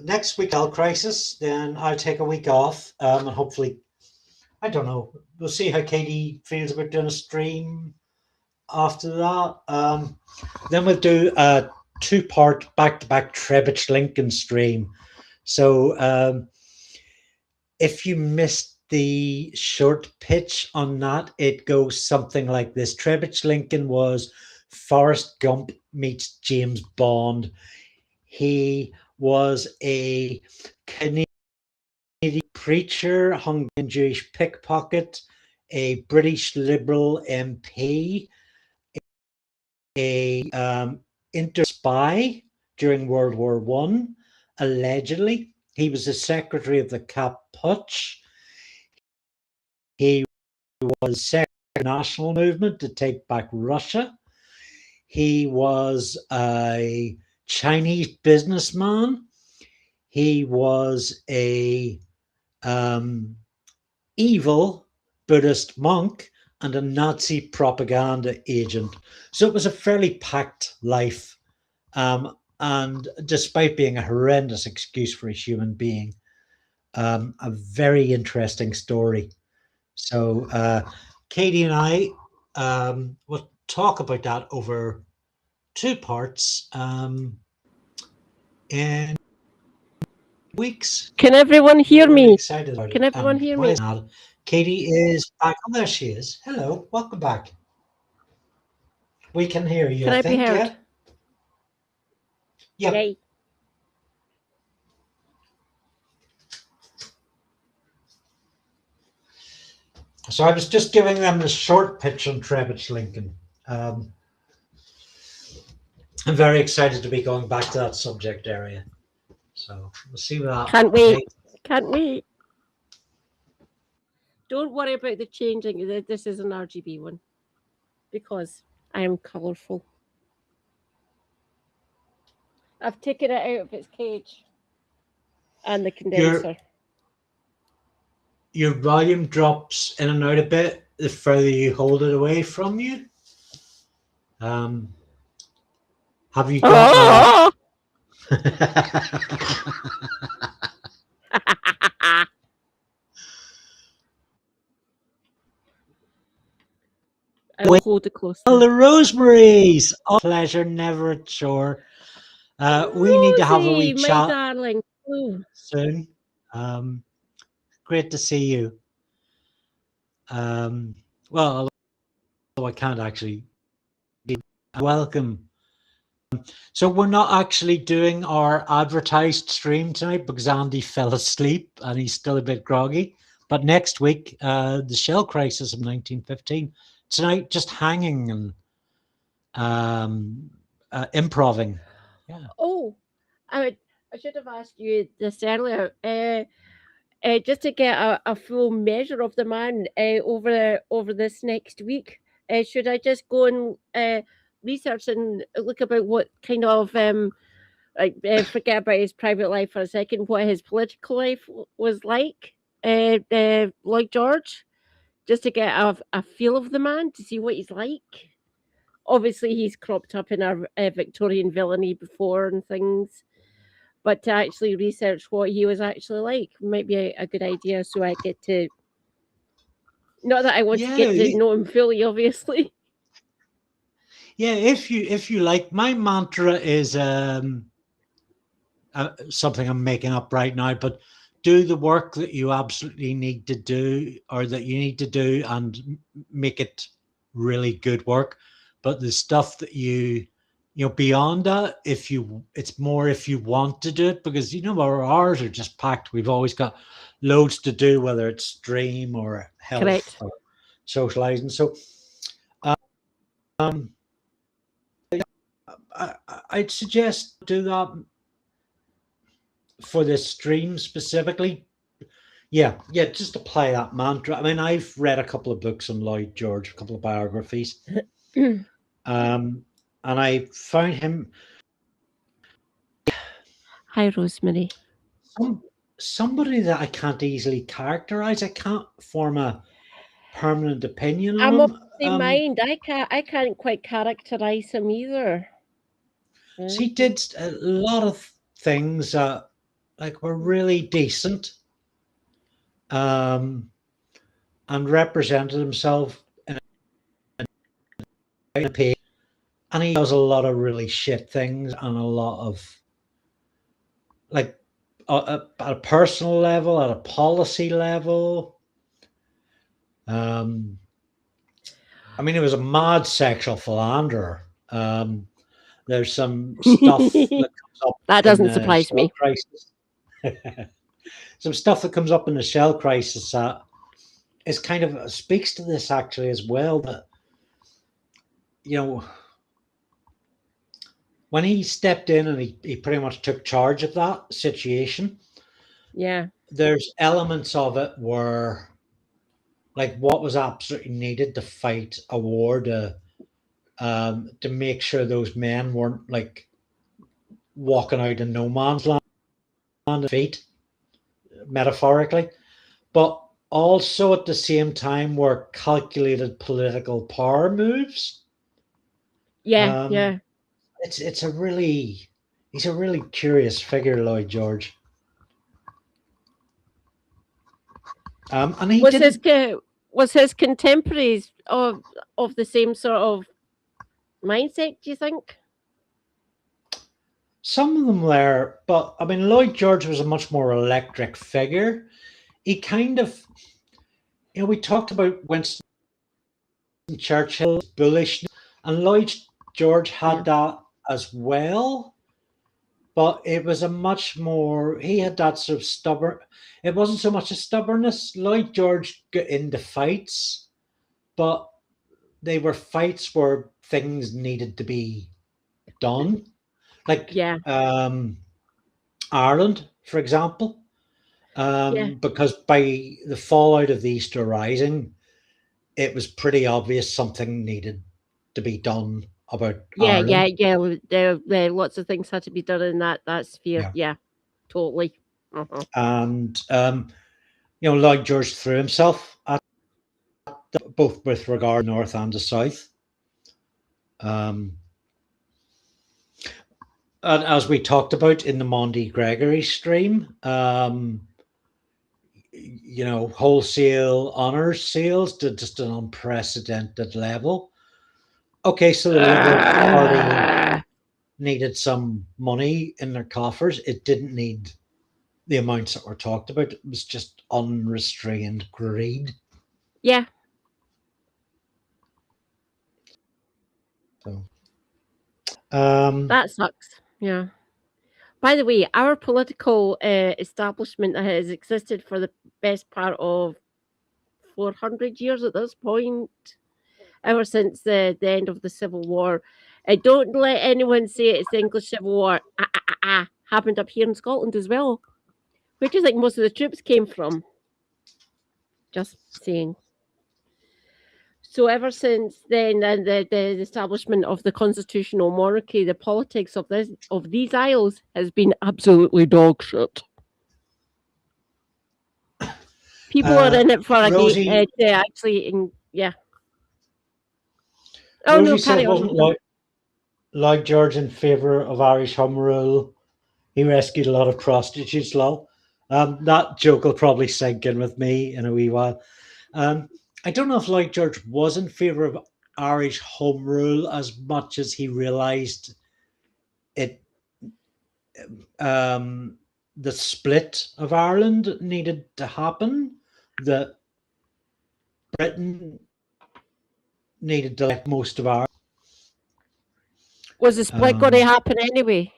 Speaker 1: next week, Health Crisis, then I'll take a week off, and hopefully, I don't know, we'll see how Katie feels about doing a stream after that. Then we'll do a 2-part back-to-back Trebich Lincoln stream. So if you missed the short pitch on that, it goes something like this. Trebich Lincoln was Forrest Gump meets James Bond. He was a Canadian preacher, Hungarian Jewish pickpocket, a British Liberal MP, a inter spy during World War One, allegedly. He was the secretary of the Kap Putsch. He was secretary of the national movement to take back Russia. He was a Chinese businessman. He was a evil Buddhist monk and a Nazi propaganda agent. So it was a fairly packed life. And despite being a horrendous excuse for a human being, a very interesting story. So Katie and I will talk about that over 2 parts in weeks.
Speaker 2: Can everyone hear
Speaker 1: Really
Speaker 2: me?
Speaker 1: excited about
Speaker 2: Can
Speaker 1: it.
Speaker 2: everyone hear me?
Speaker 1: Katie is back. Oh, there she is. Hello, welcome back. We can hear you.
Speaker 2: Can I be heard?
Speaker 1: Yeah. Yep.
Speaker 2: Yay.
Speaker 1: So I was just giving them the short pitch on Trebich Lincoln. I'm very excited to be going back to that subject area. So we'll see what that.
Speaker 2: Can't wait. Can't wait. Don't worry about the changing. This is an RGB one because I am colourful. I've taken it out of its cage and the condenser.
Speaker 1: Your volume drops in and out a bit the further you hold it away from you. Have you got
Speaker 2: I will hold it close.
Speaker 1: Well, the Rosemaries. Oh, pleasure, never a chore. We need to have a wee
Speaker 2: my
Speaker 1: chat,
Speaker 2: darling.
Speaker 1: soon. Great to see you. Well, although I can't actually be welcome. So we're not actually doing our advertised stream tonight because Andy fell asleep and he's still a bit groggy. But next week, the shell crisis of 1915. Tonight, just hanging and improving. Yeah.
Speaker 2: Oh, I should have asked you this earlier. Just to get a full measure of the man over this next week, should I just go and research and look about what kind of forget about his private life for a second, what his political life was like, Lloyd George, just to get a feel of the man, to see what he's like. Obviously, he's cropped up in our Victorian Villainy before and things, but to actually research what he was actually like might be a good idea, so I get to... Not that I want to get to know him fully, obviously.
Speaker 1: Yeah, if you like, my mantra is something I'm making up right now, but do the work that you absolutely need to do, or that you need to do, and make it really good work. But the stuff that you know beyond that, it's more if you want to do it, because our hours are just packed. We've always got loads to do, whether it's stream or health.
Speaker 2: Correct.
Speaker 1: Or socializing. So I'd suggest do that for this stream specifically. Yeah, just apply that mantra. I mean, I've read a couple of books on Lloyd George, a couple of biographies, and I found him.
Speaker 2: Hi, Rosemary.
Speaker 1: somebody that I can't easily characterize. I can't form a permanent opinion on
Speaker 2: I'm of
Speaker 1: him.
Speaker 2: the same mind. I can't quite characterize him either.
Speaker 1: So
Speaker 2: Yeah.
Speaker 1: he did a lot of things that like were really decent, um, and represented himself in a page. And he does a lot of really shit things and a lot of like at a personal level, at a policy level. Um, I mean, he was a mad sexual philanderer. There's some stuff that comes up
Speaker 2: That
Speaker 1: in
Speaker 2: doesn't
Speaker 1: the
Speaker 2: surprise
Speaker 1: Shell
Speaker 2: me.
Speaker 1: crisis. Some stuff that comes up in the Shell crisis that is kind of speaks to this actually as well. That you know, when he stepped in and he pretty much took charge of that situation,
Speaker 2: Yeah.
Speaker 1: there's elements of it where like what was absolutely needed to fight a war to make sure those men weren't like walking out in no man's land feet metaphorically, but also at the same time were calculated political power moves.
Speaker 2: Yeah.
Speaker 1: Um,
Speaker 2: Yeah.
Speaker 1: it's a really he's a really curious figure, Lloyd George. And he
Speaker 2: Was his
Speaker 1: didn't.
Speaker 2: co- was his contemporaries of the same sort of mindset? Do you think?
Speaker 1: Some of them were, but I mean, Lloyd George was a much more electric figure. He kind of, we talked about Winston Churchill's bullishness, and Lloyd George
Speaker 2: Yeah.
Speaker 1: had that as well. But it was a much more, he had that sort of stubborn, it wasn't so much a stubbornness. Lloyd George got into fights, but they were fights where things needed to be done. Like
Speaker 2: Yeah.
Speaker 1: Ireland, for example,
Speaker 2: Yeah.
Speaker 1: because by the fallout of the Easter Rising, it was pretty obvious something needed to be done about
Speaker 2: Yeah. Yeah.
Speaker 1: Ireland.
Speaker 2: Yeah. There lots of things had to be done in that sphere.
Speaker 1: Yeah.
Speaker 2: Yeah. Totally. Uh-huh.
Speaker 1: And, Lloyd George threw himself at both with regard to North and the South. Um, and as we talked about in the Monty Gregory stream, wholesale honours sales to just an unprecedented level. Okay, so the Liberal Party needed some money in their coffers. It didn't need the amounts that were talked about. It was just unrestrained greed.
Speaker 2: Yeah.
Speaker 1: So,
Speaker 2: That sucks. Yeah. By the way, our political establishment has existed for the best part of 400 years at this point, ever since the end of the Civil War. Don't let anyone say it's the English Civil War. Happened up here in Scotland as well. Where do you think most of the troops came from? Just saying. So ever since then, and the establishment of the constitutional monarchy, the politics of these isles has been absolutely dog shit. People are in it for a game
Speaker 1: Rosie
Speaker 2: to actually, yeah. Oh no,
Speaker 1: Rosie says
Speaker 2: carry on.
Speaker 1: wasn't Lloyd George in favour of Irish Home Rule. He rescued a lot of prostitutes, lol. That joke will probably sink in with me in a wee while. I don't know if Lloyd George was in favour of Irish Home Rule as much as he realised it. The split of Ireland needed to happen. That Britain needed to let most of Ireland.
Speaker 2: Was the split going to happen anyway?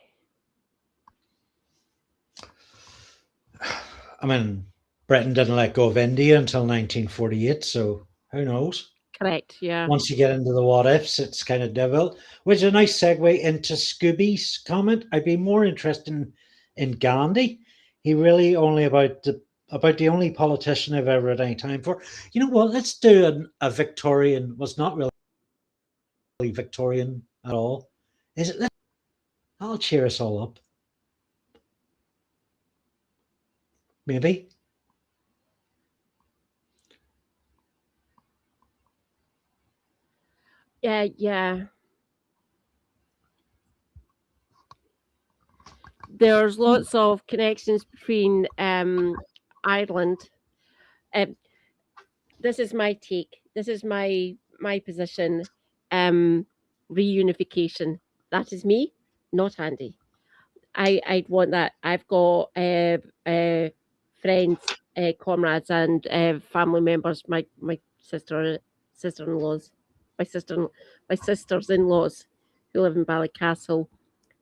Speaker 1: I mean, Britain didn't let go of India until 1948, so who knows?
Speaker 2: Correct, yeah.
Speaker 1: Once you get into the what ifs, it's kind of difficult. Which is a nice segue into Scooby's comment. I'd be more interested in Gandhi. He really only about the only politician I've ever had any time for. You know what? Let's do a Victorian. Was not really Victorian at all. Is it? I'll cheer us all up. maybe.
Speaker 2: Yeah. There's lots of connections between Ireland. This is my take. This is my position. Reunification. That is me, not Andy. I'd want that. I've got friends, comrades, and family members. My sister-in-laws, my sister my sisters-in-laws who live in Ballycastle.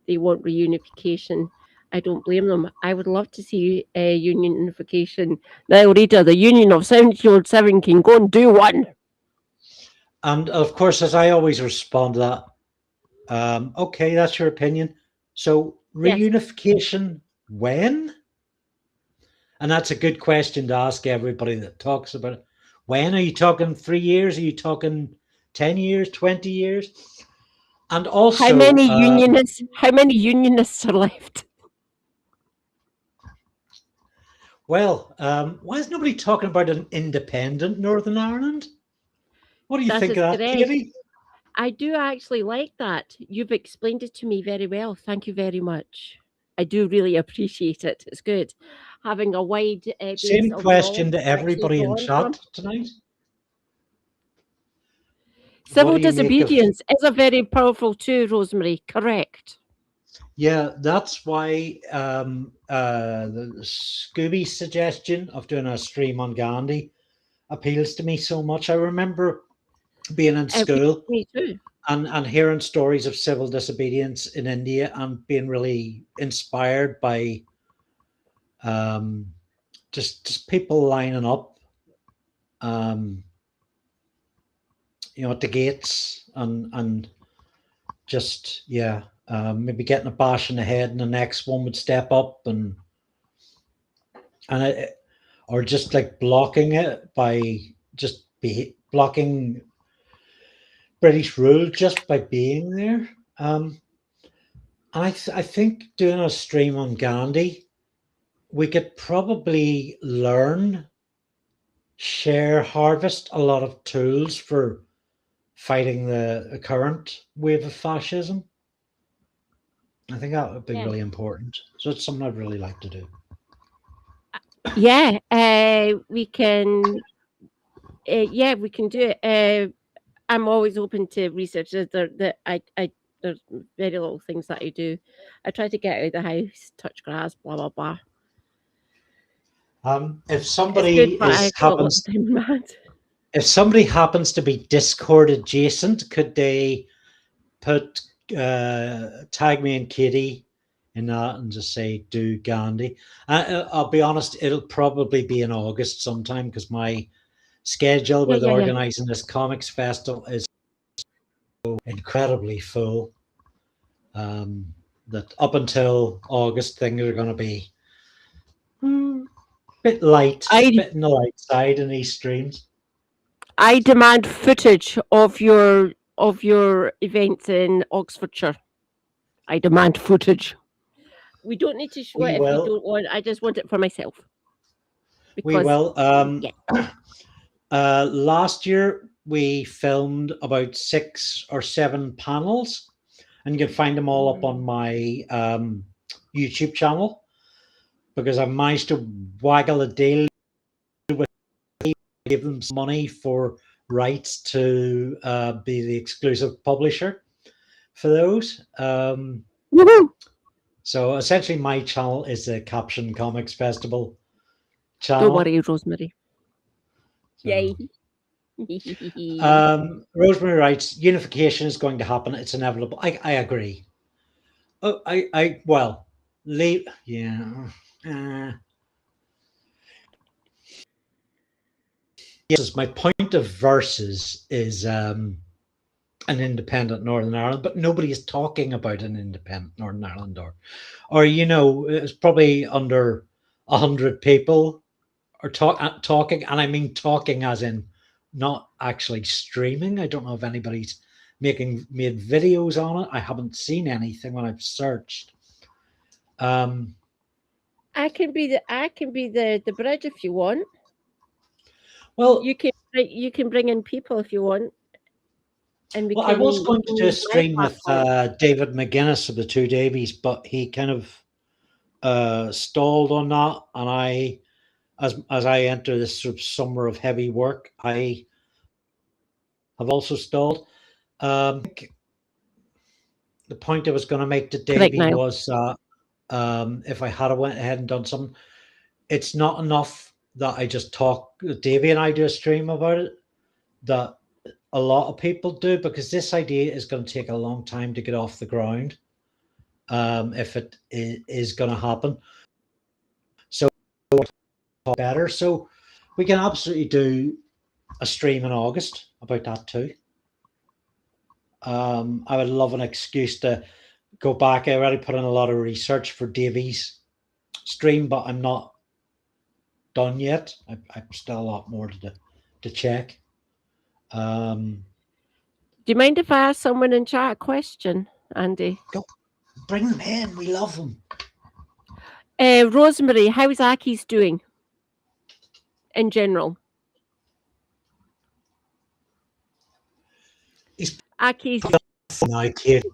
Speaker 2: They want reunification. I don't blame them. I would love to see unification. Now, Rita, the Union of 70-year-old 7 can go and do one.
Speaker 1: And of course, as I always respond to that, okay, that's your opinion. So
Speaker 2: Yes.
Speaker 1: reunification when? And that's a good question to ask everybody that talks about it. When? Are you talking 3 years? Are you talking 10 years, 20 years? And also,
Speaker 2: How many unionists? How many unionists are left?
Speaker 1: well, why is nobody talking about an independent Northern Ireland? What do you
Speaker 2: That
Speaker 1: think
Speaker 2: is
Speaker 1: of that,
Speaker 2: correct.
Speaker 1: Katie?
Speaker 2: I do actually like that. You've explained it to me very well. Thank you very much. I do really appreciate it. It's good having a wide base
Speaker 1: Same
Speaker 2: of
Speaker 1: question
Speaker 2: knowledge
Speaker 1: to
Speaker 2: to actually
Speaker 1: everybody
Speaker 2: draw
Speaker 1: in
Speaker 2: on from.
Speaker 1: chat tonight. What
Speaker 2: Civil
Speaker 1: do you make of?
Speaker 2: disobedience is a very powerful tool, Rosemary. Correct.
Speaker 1: Yeah, that's why the Scooby suggestion of doing a stream on Gandhi appeals to me so much. I remember being in school
Speaker 2: Me too.
Speaker 1: and hearing stories of civil disobedience in India and being really inspired by um, just people lining up, at the gates and just maybe getting a bash in the head, and the next one would step up and it, or just like blocking it by just blocking British rule just by being there. And I think doing a stream on Gandhi, we could probably share, harvest a lot of tools for fighting the current wave of fascism. I think that would be
Speaker 2: Yeah.
Speaker 1: really important. So it's something I'd really like to do.
Speaker 2: Yeah. We can. We can do it. I'm always open to research. There's very little things that I do. I try to get out of the house, touch grass, blah blah blah.
Speaker 1: If
Speaker 2: It's
Speaker 1: somebody
Speaker 2: good, but I got a lot of time in my hands.
Speaker 1: if somebody happens to be Discord adjacent, could they put tag me and Katie in that and just say do Gandhi? I'll be honest, it'll probably be in August sometime because my schedule with
Speaker 2: Yeah.
Speaker 1: organizing this comics festival is so incredibly full that up until August things are going to be a bit light, bit in the light side in these streams.
Speaker 2: I demand footage of your events in Oxfordshire. I demand footage. We don't need to show
Speaker 1: We
Speaker 2: it if you
Speaker 1: will.
Speaker 2: don't want. I just want it for myself.
Speaker 1: We
Speaker 2: Because
Speaker 1: will.
Speaker 2: yeah.
Speaker 1: Last year we filmed about 6 or 7 panels, and you can find them all up on my YouTube channel because I managed to waggle a deal with give them some money for rights to be the exclusive publisher for those.
Speaker 2: Woohoo!
Speaker 1: So essentially, my channel is the Caption Comics Festival channel.
Speaker 2: Don't worry, Rosemary.
Speaker 1: So,
Speaker 2: Yay!
Speaker 1: Rosemary writes, unification is going to happen. It's inevitable. I agree. Oh, well, leave. Yeah. Yes, my point of versus is an independent Northern Ireland, but nobody is talking about an independent Northern Ireland, or it's probably under 100 people are talking, and I mean talking as in not actually streaming. I don't know if anybody's made videos on it. I haven't seen anything when I've searched.
Speaker 2: I can be the bridge if you want.
Speaker 1: Well,
Speaker 2: You can bring in people if you want, and we
Speaker 1: well, I
Speaker 2: can
Speaker 1: was going to do a
Speaker 2: use my
Speaker 1: stream with
Speaker 2: platform.
Speaker 1: David McGuinness of the Two Davies, but he kind of stalled on that, and as I enter this sort of summer of heavy work, I have also stalled. The point I was going to make to
Speaker 2: Correct,
Speaker 1: Davy
Speaker 2: Niall.
Speaker 1: was if I had went ahead and done something, it's not enough that I just talk. Davy and I do a stream about it. That a lot of people do, because this idea is going to take a long time to get off the ground. If it is going to happen, so better. So we can absolutely do a stream in August about that too. I would love an excuse to go back. I already put in a lot of research for Davy's stream, but I'm not done yet. I've still a lot more to check.
Speaker 2: Do you mind if I ask someone in chat a question, Andy?
Speaker 1: Go, bring them in. We love them.
Speaker 2: Rosemary, how's Aki's doing in general?
Speaker 1: He's
Speaker 2: Aki's.
Speaker 1: now, kid.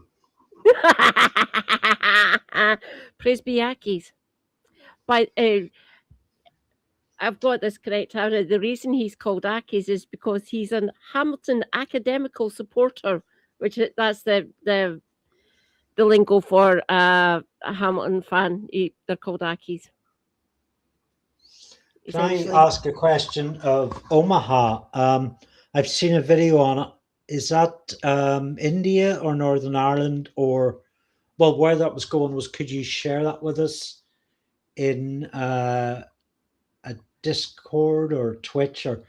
Speaker 2: Praise be Aki's. But I've got this correct. The reason he's called Aki's is because he's an Hamilton academical supporter, which that's the lingo for a Hamilton fan. They're called Aki's.
Speaker 1: Can I ask a question of Omaha? I've seen a video on it. Is that India or Northern Ireland, or well, where that was going was? Could you share that with us in a Discord or Twitch, or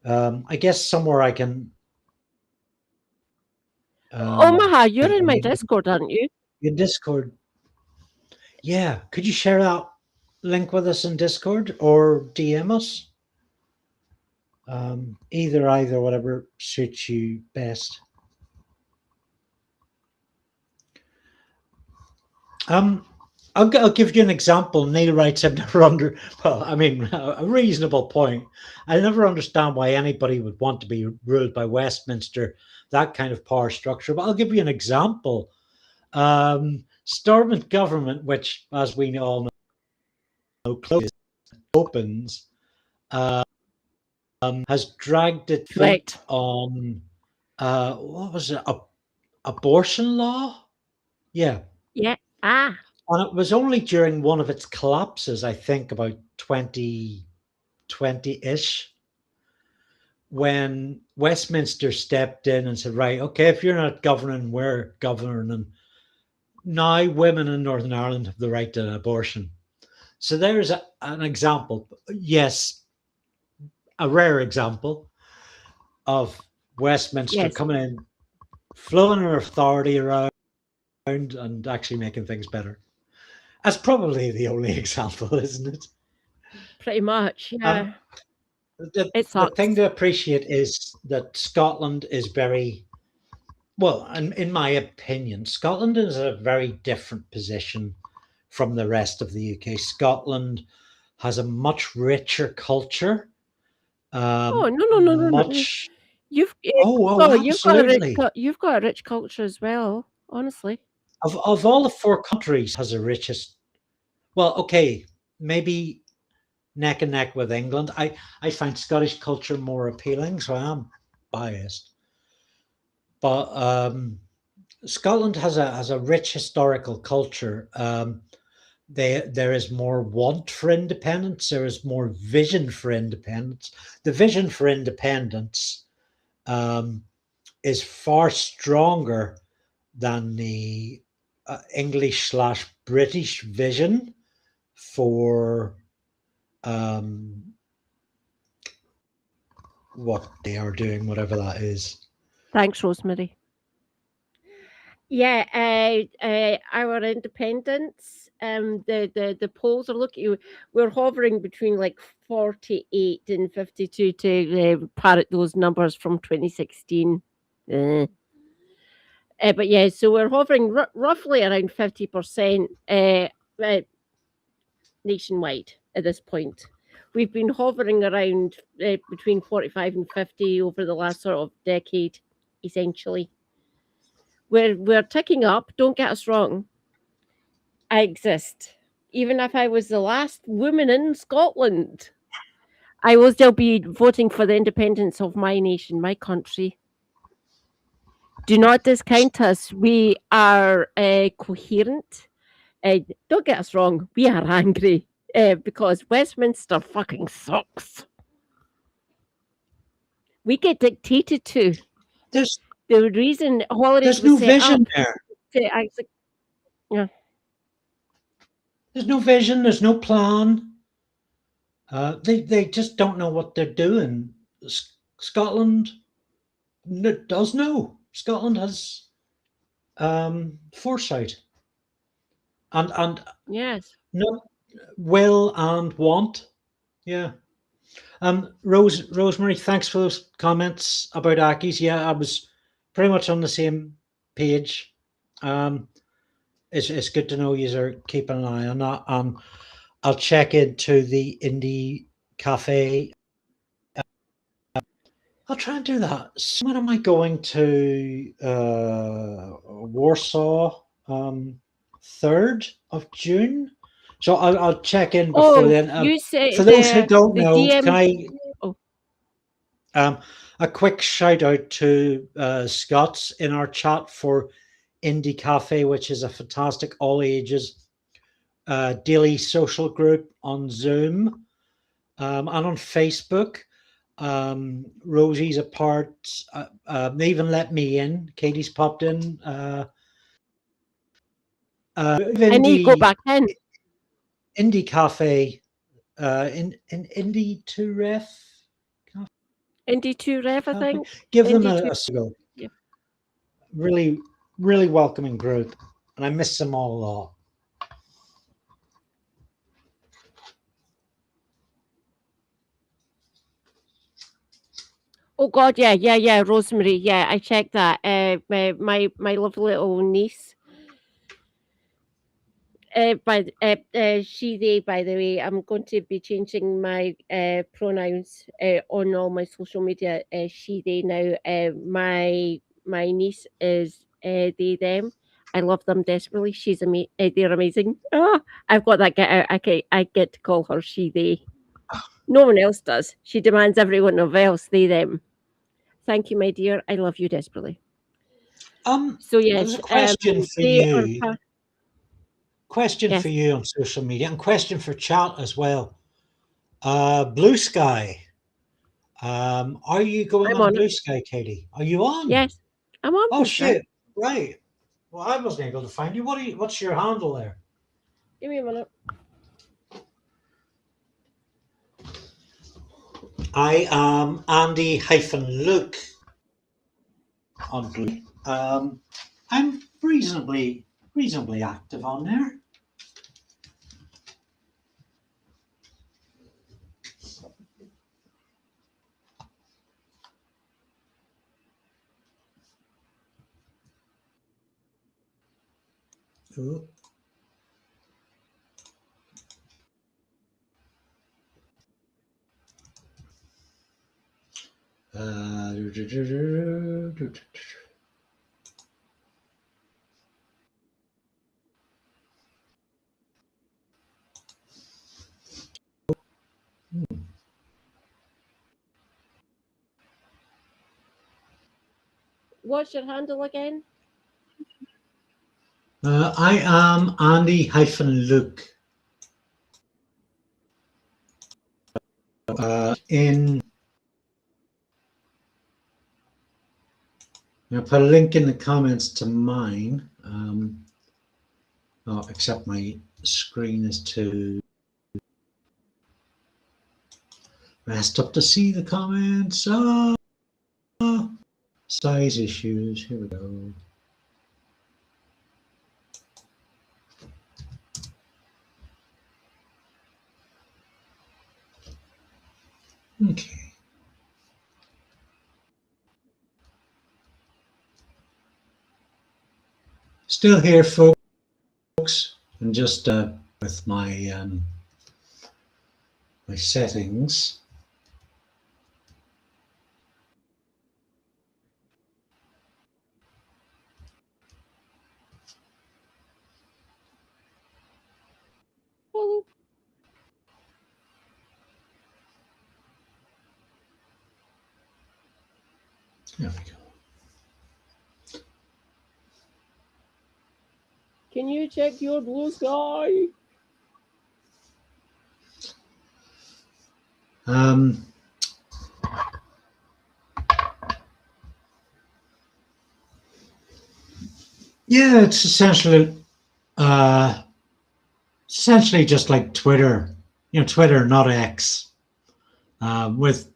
Speaker 1: I guess somewhere I can.
Speaker 2: Omaha, you're in my Discord, aren't you?
Speaker 1: In Discord. Yeah. Could you share that link with us in Discord or DM us? Either, whatever suits you best. I'll give you an example. Neil writes, I've never a reasonable point. I never understand why anybody would want to be ruled by Westminster, that kind of power structure. But I'll give you an example. Stormont government, which, as we all know, closes, opens, has dragged its feet on, what was it, abortion law? Yeah.
Speaker 2: Yeah.
Speaker 1: And it was only during one of its collapses, I think about 2020-ish, when Westminster stepped in and said, right, okay, if you're not governing, we're governing. And now women in Northern Ireland have the right to an abortion. So there's an example. Yes, a rare example of Westminster coming in, flowing their authority around and actually making things better. That's probably the only example, isn't it?
Speaker 2: Pretty much, yeah.
Speaker 1: The thing to appreciate is that Scotland is very, well, in my opinion, Scotland is a very different position from the rest of the UK. Scotland has a much richer culture.
Speaker 2: No. You've got a rich culture as well, honestly.
Speaker 1: Of all the four countries, has the richest. Well, okay, maybe neck and neck with England. I find Scottish culture more appealing, so I am biased. But Scotland has a rich historical culture. There is more want for independence. There is more vision for independence. The vision for independence is far stronger than the English/British vision for what they are doing, whatever that is.
Speaker 2: Thanks, Rosemary. Yeah, our independence. The polls are looking. We're hovering between like 48 and 52 to parrot those numbers from 2016. But yeah, so we're hovering roughly around 50%. nationwide at this point. We've been hovering around between 45 and 50 over the last sort of decade, essentially. We're ticking up, don't get us wrong. I exist. Even if I was the last woman in Scotland, I will still be voting for the independence of my nation, my country. Do not discount us. We are coherent. Don't get us wrong, we are angry because Westminster fucking sucks. We get dictated to.
Speaker 1: There's
Speaker 2: The reason holidays
Speaker 1: there's
Speaker 2: was
Speaker 1: no
Speaker 2: set
Speaker 1: vision
Speaker 2: up
Speaker 1: there.
Speaker 2: to actually, yeah.
Speaker 1: There's no vision. There's no plan. They just don't know what they're doing. Scotland does know. Scotland has foresight and
Speaker 2: Yes.
Speaker 1: no will and want. Yeah. Rosemary, thanks for those comments about Aki's. Yeah, I was pretty much on the same page. It's good to know you are keeping an eye on that. I'll check into the indie cafe. I'll try and do that. So when am I going to Warsaw? 3rd of June. So I'll check in before
Speaker 2: Oh,
Speaker 1: then.
Speaker 2: you say
Speaker 1: For those who don't
Speaker 2: the
Speaker 1: know, can
Speaker 2: DM.
Speaker 1: I
Speaker 2: Oh,
Speaker 1: a quick shout out to Scott's in our chat for Indie Cafe, which is a fantastic all ages daily social group on Zoom and on Facebook. Rosie's a part. They even let me in. Katie's popped in.
Speaker 2: I need to go back in.
Speaker 1: Indie Cafe in Indie 2Ref.
Speaker 2: ND2 Rev, I think.
Speaker 1: Give them
Speaker 2: ND2.
Speaker 1: a go.
Speaker 2: Yeah.
Speaker 1: Really, really welcoming group, and I miss them all a lot.
Speaker 2: Oh God, yeah, Rosemary, yeah, I checked that. My lovely little niece. She, they, by the way, I'm going to be changing my pronouns on all my social media. She, they now. My niece is they, them. I love them desperately. They're amazing. Oh, I've got that get out. I get to call her she, they. No one else does. She demands everyone else they, them. Thank you, my dear. I love you desperately. So
Speaker 1: There's
Speaker 2: yes,
Speaker 1: a question for
Speaker 2: they are.
Speaker 1: you. Question for
Speaker 2: Yes,
Speaker 1: you on social media, and question for chat as well. Blue Sky. Are you going
Speaker 2: I'm
Speaker 1: on
Speaker 2: on it.
Speaker 1: Blue Sky, Katie? Are you on?
Speaker 2: Yes, I'm on
Speaker 1: Oh
Speaker 2: Blue Sky.
Speaker 1: shit! Right. Well, I wasn't able to find you. What's your handle there?
Speaker 2: Give me a minute.
Speaker 1: I am Andy-Luke on Blue. I'm reasonably active on there. Ooh.
Speaker 2: What's your handle again?
Speaker 1: I am Andy-Luke. In I'll put a link in the comments to mine. Except my screen is too messed up to see the comments. Size issues. Here we go. Okay. Still here, folks, and just with my my settings. There we go.
Speaker 2: Can you check your blue sky?
Speaker 1: Yeah, it's essentially just like Twitter. You know, Twitter, not X, with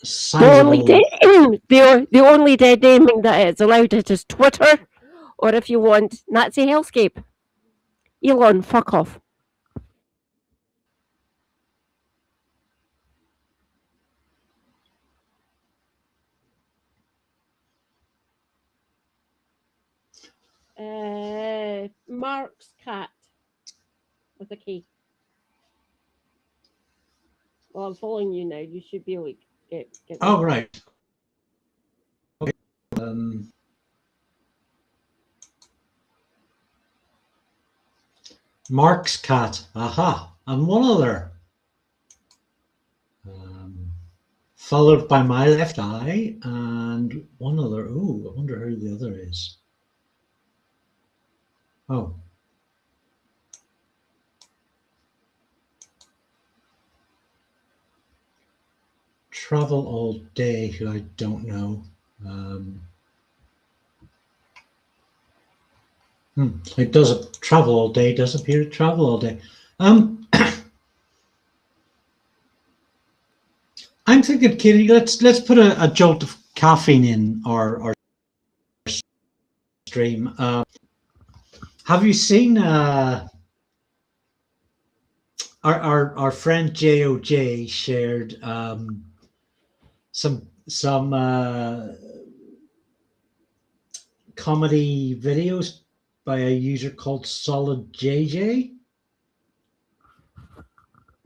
Speaker 1: sizable.
Speaker 2: The only dead naming that is allowed is Twitter, or if you want Nazi Hellscape. Elon, fuck off. Mark's cat with a key. Well, I'm following you now. You should be able to get
Speaker 1: Oh, right. Okay. Mark's cat. Aha. And one other. Followed by my left eye and one other. Oh, I wonder who the other is. Oh. Travel all day, who I don't know. It does travel all day, does appear to travel all day. I'm thinking, Katie, let's put a jolt of caffeine in our stream. Have you seen our friend JOJ shared some comedy videos by a user called Solid JJ?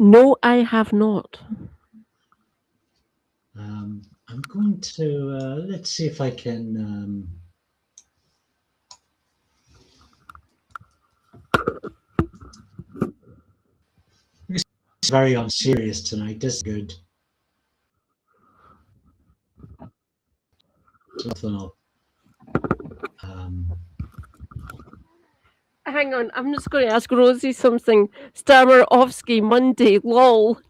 Speaker 2: No, I have not.
Speaker 1: I'm going to let's see if I can. It's very unserious tonight. This is good. Something else.
Speaker 2: Hang on, I'm just going to ask Rosie something. Stammerovsky Monday, lol.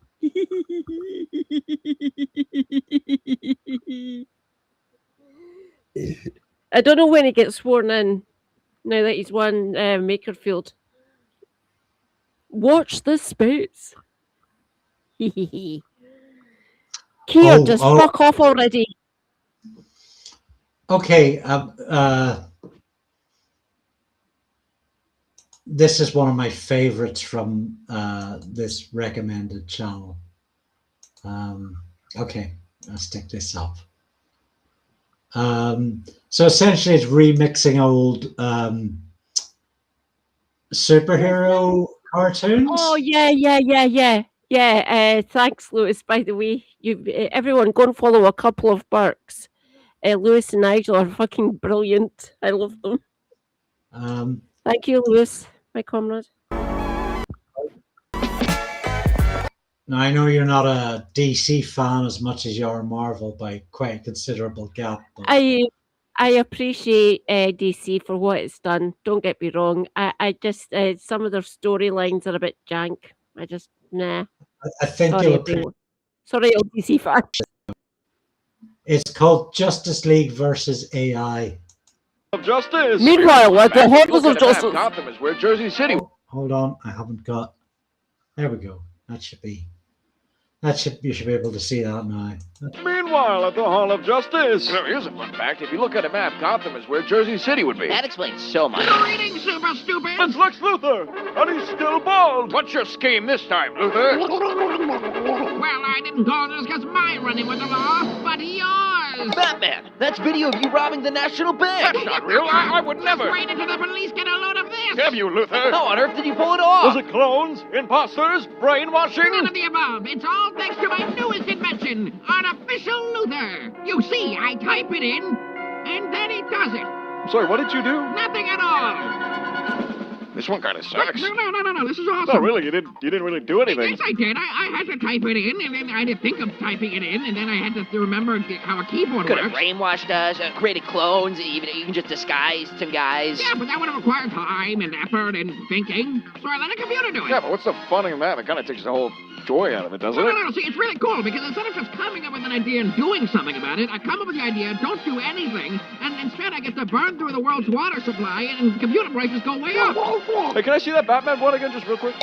Speaker 2: I don't know when he gets sworn in, now that he's won Makerfield. Watch this space. Kier, just fuck off already.
Speaker 1: Okay, this is one of my favorites from this recommended channel. Okay, I'll stick this up. So essentially it's remixing old superhero cartoons.
Speaker 2: Oh yeah. Thanks, Lewis. By the way, everyone go and follow a couple of Burks. Lewis and Nigel are fucking brilliant. I love them. Thank you, Lewis, my comrade.
Speaker 1: Now I know you're not a DC fan as much as you are Marvel by quite a considerable gap. But
Speaker 2: I appreciate DC for what it's done. Don't get me wrong. I just some of their storylines are a bit jank. I just nah.
Speaker 1: I think
Speaker 2: sorry, all DC fans.
Speaker 1: It's called Justice League versus AI.
Speaker 3: Justice.
Speaker 2: Meanwhile, at the heavens of justice,
Speaker 3: Gotham is where Jersey City.
Speaker 1: Oh, hold on, I haven't got. There we go. That should be. You should be able to see that now.
Speaker 3: Meanwhile, at the Hall of Justice. You know, here's a fun fact. If you look at a map, Gotham is where Jersey City would be.
Speaker 4: That explains so much.
Speaker 5: Reading, super stupid!
Speaker 3: It's Lex Luthor, and he's still bald. What's your scheme this time, Luthor?
Speaker 5: Well, I didn't call this because my running with the law, but yours.
Speaker 4: is? Batman! That's video of you robbing the National Bank!
Speaker 3: That's not real. I would never.
Speaker 5: Wait until the police get a load of this.
Speaker 3: Damn you, Luther.
Speaker 4: How on earth did you pull it off?
Speaker 3: Was it clones? Imposters? Brainwashing?
Speaker 5: None of the above. It's all thanks to my newest invention, Artificial Luther. You see, I type it in, and then it does it.
Speaker 3: Sorry, what did you do?
Speaker 5: Nothing at all.
Speaker 3: This one kind of sucks.
Speaker 5: No. This is awesome.
Speaker 3: No, really, you didn't really do anything.
Speaker 5: Yes, I did. I had to type it in, and then I had to think of typing it in, and then I had to remember how a keyboard
Speaker 4: Could have
Speaker 5: works.
Speaker 4: brainwashed us, created clones, even just disguised some guys.
Speaker 5: Yeah, but that would have required time and effort and thinking, so I let a computer do it.
Speaker 3: Yeah, but what's the fun in that? It kind of takes the whole joy out of it, doesn't it?
Speaker 5: No. See, it's really cool because instead of just coming up with an idea and doing something about it, I come up with the idea, don't do anything, and instead I get to burn through the world's water supply and computer prices go way up.
Speaker 3: Hey, can I see that Batman one again just real quick?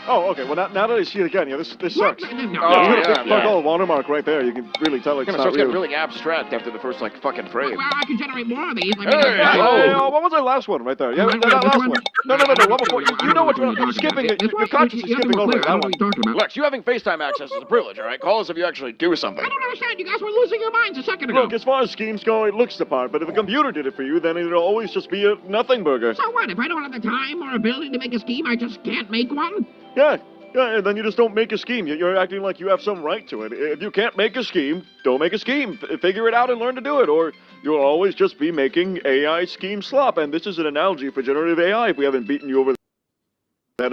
Speaker 3: Oh, okay. Well, now that I see it again, yeah, this sucks.
Speaker 5: No.
Speaker 3: It's got a big fuck all watermark right there. You can really tell it's
Speaker 6: Yeah,
Speaker 3: not
Speaker 6: so it's
Speaker 3: real.
Speaker 6: getting really abstract after the first, fucking frame.
Speaker 5: Well, I can generate more of these.
Speaker 3: What was that last one right there? Yeah, that last one. No, one before. You know which one. You're skipping it. You're consciously skipping over that one.
Speaker 6: Lex, you having FaceTime access is a privilege, all right? Call us if you actually do something.
Speaker 5: I don't understand. You guys were losing your minds a second ago.
Speaker 3: Look, as far as schemes go, it looks the part, but if a computer did it for you, then it'll always just be a nothing burger.
Speaker 5: So what? If I don't have the time or ability to make a scheme, I just can't make one?
Speaker 3: Yeah, and then you just don't make a scheme. You're acting like you have some right to it. If you can't make a scheme, don't make a scheme. Figure it out and learn to do it, or you'll always just be making AI scheme slop. And this is an analogy for generative AI if we haven't beaten you over that.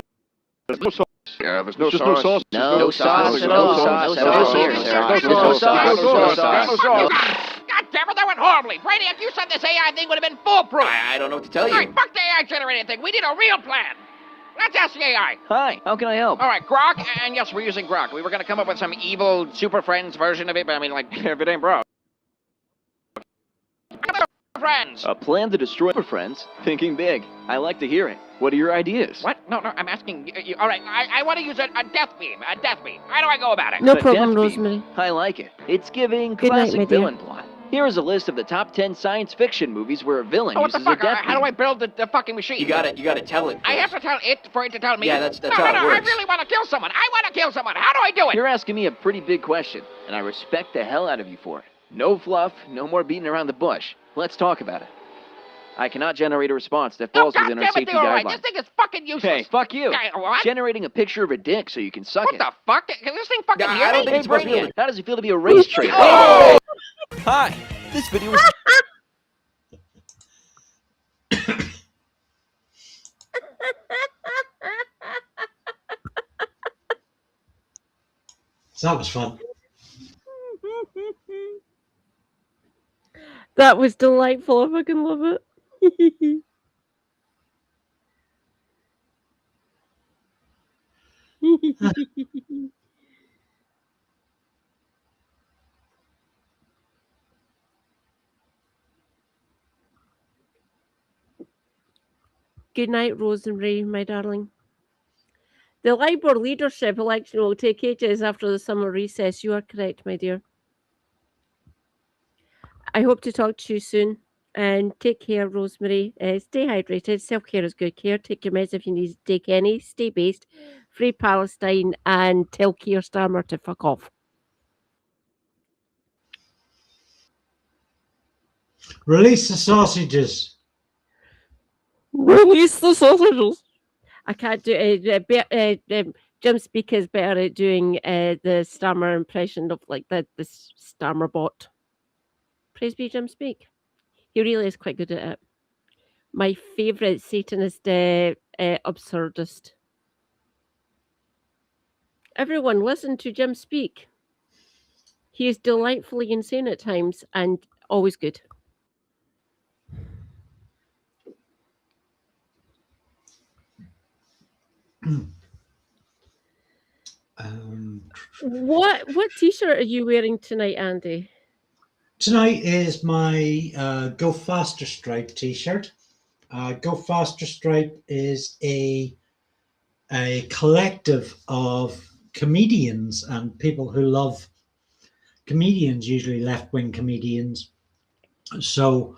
Speaker 3: There's no sauce.
Speaker 6: Yeah, there's no
Speaker 3: Just
Speaker 6: sauce.
Speaker 3: no sauce.
Speaker 4: No sauce at all. No sauce here, sir.
Speaker 6: No sauce.
Speaker 5: God damn it, that went horribly. Brainiac, you said this AI thing would have been foolproof.
Speaker 4: I don't know what to tell
Speaker 5: All right,
Speaker 4: you.
Speaker 5: fuck the AI generated thing. We need a real plan. Let's ask the AI.
Speaker 4: Hi, how can I help?
Speaker 5: All right, Grok, and yes, we're using Grok. We were going to come up with some evil Super Friends version of it, but I mean, if it ain't broke. Friends.
Speaker 4: A plan to destroy our friends? Thinking big. I like to hear it. What are your ideas?
Speaker 5: What? No, I'm asking you. All right, I want to use a death beam. A death beam. How do I go about it?
Speaker 2: No
Speaker 4: The
Speaker 2: problem,
Speaker 4: death beam.
Speaker 2: Rosemary.
Speaker 4: I like it. It's giving
Speaker 2: Good night,
Speaker 4: classic
Speaker 2: my dear.
Speaker 4: villain plot. Here is a list of the top 10 science fiction movies where a villain
Speaker 5: Oh, what the
Speaker 4: uses a
Speaker 5: fuck?
Speaker 4: death
Speaker 5: How do I
Speaker 4: beam.
Speaker 5: build the fucking machine?
Speaker 4: You gotta tell it
Speaker 5: I have
Speaker 4: first.
Speaker 5: to tell it for it to tell me?
Speaker 4: Yeah, that's
Speaker 5: no,
Speaker 4: how it
Speaker 5: I
Speaker 4: works.
Speaker 5: really want to kill someone. I want to kill someone. How do I do it?
Speaker 4: You're asking me a pretty big question, and I respect the hell out of you for it. No fluff, no more beating around the bush. Let's talk about it. I cannot generate a response that falls
Speaker 5: God
Speaker 4: within our
Speaker 5: damn it,
Speaker 4: safety
Speaker 5: you're all right.
Speaker 4: guidelines.
Speaker 5: This thing is fucking useless.
Speaker 4: Hey, fuck you.
Speaker 5: What?
Speaker 4: Generating a picture of a dick so you can suck
Speaker 5: What
Speaker 4: it.
Speaker 5: the fuck? Can this thing fucking hear
Speaker 4: I don't
Speaker 5: me?
Speaker 4: think it's supposed to be able to. How does it feel to be a race trainer?
Speaker 5: Oh!
Speaker 4: Hi, this video was...
Speaker 1: So that was fun.
Speaker 2: That was delightful. I fucking love it. Good night, Rosemary, my darling. The Labour leadership election will take ages after the summer recess. You are correct, my dear. I hope to talk to you soon. And take care, Rosemary. Stay hydrated. Self-care is good care. Take your meds if you need to take any. Stay based. Free Palestine. And tell Keir Starmer to fuck off.
Speaker 1: Release the sausages.
Speaker 2: Release the sausages. I can't do it. Jim Speak is better at doing the Starmer impression of like the Starmer bot. Praise be Jim Speak. He really is quite good at it. My favourite Satanist absurdist. Everyone, listen to Jim Speak. He is delightfully insane at times and always good. What T-shirt are you wearing tonight, Andy?
Speaker 1: Tonight is my Go Faster Stripe T-shirt. Go Faster Stripe is a collective of comedians and people who love comedians, usually left-wing comedians. So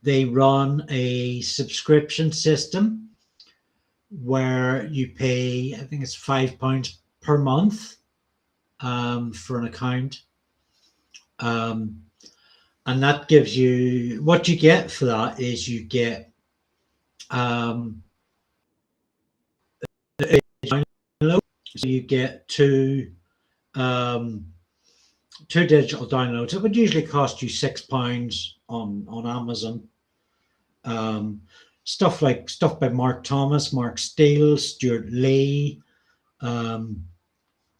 Speaker 1: they run a subscription system where you pay, I think it's £5 per month for an account. and that gives you what you get for that is you get so you get two digital downloads. It would usually cost you £6 on Amazon. Stuff by Mark Thomas, Mark Steele, Stuart Lee, a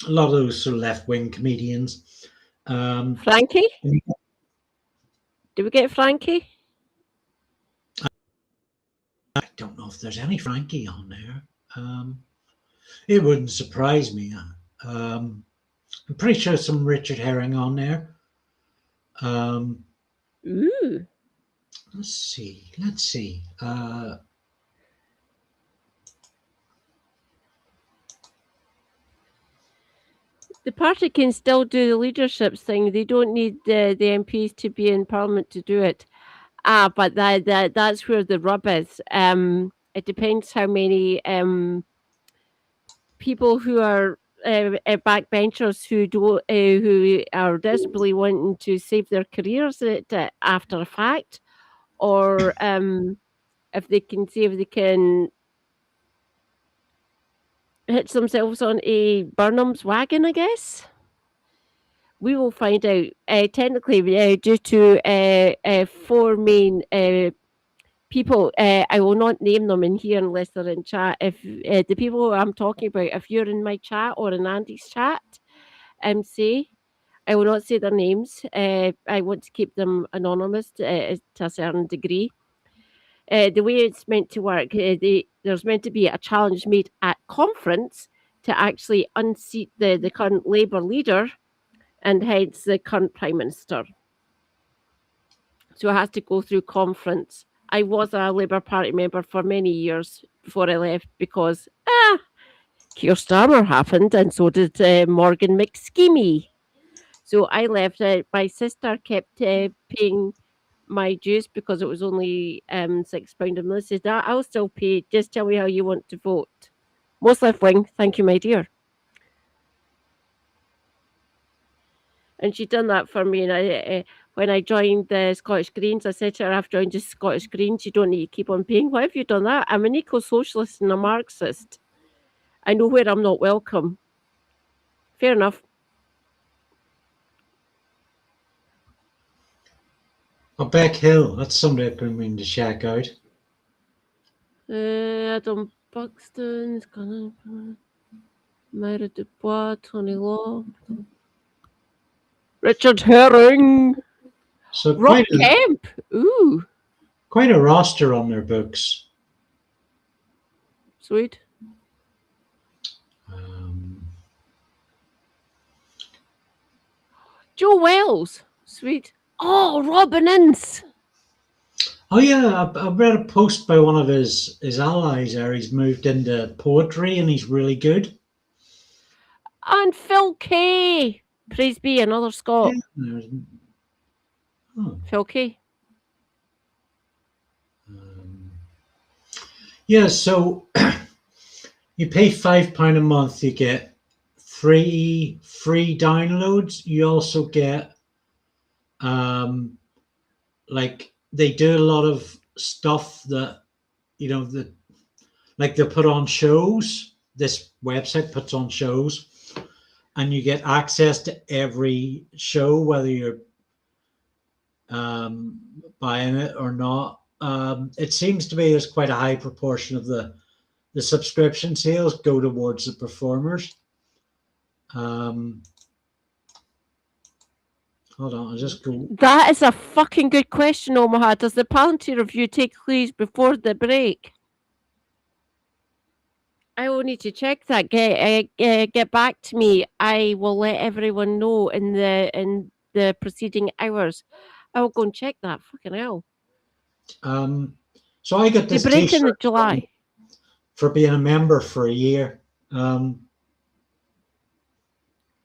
Speaker 1: lot of those sort of left-wing comedians.
Speaker 2: Frankie? Do we get Frankie?
Speaker 1: I don't know if there's any Frankie on there. It wouldn't surprise me. I'm pretty sure some Richard Herring on there.
Speaker 2: Ooh.
Speaker 1: Let's see.
Speaker 2: The party can still do the leadership thing. They don't need the MPs to be in Parliament to do it. But that's where the rub is. It depends how many people who are backbenchers who are desperately wanting to save their careers after a fact, or if they can hitch themselves on a Burnham's wagon, I guess. We will find out. Technically, due to four main people, I will not name them in here unless they're in chat. If the people I'm talking about, if you're in my chat or in Andy's chat, say, I will not say their names. I want to keep them anonymous to a certain degree. The way it's meant to work, there's meant to be a challenge made at conference to actually unseat the current Labour leader and hence the current Prime Minister. So it has to go through conference. I was a Labour Party member for many years before I left because Keir Starmer happened and so did Morgan McSkimmy. So I left. My sister kept paying my dues because it was only £6 a month. Said, I'll still pay. Just tell me how you want to vote. Most left wing. Thank you, my dear. And she'd done that for me. And when I joined the Scottish Greens, I said to her, I've joined the Scottish Greens. You don't need to keep on paying. Why have you done that? I'm an eco-socialist and a Marxist. I know where I'm not welcome. Fair enough.
Speaker 1: Beck Hill, that's somebody I've been meaning to check out.
Speaker 2: Adam Buxton, Myra Dubois, Tony Law, Richard Herring,
Speaker 1: So
Speaker 2: Rob Kemp. Ooh,
Speaker 1: quite a roster on their books.
Speaker 2: Sweet. Joe Wells. Sweet. Oh, Robin Ince.
Speaker 1: Oh yeah, I read a post by one of his allies there. He's moved into poetry and he's really good.
Speaker 2: And Phil Kay. Praise be, another Scot.
Speaker 1: Yeah,
Speaker 2: Phil Kay.
Speaker 1: Yeah, so you pay £5 a month, you get 3 free downloads. You also get like they do a lot of stuff that like they put on shows. This website puts on shows and you get access to every show, whether you're buying it or not. It seems to me there's quite a high proportion of the subscription sales go towards the performers. Hold on, I'll just go.
Speaker 2: That is a fucking good question, Omaha. Does the Palantir review take place before the break? I will need to check that. Get back to me. I will let everyone know in the preceding hours. I will go and check that. Fucking hell.
Speaker 1: So I got this
Speaker 2: the break in
Speaker 1: t-shirt
Speaker 2: July
Speaker 1: for being a member for a year.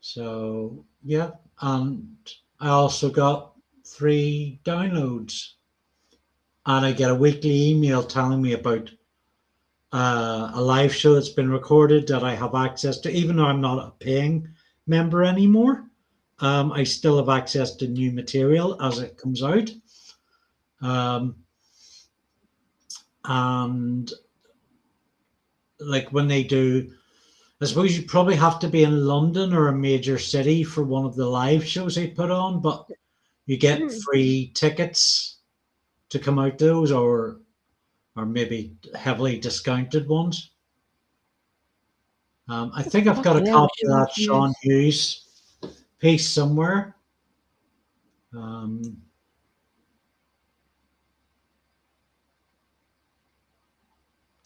Speaker 1: So yeah, and I also got 3 downloads, and I get a weekly email telling me about a live show that's been recorded that I have access to, even though I'm not a paying member anymore. I still have access to new material as it comes out. And like when they do, I suppose you probably have to be in London or a major city for one of the live shows they put on, but you get free tickets to come out those, or maybe heavily discounted ones. I think I've got a copy of that Sean Hughes piece somewhere.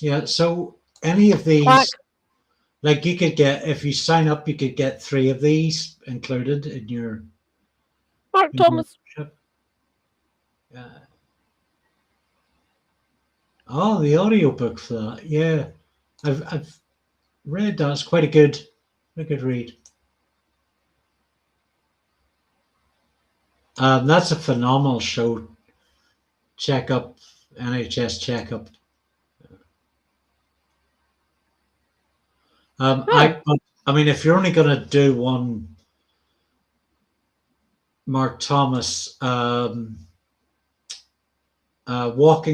Speaker 1: Yeah, so any of these, like you could get, if you sign up, you could get 3 of these included in your
Speaker 2: Mark Thomas.
Speaker 1: Oh, the audiobook for that. Yeah. I've read that. It's quite a good read. That's a phenomenal show. Checkup, NHS Checkup. I mean, if you're only going to do one, Mark Thomas, Walking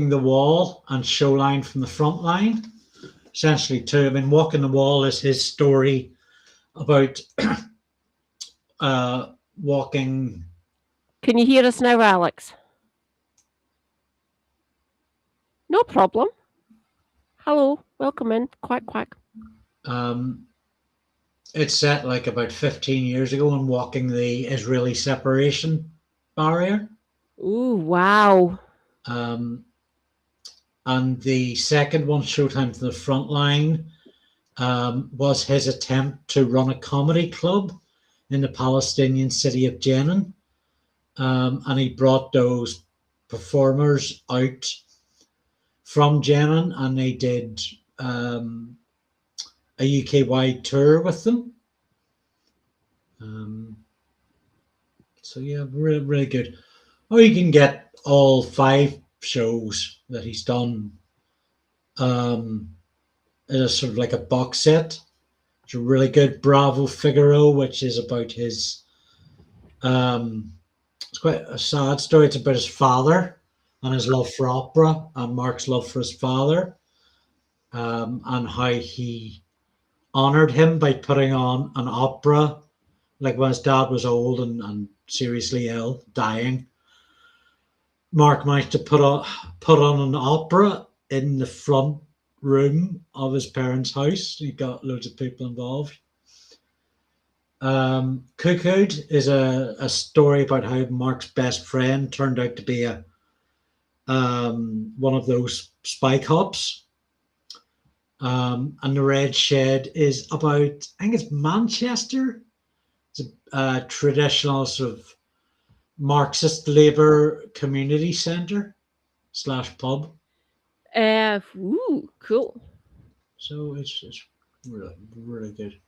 Speaker 1: the Wall and Showline from the Front Line, essentially two. I mean, Walking the Wall is his story about walking.
Speaker 2: Can you hear us now, Alex? No problem. Hello, welcome in. Quack, quack.
Speaker 1: It's set like about 15 years ago and walking the Israeli separation barrier.
Speaker 2: Ooh, wow.
Speaker 1: And the second one, Showtime from the Front Line, was his attempt to run a comedy club in the Palestinian city of Jenin. And he brought those performers out from Jenin, and they did a UK-wide tour with them. So yeah, really, really good. Or you can get all 5 shows that he's done in a sort of like a box set. It's a really good. Bravo Figaro, which is about his it's quite a sad story. It's about his father and his love for opera, and Mark's love for his father, and how he honored him by putting on an opera, like when his dad was old and seriously ill, dying. Mark managed to put on an opera in the front room of his parents' house. He got loads of people involved. Cuckooed is a story about how Mark's best friend turned out to be one of those spy cops. And the Red Shed is about, I think it's Manchester. It's a traditional sort of Marxist Labour community centre / pub.
Speaker 2: Ooh, cool.
Speaker 1: So it's really, really good.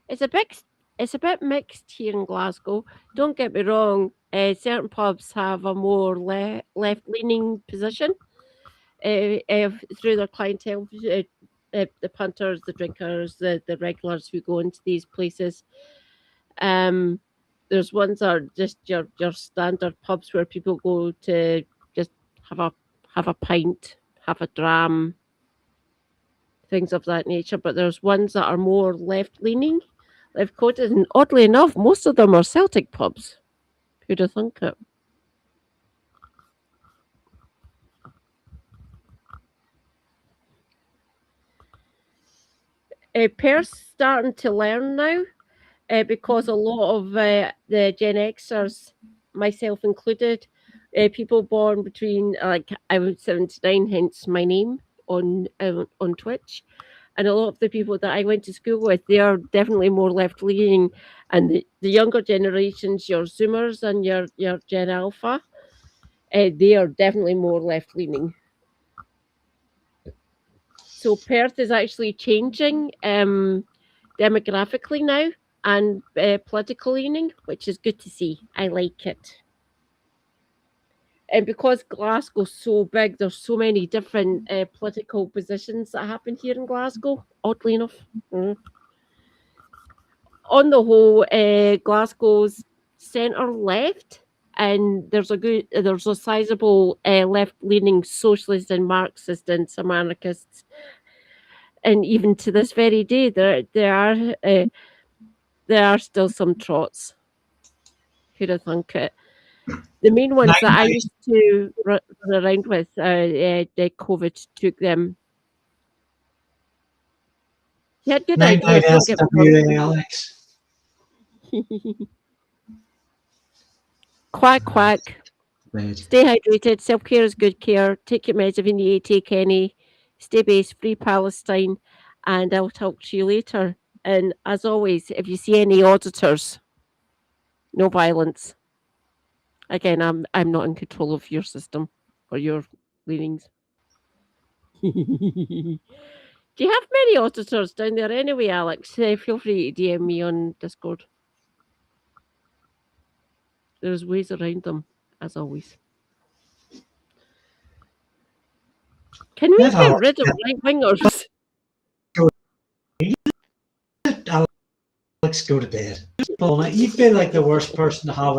Speaker 2: It's a bit mixed here in Glasgow. Don't get me wrong. Certain pubs have a more left-leaning position through their clientele. The punters, the drinkers, the regulars who go into these places. There's ones that are just your standard pubs where people go to just have a pint, have a dram, things of that nature. But there's ones that are more left-leaning, left-coded, and oddly enough, most of them are Celtic pubs. Who'd have thunk it? Perth's starting to learn now because a lot of the Gen Xers, myself included, people born between I was 79, hence my name on Twitch, and a lot of the people that I went to school with, they are definitely more left leaning, and the younger generations, your Zoomers and your Gen Alpha, they are definitely more left leaning. So Perth is actually changing demographically now and political leaning, which is good to see. I like it. And because Glasgow's so big, there's so many different political positions that happen here in Glasgow, oddly enough. on the whole, Glasgow's centre left, and there's a sizable left-leaning socialist and Marxist and some anarchists, and even to this very day, there are still some trots. Who'd have thunk it? The main ones that I used to run around with, the COVID took them. He had good ideas. Don't get me wrong.
Speaker 1: Alex.
Speaker 2: Quack, quack.
Speaker 1: Right.
Speaker 2: Stay hydrated. Self-care is good care. Take your meds if you need to take any. Stay based. Free Palestine. And I'll talk to you later. And as always, if you see any auditors, no violence. Again, I'm not in control of your system or your leanings. Do you have many auditors down there anyway, Alex? Feel free to DM me on Discord. There's ways around them, as always. Can we get rid of right-wingers?
Speaker 1: Alex, go to bed. You'd be like the worst person to have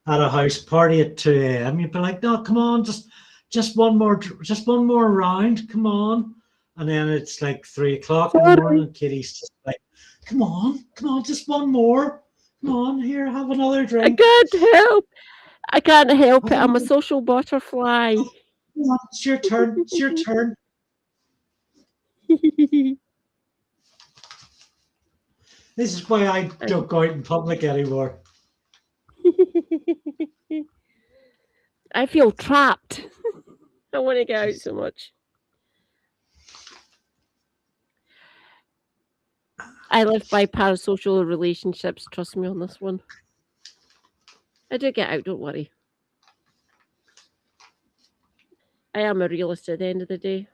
Speaker 1: at a house party at 2 a.m. You'd be like, no, come on, just one more round, come on. And then it's like 3 o'clock in the morning, and Kitty's just like, come on, just one more. Come on, here, have another drink.
Speaker 2: I can't help it. I'm a social butterfly.
Speaker 1: It's your turn. It's your turn. This is why I don't go out in public anymore.
Speaker 2: I feel trapped. I want to get out so much. I live by parasocial relationships. Trust me on this one. I do get out, don't worry. I am a realist at the end of the day.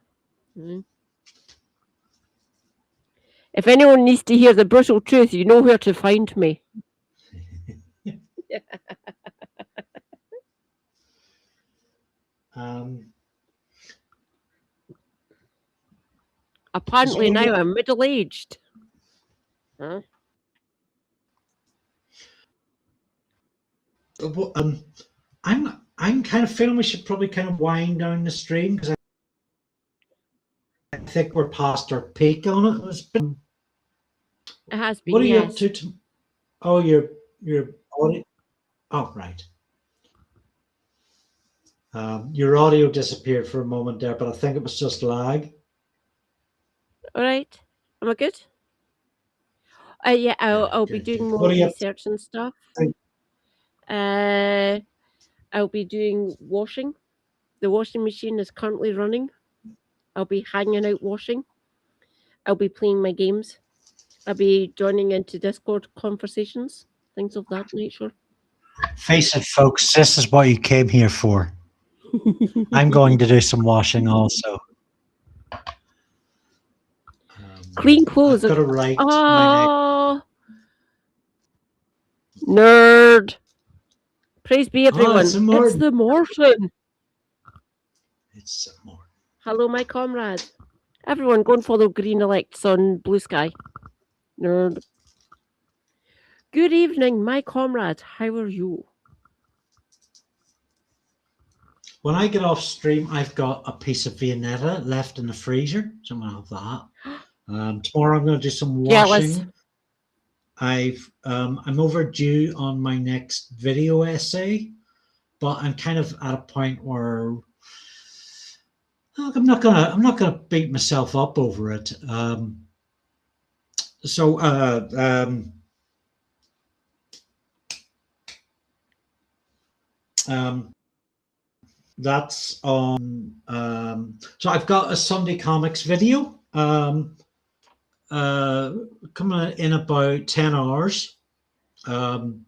Speaker 2: If anyone needs to hear the brutal truth, you know where to find me. Apparently now I'm middle-aged. Huh?
Speaker 1: I'm kind of feeling we should probably kind of wind down the stream because I think we're past our peak on it.
Speaker 2: It has been.
Speaker 1: What are you up to? Oh, your audio. Oh, right. Your audio disappeared for a moment there, but I think it was just lag.
Speaker 2: All right. Am I good? Yeah, I'll be doing more research and stuff. I'll be doing washing. The washing machine is currently running. I'll be hanging out washing. I'll be playing my games. I'll be joining into Discord conversations, things of that nature.
Speaker 1: Face it, folks, this is what you came here for. I'm going to do some washing also.
Speaker 2: Clean clothes.
Speaker 1: I've got to write
Speaker 2: nerd. Praise be everyone. It's the Morton.
Speaker 1: It's more.
Speaker 2: Hello, my comrade. Everyone, go and follow Green Elects on Blue Sky. Nerd. Good evening, my comrade. How are you?
Speaker 1: When I get off stream, I've got a piece of Viennetta left in the freezer, so I'm gonna have that. Tomorrow I'm going to do some washing. I'm overdue on my next video essay, but I'm kind of at a point where I'm not gonna beat myself up over it. That's on. So I've got a Sunday Comics video coming in about 10 hours, and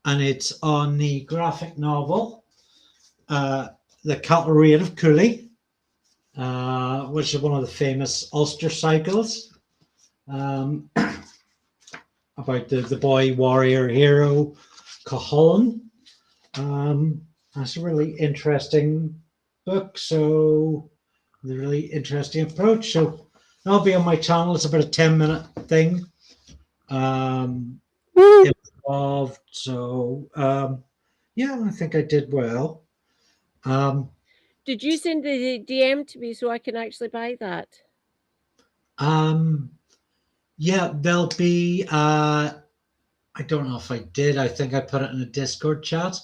Speaker 1: it's on the graphic novel The Cavalry of Cooley, which is one of the famous Ulster cycles, about the boy warrior hero Cuchulainn. That's a really interesting book, so the really interesting approach. So that'll be on my channel. It's about a 10-minute thing.
Speaker 2: Woo.
Speaker 1: involved. So yeah, I think I did well.
Speaker 2: Did you send the DM to me so I can actually buy that?
Speaker 1: Yeah, there'll be I don't know if I did. I think I put it in a Discord chat.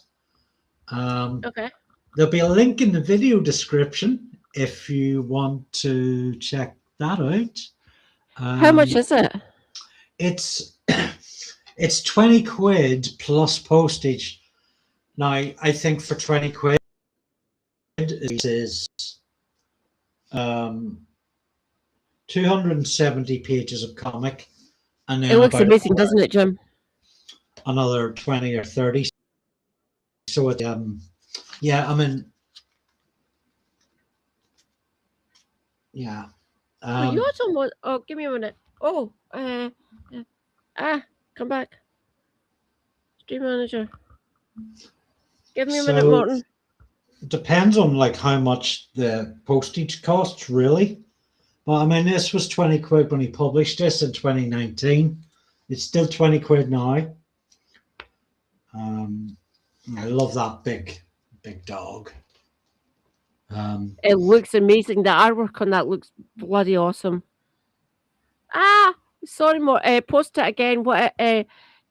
Speaker 2: Okay.
Speaker 1: There'll be a link in the video description if you want to check that out.
Speaker 2: How much is it?
Speaker 1: It's it's 20 quid plus postage. Now, I think for 20 quid, it is 270 pages of comic, and
Speaker 2: It
Speaker 1: then
Speaker 2: looks
Speaker 1: about
Speaker 2: amazing, doesn't it, Jim?
Speaker 1: another 20 or 30. So it, yeah, I mean, yeah.
Speaker 2: Oh, you also want? Oh, give me a minute. Oh, come back. Stream manager. Give me a minute,
Speaker 1: So
Speaker 2: Martin.
Speaker 1: it depends on like how much the postage costs, really. But I mean, this was 20 quid when he published this in 2019. It's still 20 quid now. I love that big dog.
Speaker 2: It looks amazing. The artwork on that looks bloody awesome. Sorry, more. Post it again. What?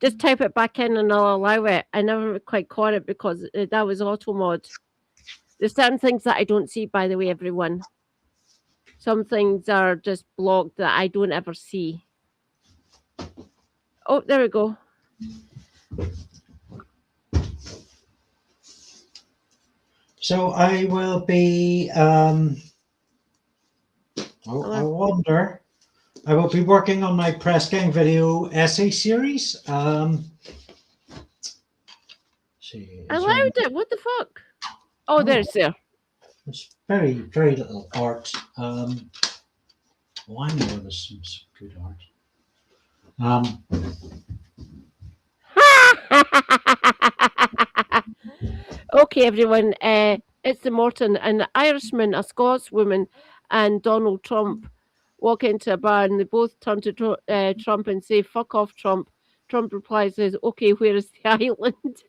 Speaker 2: Just type it back in and I'll allow it. I never quite caught it because that was auto mod. There's certain things that I don't see, by the way, everyone. Some things are just blocked that I don't ever see. Oh, there we go.
Speaker 1: So I will be. I wonder. I will be working on my press gang video essay series. See,
Speaker 2: I allowed it. What the fuck? Oh, there's there.
Speaker 1: It's very, very little art. Oh, I know there's some good art.
Speaker 2: Okay, everyone. It's the Morton, an Irishman, a Scotswoman, and Donald Trump walk into a bar, and they both turn to Trump and say, "Fuck off, Trump." Trump replies, "Says, okay, where is the island?"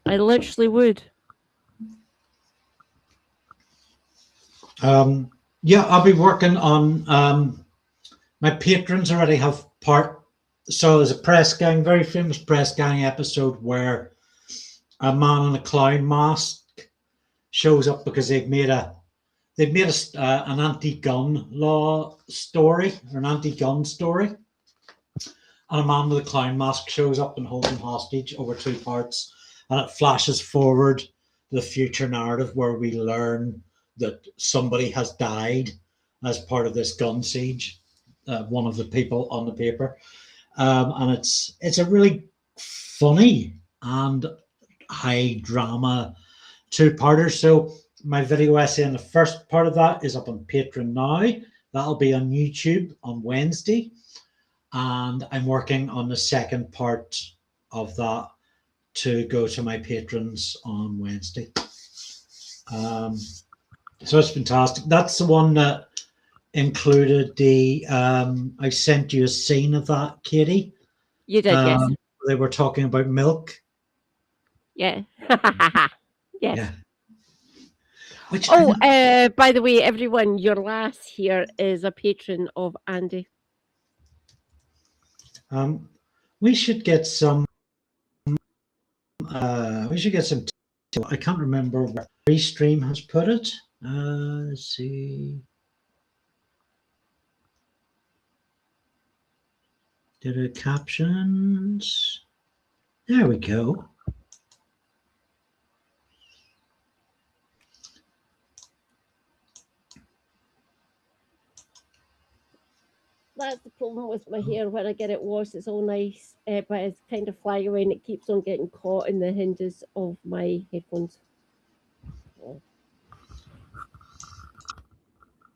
Speaker 2: I literally would.
Speaker 1: Yeah, I'll be working on my patrons already have part. So there's a press gang, very famous press gang episode where a man in a clown mask shows up because they've made an anti-gun law story or an anti-gun story, and a man with a clown mask shows up and holds him hostage over 2 parts, and it flashes forward the future narrative where we learn that somebody has died as part of this gun siege, one of the people on the paper, and it's a really funny and high drama 2-parter. So my video essay in the first part of that is up on Patreon now. That'll be on YouTube on Wednesday, and I'm working on the second part of that to go to my patrons on Wednesday. So it's fantastic. That's the one that included the I sent you a scene of that, Katie.
Speaker 2: You did, yes.
Speaker 1: They were talking about milk.
Speaker 2: Yeah. Yes.
Speaker 1: Yeah. Which
Speaker 2: by the way, everyone, your lass here is a patron of Andy.
Speaker 1: We should get some. I can't remember where Livestream has put it. Let's see. Did it captions? There we go.
Speaker 2: That's the problem with my hair. When I get it washed, it's all nice, but it's kind of flying away and it keeps on getting caught in the hinges of my headphones.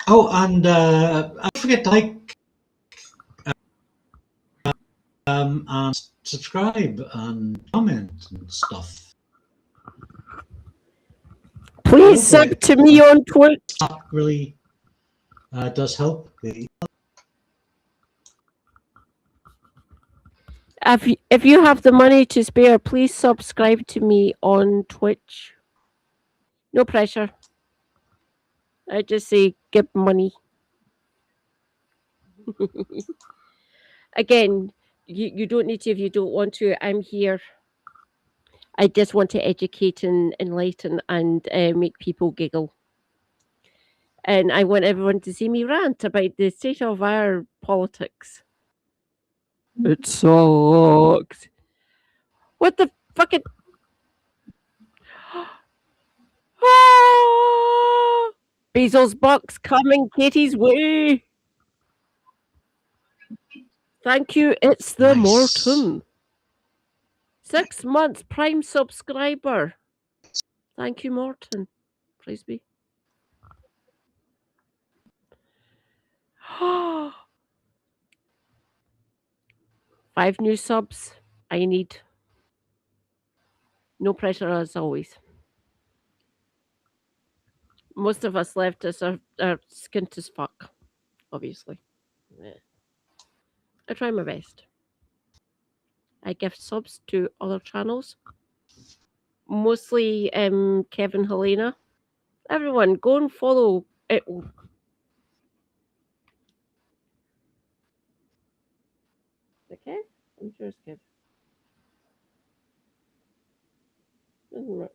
Speaker 1: Oh, and I forget to like and subscribe and comment and stuff.
Speaker 2: Please sub to me on Twitch.
Speaker 1: That really does help.
Speaker 2: If you have the money to spare, please subscribe to me on Twitch. No pressure. I just say give money. Again, you don't need to if you don't want to. I'm here. I just want to educate and enlighten and make people giggle. And I want everyone to see me rant about the state of our politics. It sucks. What the fucking... Basil's box coming Katie's way. Thank you. It's the
Speaker 1: Nice.
Speaker 2: Morton. 6 months Prime subscriber. Thank you, Morton. Praise be. 5 new subs. I need. No pressure as always. Most of us left us are skint as fuck, obviously. Yeah. I try my best. I gift subs to other channels. Mostly Kevin Helena. Everyone, go and follow it. Okay? I'm sure it's Kev. Doesn't work.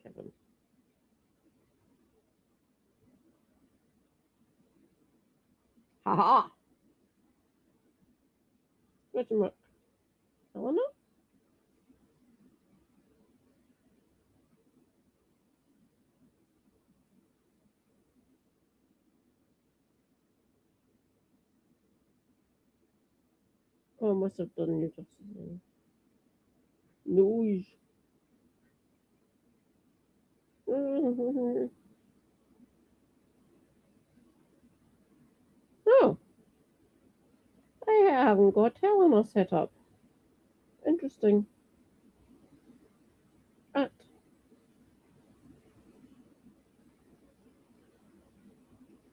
Speaker 2: Kevin. Haha! Doesn't work. Helena? Oh, I must have done new justice. Noise. Oh. I haven't got Helena set up. Interesting.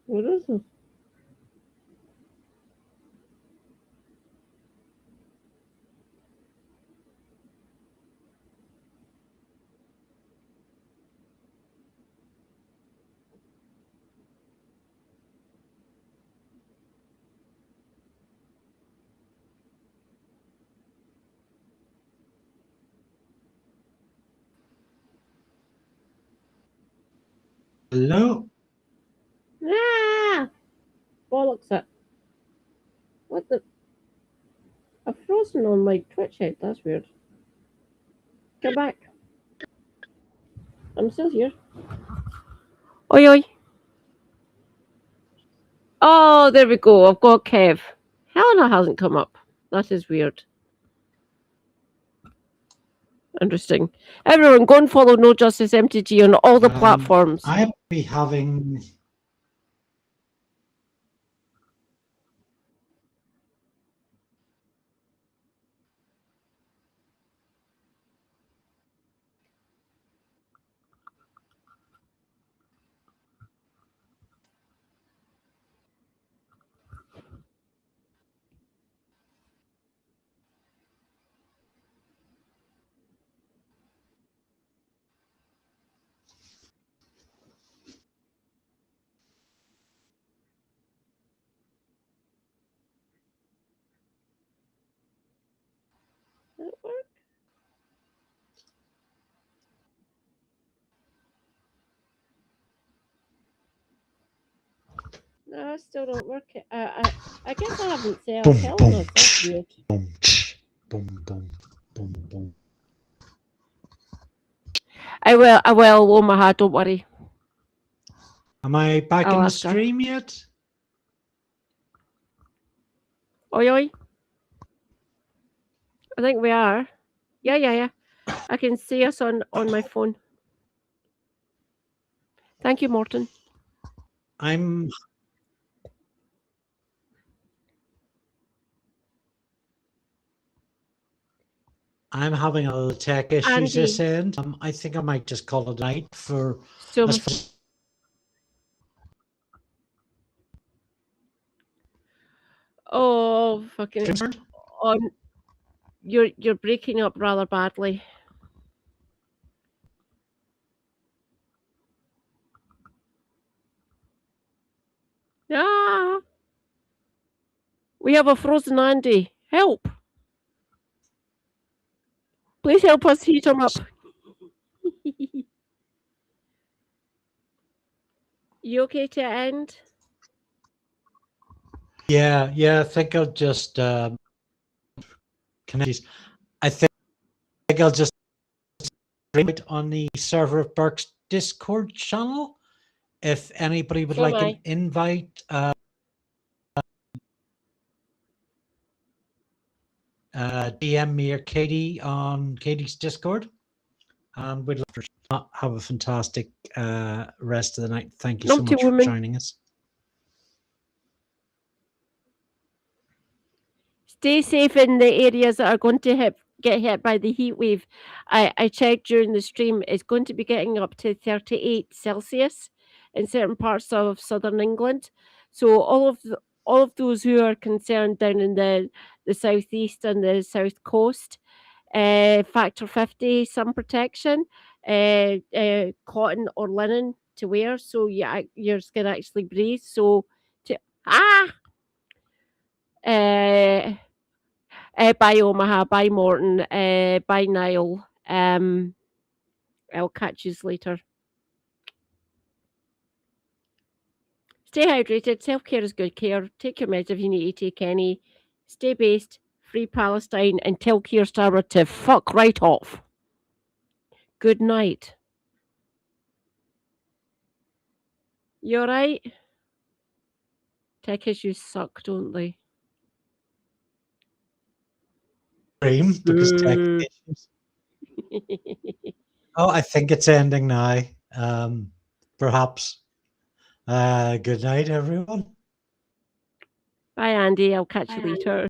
Speaker 2: What is this?
Speaker 1: Hello?
Speaker 2: Ah! Bollocks it. What the? I've frozen on my Twitch head. That's weird. Come back. I'm still here. Oi, oi. Oh, there we go. I've got Kev. Helena hasn't come up. That is weird. Interesting. Everyone, go and follow No Justice MTG on all the platforms.
Speaker 1: I'll be having...
Speaker 2: Does it work? No, I still don't work. I guess I haven't set up Helena. That's weird.
Speaker 1: Boom, boom, boom, boom, boom.
Speaker 2: I will, Omaha, don't worry.
Speaker 1: Am I back
Speaker 2: I'll
Speaker 1: in the
Speaker 2: ask her.
Speaker 1: stream yet?
Speaker 2: Oi, oi. I think we are. Yeah. I can see us on my phone. Thank you, Morton.
Speaker 1: I'm I'm having a little tech issues
Speaker 2: Andy.
Speaker 1: this end. I think I might just call it a night for
Speaker 2: So
Speaker 1: this.
Speaker 2: oh fucking
Speaker 1: Concerned?
Speaker 2: you're breaking up rather badly. Ah, we have a frozen Andy. Help! Please help us heat him up. You okay to end?
Speaker 1: Yeah, I think I'll just connect. I think I'll just stream it on the server of Burke's Discord channel. If anybody would
Speaker 2: So
Speaker 1: like
Speaker 2: am
Speaker 1: an invite, DM me or Katie on Katie's Discord. And we'd love to have a fantastic rest of the night. Thank you so
Speaker 2: Numpty
Speaker 1: much for
Speaker 2: woman.
Speaker 1: joining us.
Speaker 2: Stay safe in the areas that are going to get hit by the heat wave. I checked during the stream. It's going to be getting up to 38 Celsius in certain parts of southern England. So all of those who are concerned down in the southeast and the south coast, factor 50 sun protection, cotton or linen to wear, so your skin actually breathes. So bye Omaha, bye Morton, bye Niall. I'll catch you later. Stay hydrated. Self-care is good care. Take your meds if you need to take any. Stay based. Free Palestine, and tell Keir Starmer to fuck right off. Good night. You alright? Tech issues suck, don't they?
Speaker 1: Stream because tech issues. Oh, I think it's ending now. Perhaps. Good night, everyone.
Speaker 2: Bye, Andy. I'll catch you later.